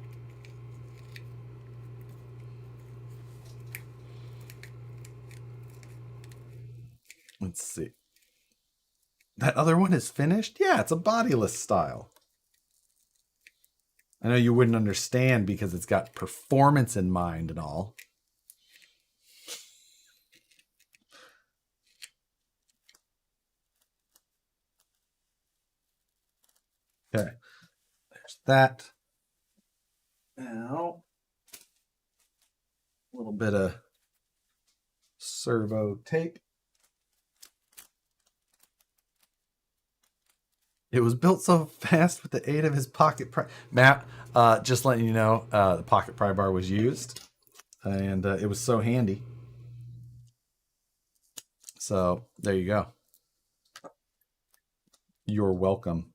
Let's see. That other one is finished? Yeah, it's a bodyless style. I know you wouldn't understand because it's got performance in mind and all. Okay. There's that. Now, a little bit of servo tape. It was built so fast with the aid of his pocket pry. Matt, just letting you know, the pocket pry bar was used, and it was so handy. So there you go. You're welcome.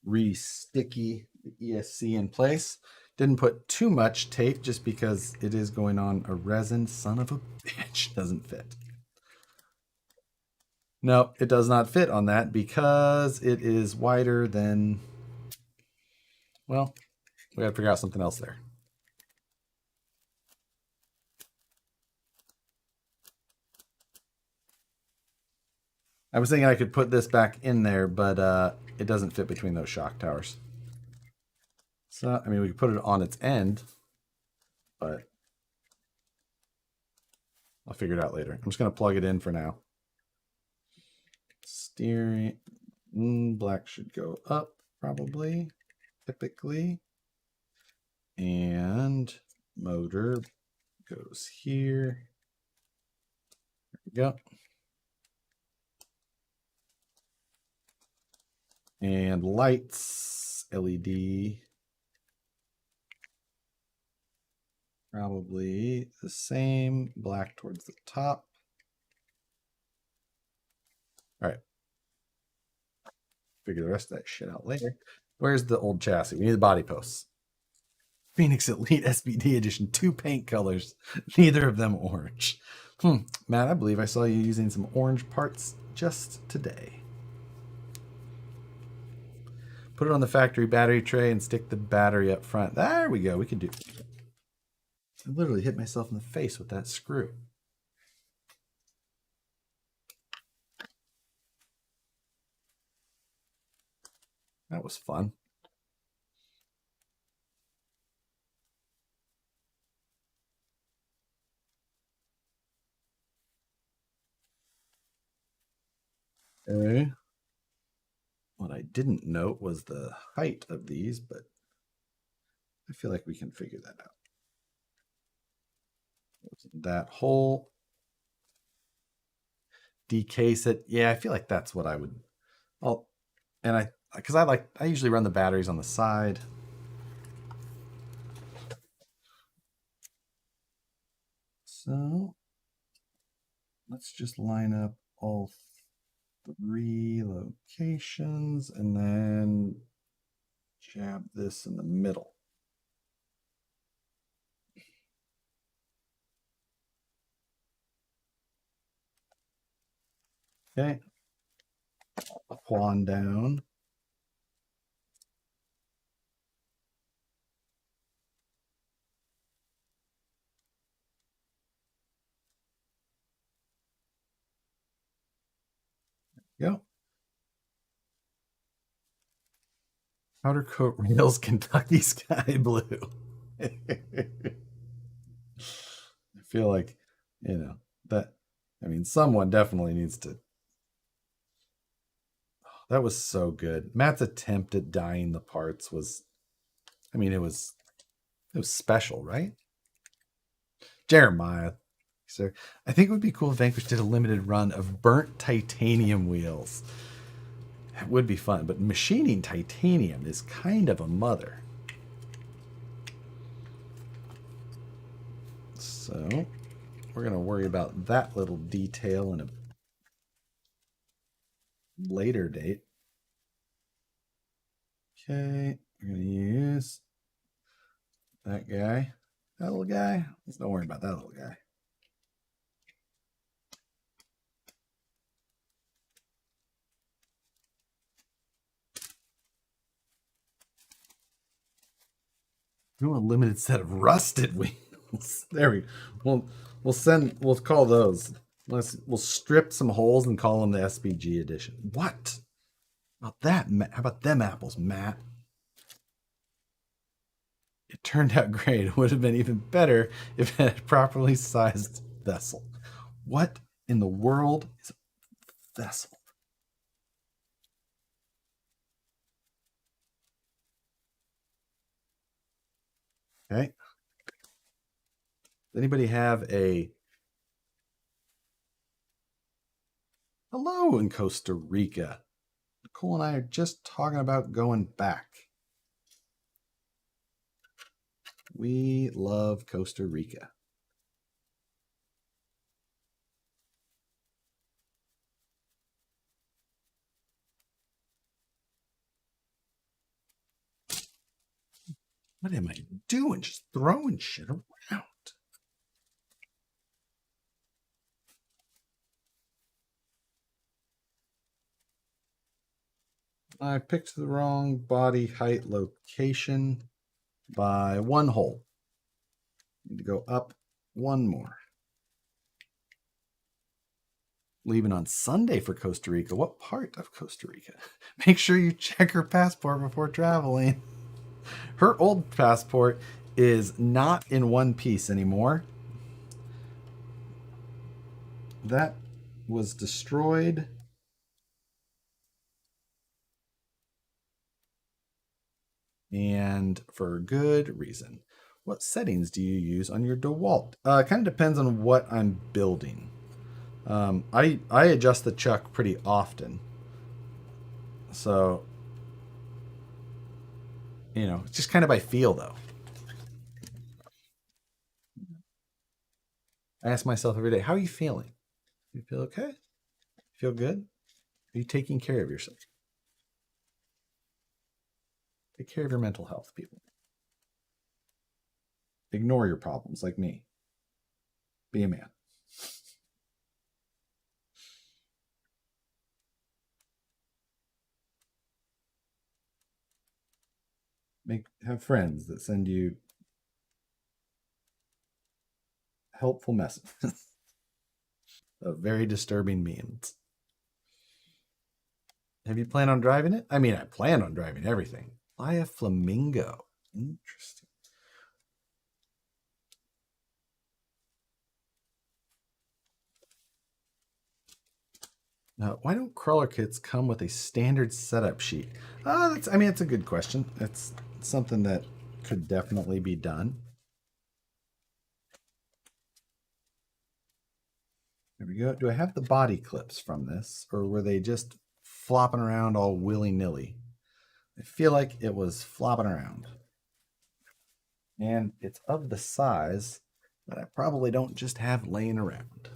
Re-sticky the ESC in place. Didn't put too much tape just because it is going on a resin. Son of a bitch, doesn't fit. No, it does not fit on that because it is wider than, well, we gotta figure out something else there. I was thinking I could put this back in there, but it doesn't fit between those shock towers. So, I mean, we could put it on its end, but I'll figure it out later. I'm just going to plug it in for now. Steering, black should go up probably, typically. And motor goes here. There we go. And lights, LED, probably the same, black towards the top. All right. Figure the rest of that shit out later. Where's the old chassis? We need the body posts. Phoenix Elite SBD Edition, 2 paint colors, neither of them orange. Matt, I believe I saw you using some orange parts just today. Put it on the factory battery tray and stick the battery up front. There we go. We can do. I literally hit myself in the face with that screw. That was fun. Okay. What I didn't note was the height of these, but I feel like we can figure that out. That hole. Decase it. Yeah, I feel like that's what I would. Oh, and because I usually run the batteries on the side. So let's just line up all 3 locations and then jab this in the middle. Okay. Pawn down. Go. Powder coat rails, Kentucky sky blue. I feel like, that, I mean, someone definitely needs to. That was so good. Matt's attempt at dyeing the parts was, I mean, it was special, right? Jeremiah, sir. I think it would be cool if Vanquish did a limited run of burnt titanium wheels. It would be fun, but machining titanium is kind of a mother. So we're going to worry about that little detail in a later date. Okay, we're going to use that guy. That little guy. Let's not worry about that little guy. Do a limited set of rusted wheels. There we go. We'll call those. We'll strip some holes and call them the SBG edition. What? About that? How about them apples, Matt? It turned out great. It would have been even better if it had a properly sized vessel. What in the world is a vessel? Okay. Does anybody have a hello in Costa Rica? Nicole and I are just talking about going back. We love Costa Rica. What am I doing? Just throwing shit around. I picked the wrong body height location by one hole. Need to go up one more. Leaving on Sunday for Costa Rica. What part of Costa Rica? Make sure you check her passport before traveling. Her old passport is not in one piece anymore. That was destroyed. And for good reason. What settings do you use on your Dewalt? It kind of depends on what I'm building. I adjust the chuck pretty often. So, it's just kind of by feel, though. I ask myself every day, how are you feeling? You feel okay? Feel good? Are you taking care of yourself? Take care of your mental health, people. Ignore your problems like me. Be a man. Have friends that send you helpful messages of very disturbing memes. Have you planned on driving it? I mean, I plan on driving everything. Fly a flamingo. Interesting. Now, why don't crawler kits come with a standard setup sheet? It's a good question. It's something that could definitely be done. There we go. Do I have the body clips from this, or were they just flopping around all willy-nilly? I feel like it was flopping around. And it's of the size that I probably don't just have laying around.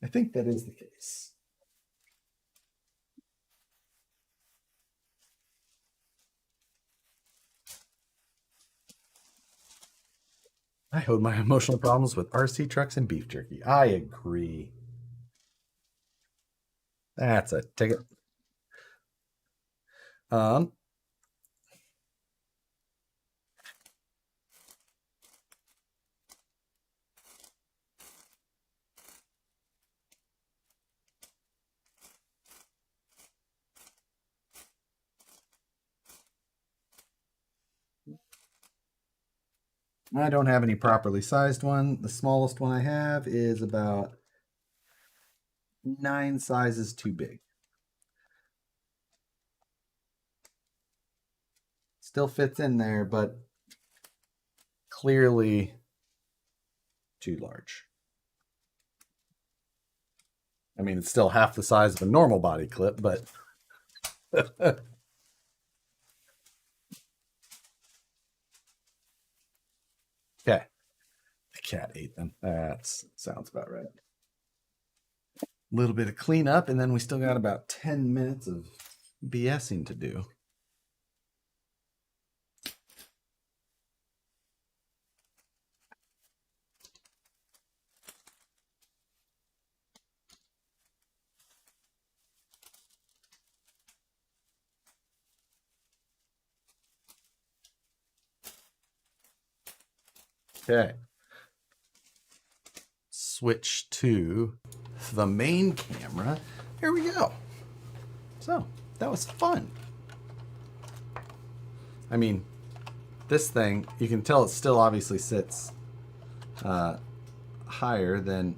I think that is the case. I hold my emotional problems with RC trucks and beef jerky. I agree. That's a ticket. Um, I don't have any properly sized one. The smallest one I have is about 9 sizes too big. Still fits in there, but clearly too large. I mean, it's still half the size of a normal body clip, but okay. The cat ate them. That sounds about right. A little bit of cleanup, and then we still got about 10 minutes of BSing to do. Okay. Switch to the main camera. Here we go. So, that was fun. I mean, this thing, you can tell it still obviously sits higher than...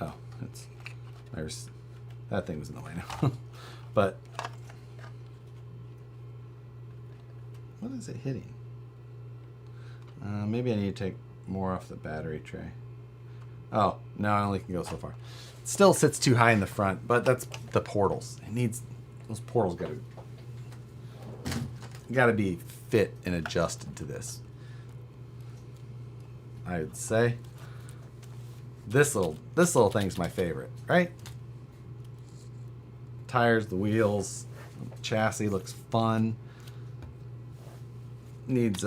Oh, that thing was in the way now. But, what is it hitting? Maybe I need to take more off the battery tray. Oh, no, I only can go so far. It still sits too high in the front, but that's the portals. It needs, those portals gotta be fit and adjusted to this. I would say this little thing's my favorite, right? Tires, the wheels, chassis looks fun. Needs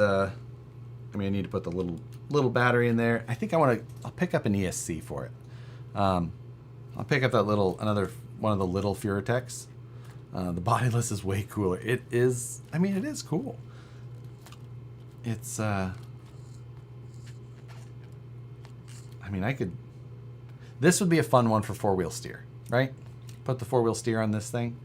I need to put the little battery in there. I think I'll pick up an ESC for it. I'll pick up that another one of the little Furatechs. The bodyless is way cooler. It is cool. It's this would be a fun one for 4-wheel steer, right? Put the 4-wheel steer on this thing.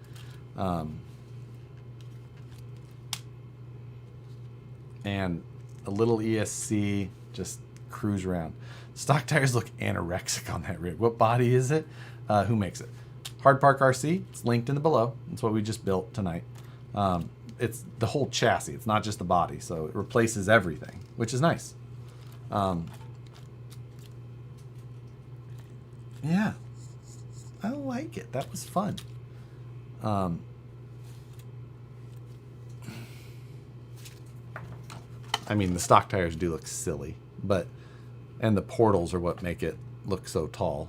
And a little ESC, just cruise around. Stock tires look anorexic on that rig. What body is it? Who makes it? Hard Park RC. It's linked in the below. That's what we just built tonight. It's the whole chassis. It's not just the body, so it replaces everything, which is nice. Yeah, I like it. That was fun. The stock tires do look silly, and the portals are what make it look so tall.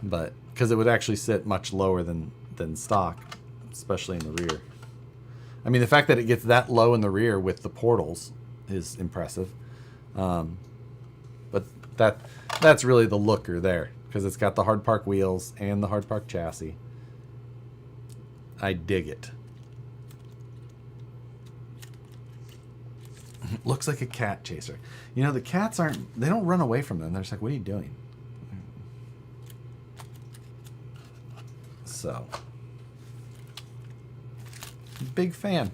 But because it would actually sit much lower than stock, especially in the rear. The fact that it gets that low in the rear with the portals is impressive. But that's really the looker there, because it's got the Hard Park wheels and the Hard Park chassis. I dig it. Looks like a cat chaser. The cats they don't run away from them. They're just like, what are you doing? So, big fan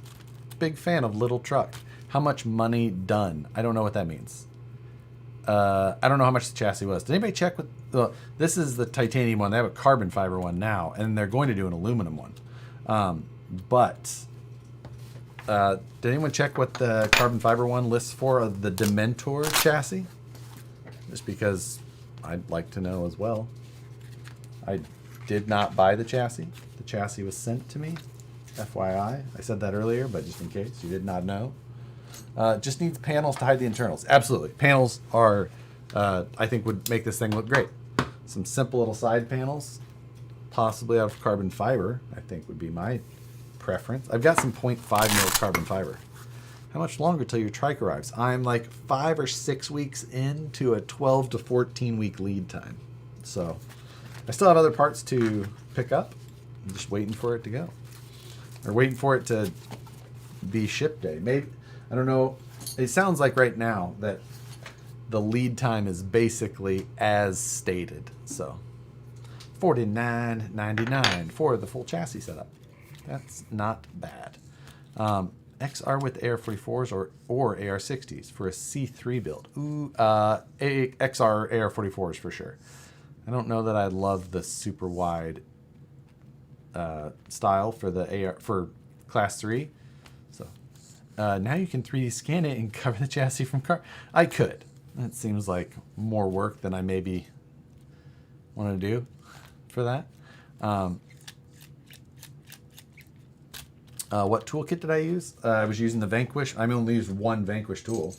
of little truck. How much money done? I don't know what that means. I don't know how much the chassis was. Did anybody check this is the titanium one. They have a carbon fiber one now, and they're going to do an aluminum one. Did anyone check what the carbon fiber one lists for the Dementor chassis? Just because I'd like to know as well. I did not buy the chassis. The chassis was sent to me. FYI. I said that earlier, but just in case you did not know. Just needs panels to hide the internals. Absolutely. Panels are, I think, would make this thing look great. Some simple little side panels, possibly out of carbon fiber, I think would be my preference. I've got some 0.5 mil carbon fiber. How much longer till your trike arrives? I'm like 5 or 6 weeks into a 12 to 14 week lead time. So I still have other parts to pick up. I'm just waiting for it to go. Or waiting for it to be ship day. Maybe, I don't know. It sounds like right now that the lead time is basically as stated. So $49.99 for the full chassis setup. That's not bad. XR with AR-44s or AR-60s for a C3 build. Ooh, XR AR-44s for sure. I don't know that I love the super wide style for the AR for Class 3. So now you can 3D scan it and cover the chassis from car. I could. That seems like more work than I maybe want to do for that. What toolkit did I use? I was using the Vanquish. I only used one Vanquish tool.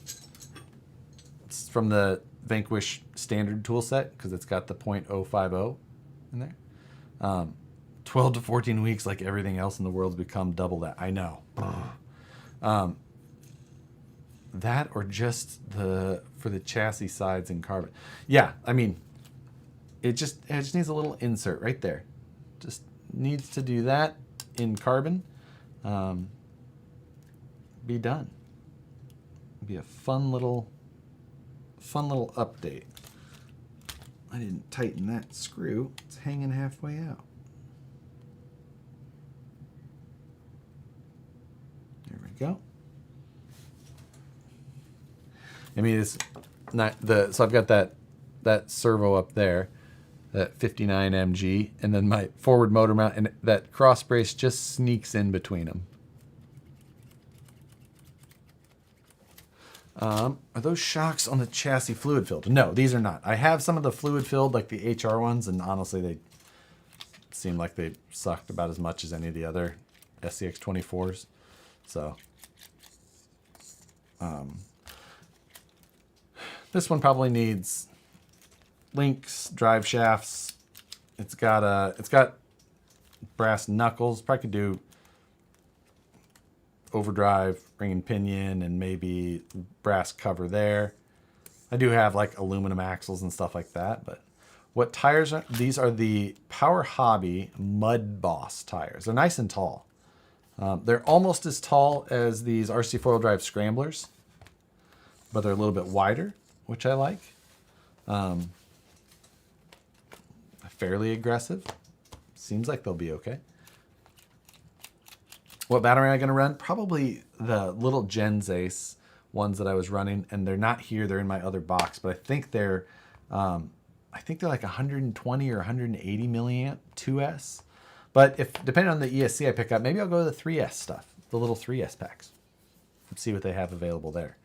It's from the Vanquish standard tool set because it's got the .050 in there. 12 to 14 weeks, like everything else in the world's become double that. I know. That or just for the chassis sides and carbon. Yeah, I mean, it just needs a little insert right there. Just needs to do that in carbon. Be done. Be a fun little update. I didn't tighten that screw. It's hanging halfway out. There we go. I mean, it's not so I've got that servo up there, that 59 mg, and then my forward motor mount, and that cross brace just sneaks in between them. Are those shocks on the chassis fluid filled? No, these are not. I have some of the fluid filled, like the HR ones, and honestly, they seem like they sucked about as much as any of the other SCX24s. So, this one probably needs links, drive shafts. It's got brass knuckles. Probably could do overdrive, ring and pinion, and maybe brass cover there. I do have like aluminum axles and stuff like that, but what tires are these? Are the Power Hobby Mud Boss tires. They're nice and tall. They're almost as tall as these RC four-wheel drive scramblers, but they're a little bit wider, which I like. Fairly aggressive. Seems like they'll be okay. What battery am I going to run? Probably the little Genzace ones that I was running, and they're not here. They're in my other box, but I think they're like 120 or 180 milliamp 2S. But if depending on the ESC I pick up, maybe I'll go to the 3S stuff, the little 3S packs. Let's see what they have available there.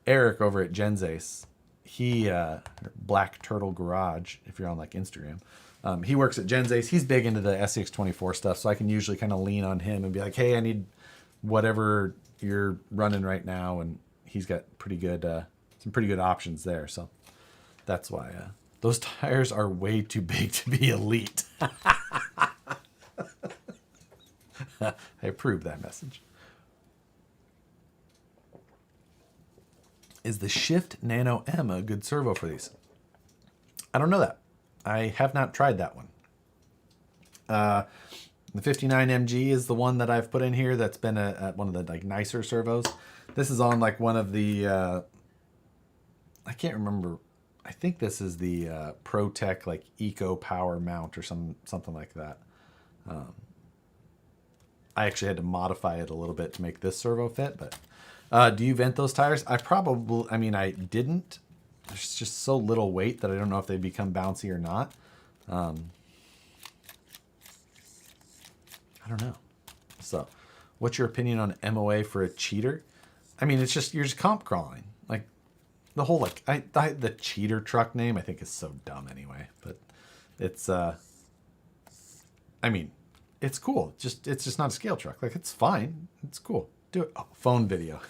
Eric over at Genzace, he Black Turtle Garage, if you're on like Instagram, he works at Genzace. He's big into the SCX24 stuff, so I can usually kind of lean on him and be like, hey, I need whatever you're running right now, and he's got pretty good some pretty good options there. So that's why those tires are way too big to be elite. I approve that message. Is the Shift Nano M a good servo for these? I don't know that. I have not tried that one. The 59 mg is the one that I've put in here that's been one of the like nicer servos. This is on like one of the, I can't remember. I think this is the ProTech like Eco Power mount or something like that. I actually had to modify it a little bit to make this servo fit, but do you vent those tires? I didn't. There's just so little weight that I don't know if they become bouncy or not. I don't know. So what's your opinion on MOA for a cheater? I mean, it's just, you're just comp crawling. Like the whole, like the cheater truck name I think is so dumb anyway, but it's, I mean, it's cool. It's just not a scale truck. Like it's fine. It's cool. Do it. Oh, phone video.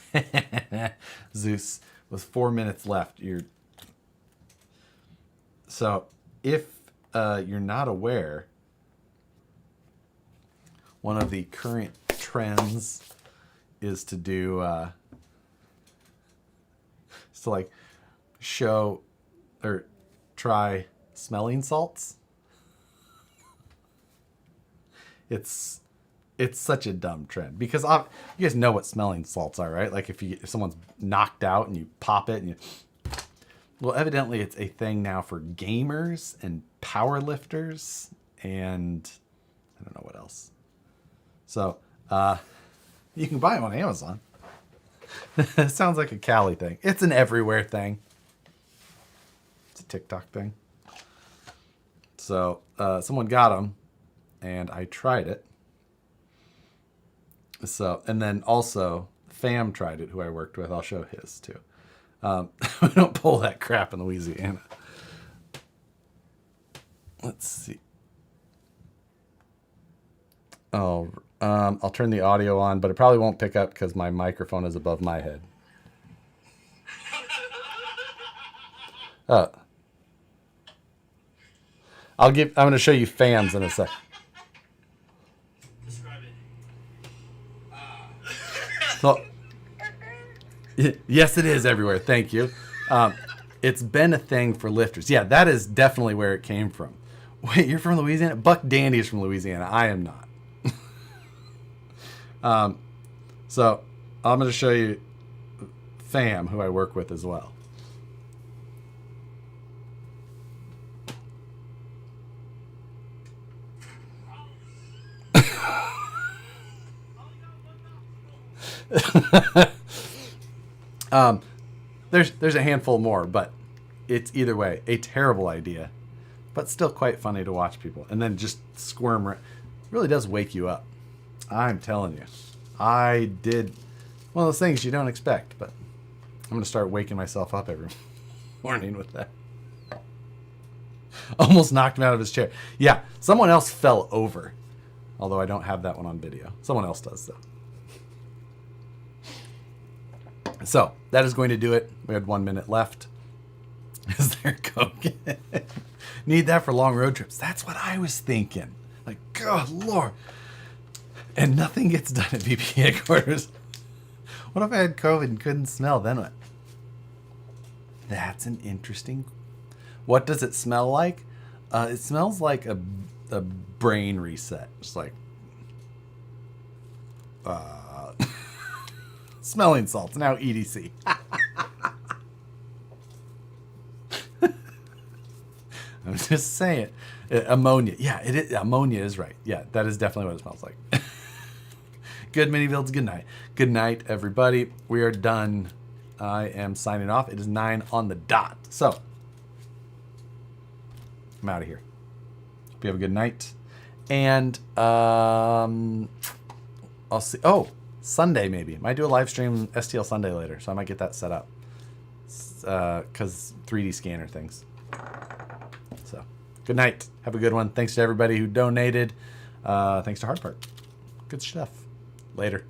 Zeus, with 4 minutes left. So if you're not aware, one of the current trends is to do, is to like show or try smelling salts. It's such a dumb trend because you guys know what smelling salts are, right? Like if someone's knocked out and you pop it and well, evidently it's a thing now for gamers and power lifters and I don't know what else. So, you can buy them on Amazon. It sounds like a Cali thing. It's an everywhere thing. It's a TikTok thing. So, someone got them and I tried it. So, and then also Fam tried it, who I worked with. I'll show his too. We don't pull that crap in Louisiana. Let's see. Oh, I'll turn the audio on, but it probably won't pick up because my microphone is above my head. I'm going to show you Fams in a sec. Describe it. So, yes, it is everywhere. Thank you. It's been a thing for lifters. Yeah, that is definitely where it came from. Wait, you're from Louisiana? Buck Dandy is from Louisiana. I am not. So I'm going to show you Fam, who I work with as well. There's a handful more, but it's either way a terrible idea, but still quite funny to watch people and then just squirm. It really does wake you up. I'm telling you, I did one of those things you don't expect, but I'm going to start waking myself up every morning with that. Almost knocked him out of his chair. Yeah, someone else fell over, although I don't have that one on video. Someone else does, though. So that is going to do it. We had 1 minute left. Is there Coke? Need that for long road trips. That's what I was thinking. Like, God, Lord. And nothing gets done at VP headquarters. What if I had COVID and couldn't smell? Then what? That's an interesting. What does it smell like? It smells like a brain reset. Just like smelling salts. Now EDC. I'm just saying. Ammonia. Yeah, it is. Ammonia is right. Yeah, that is definitely what it smells like. Good mini builds. Good night. Good night, everybody. We are done. I am signing off. It is 9 on the dot. So, I'm out of here. Hope you have a good night. And I'll see. Oh, Sunday maybe. Might do a live stream STL Sunday later, so I might get that set up. Because 3D scanner things. So, good night. Have a good one. Thanks to everybody who donated. Thanks to Hard Part. Good stuff. Later.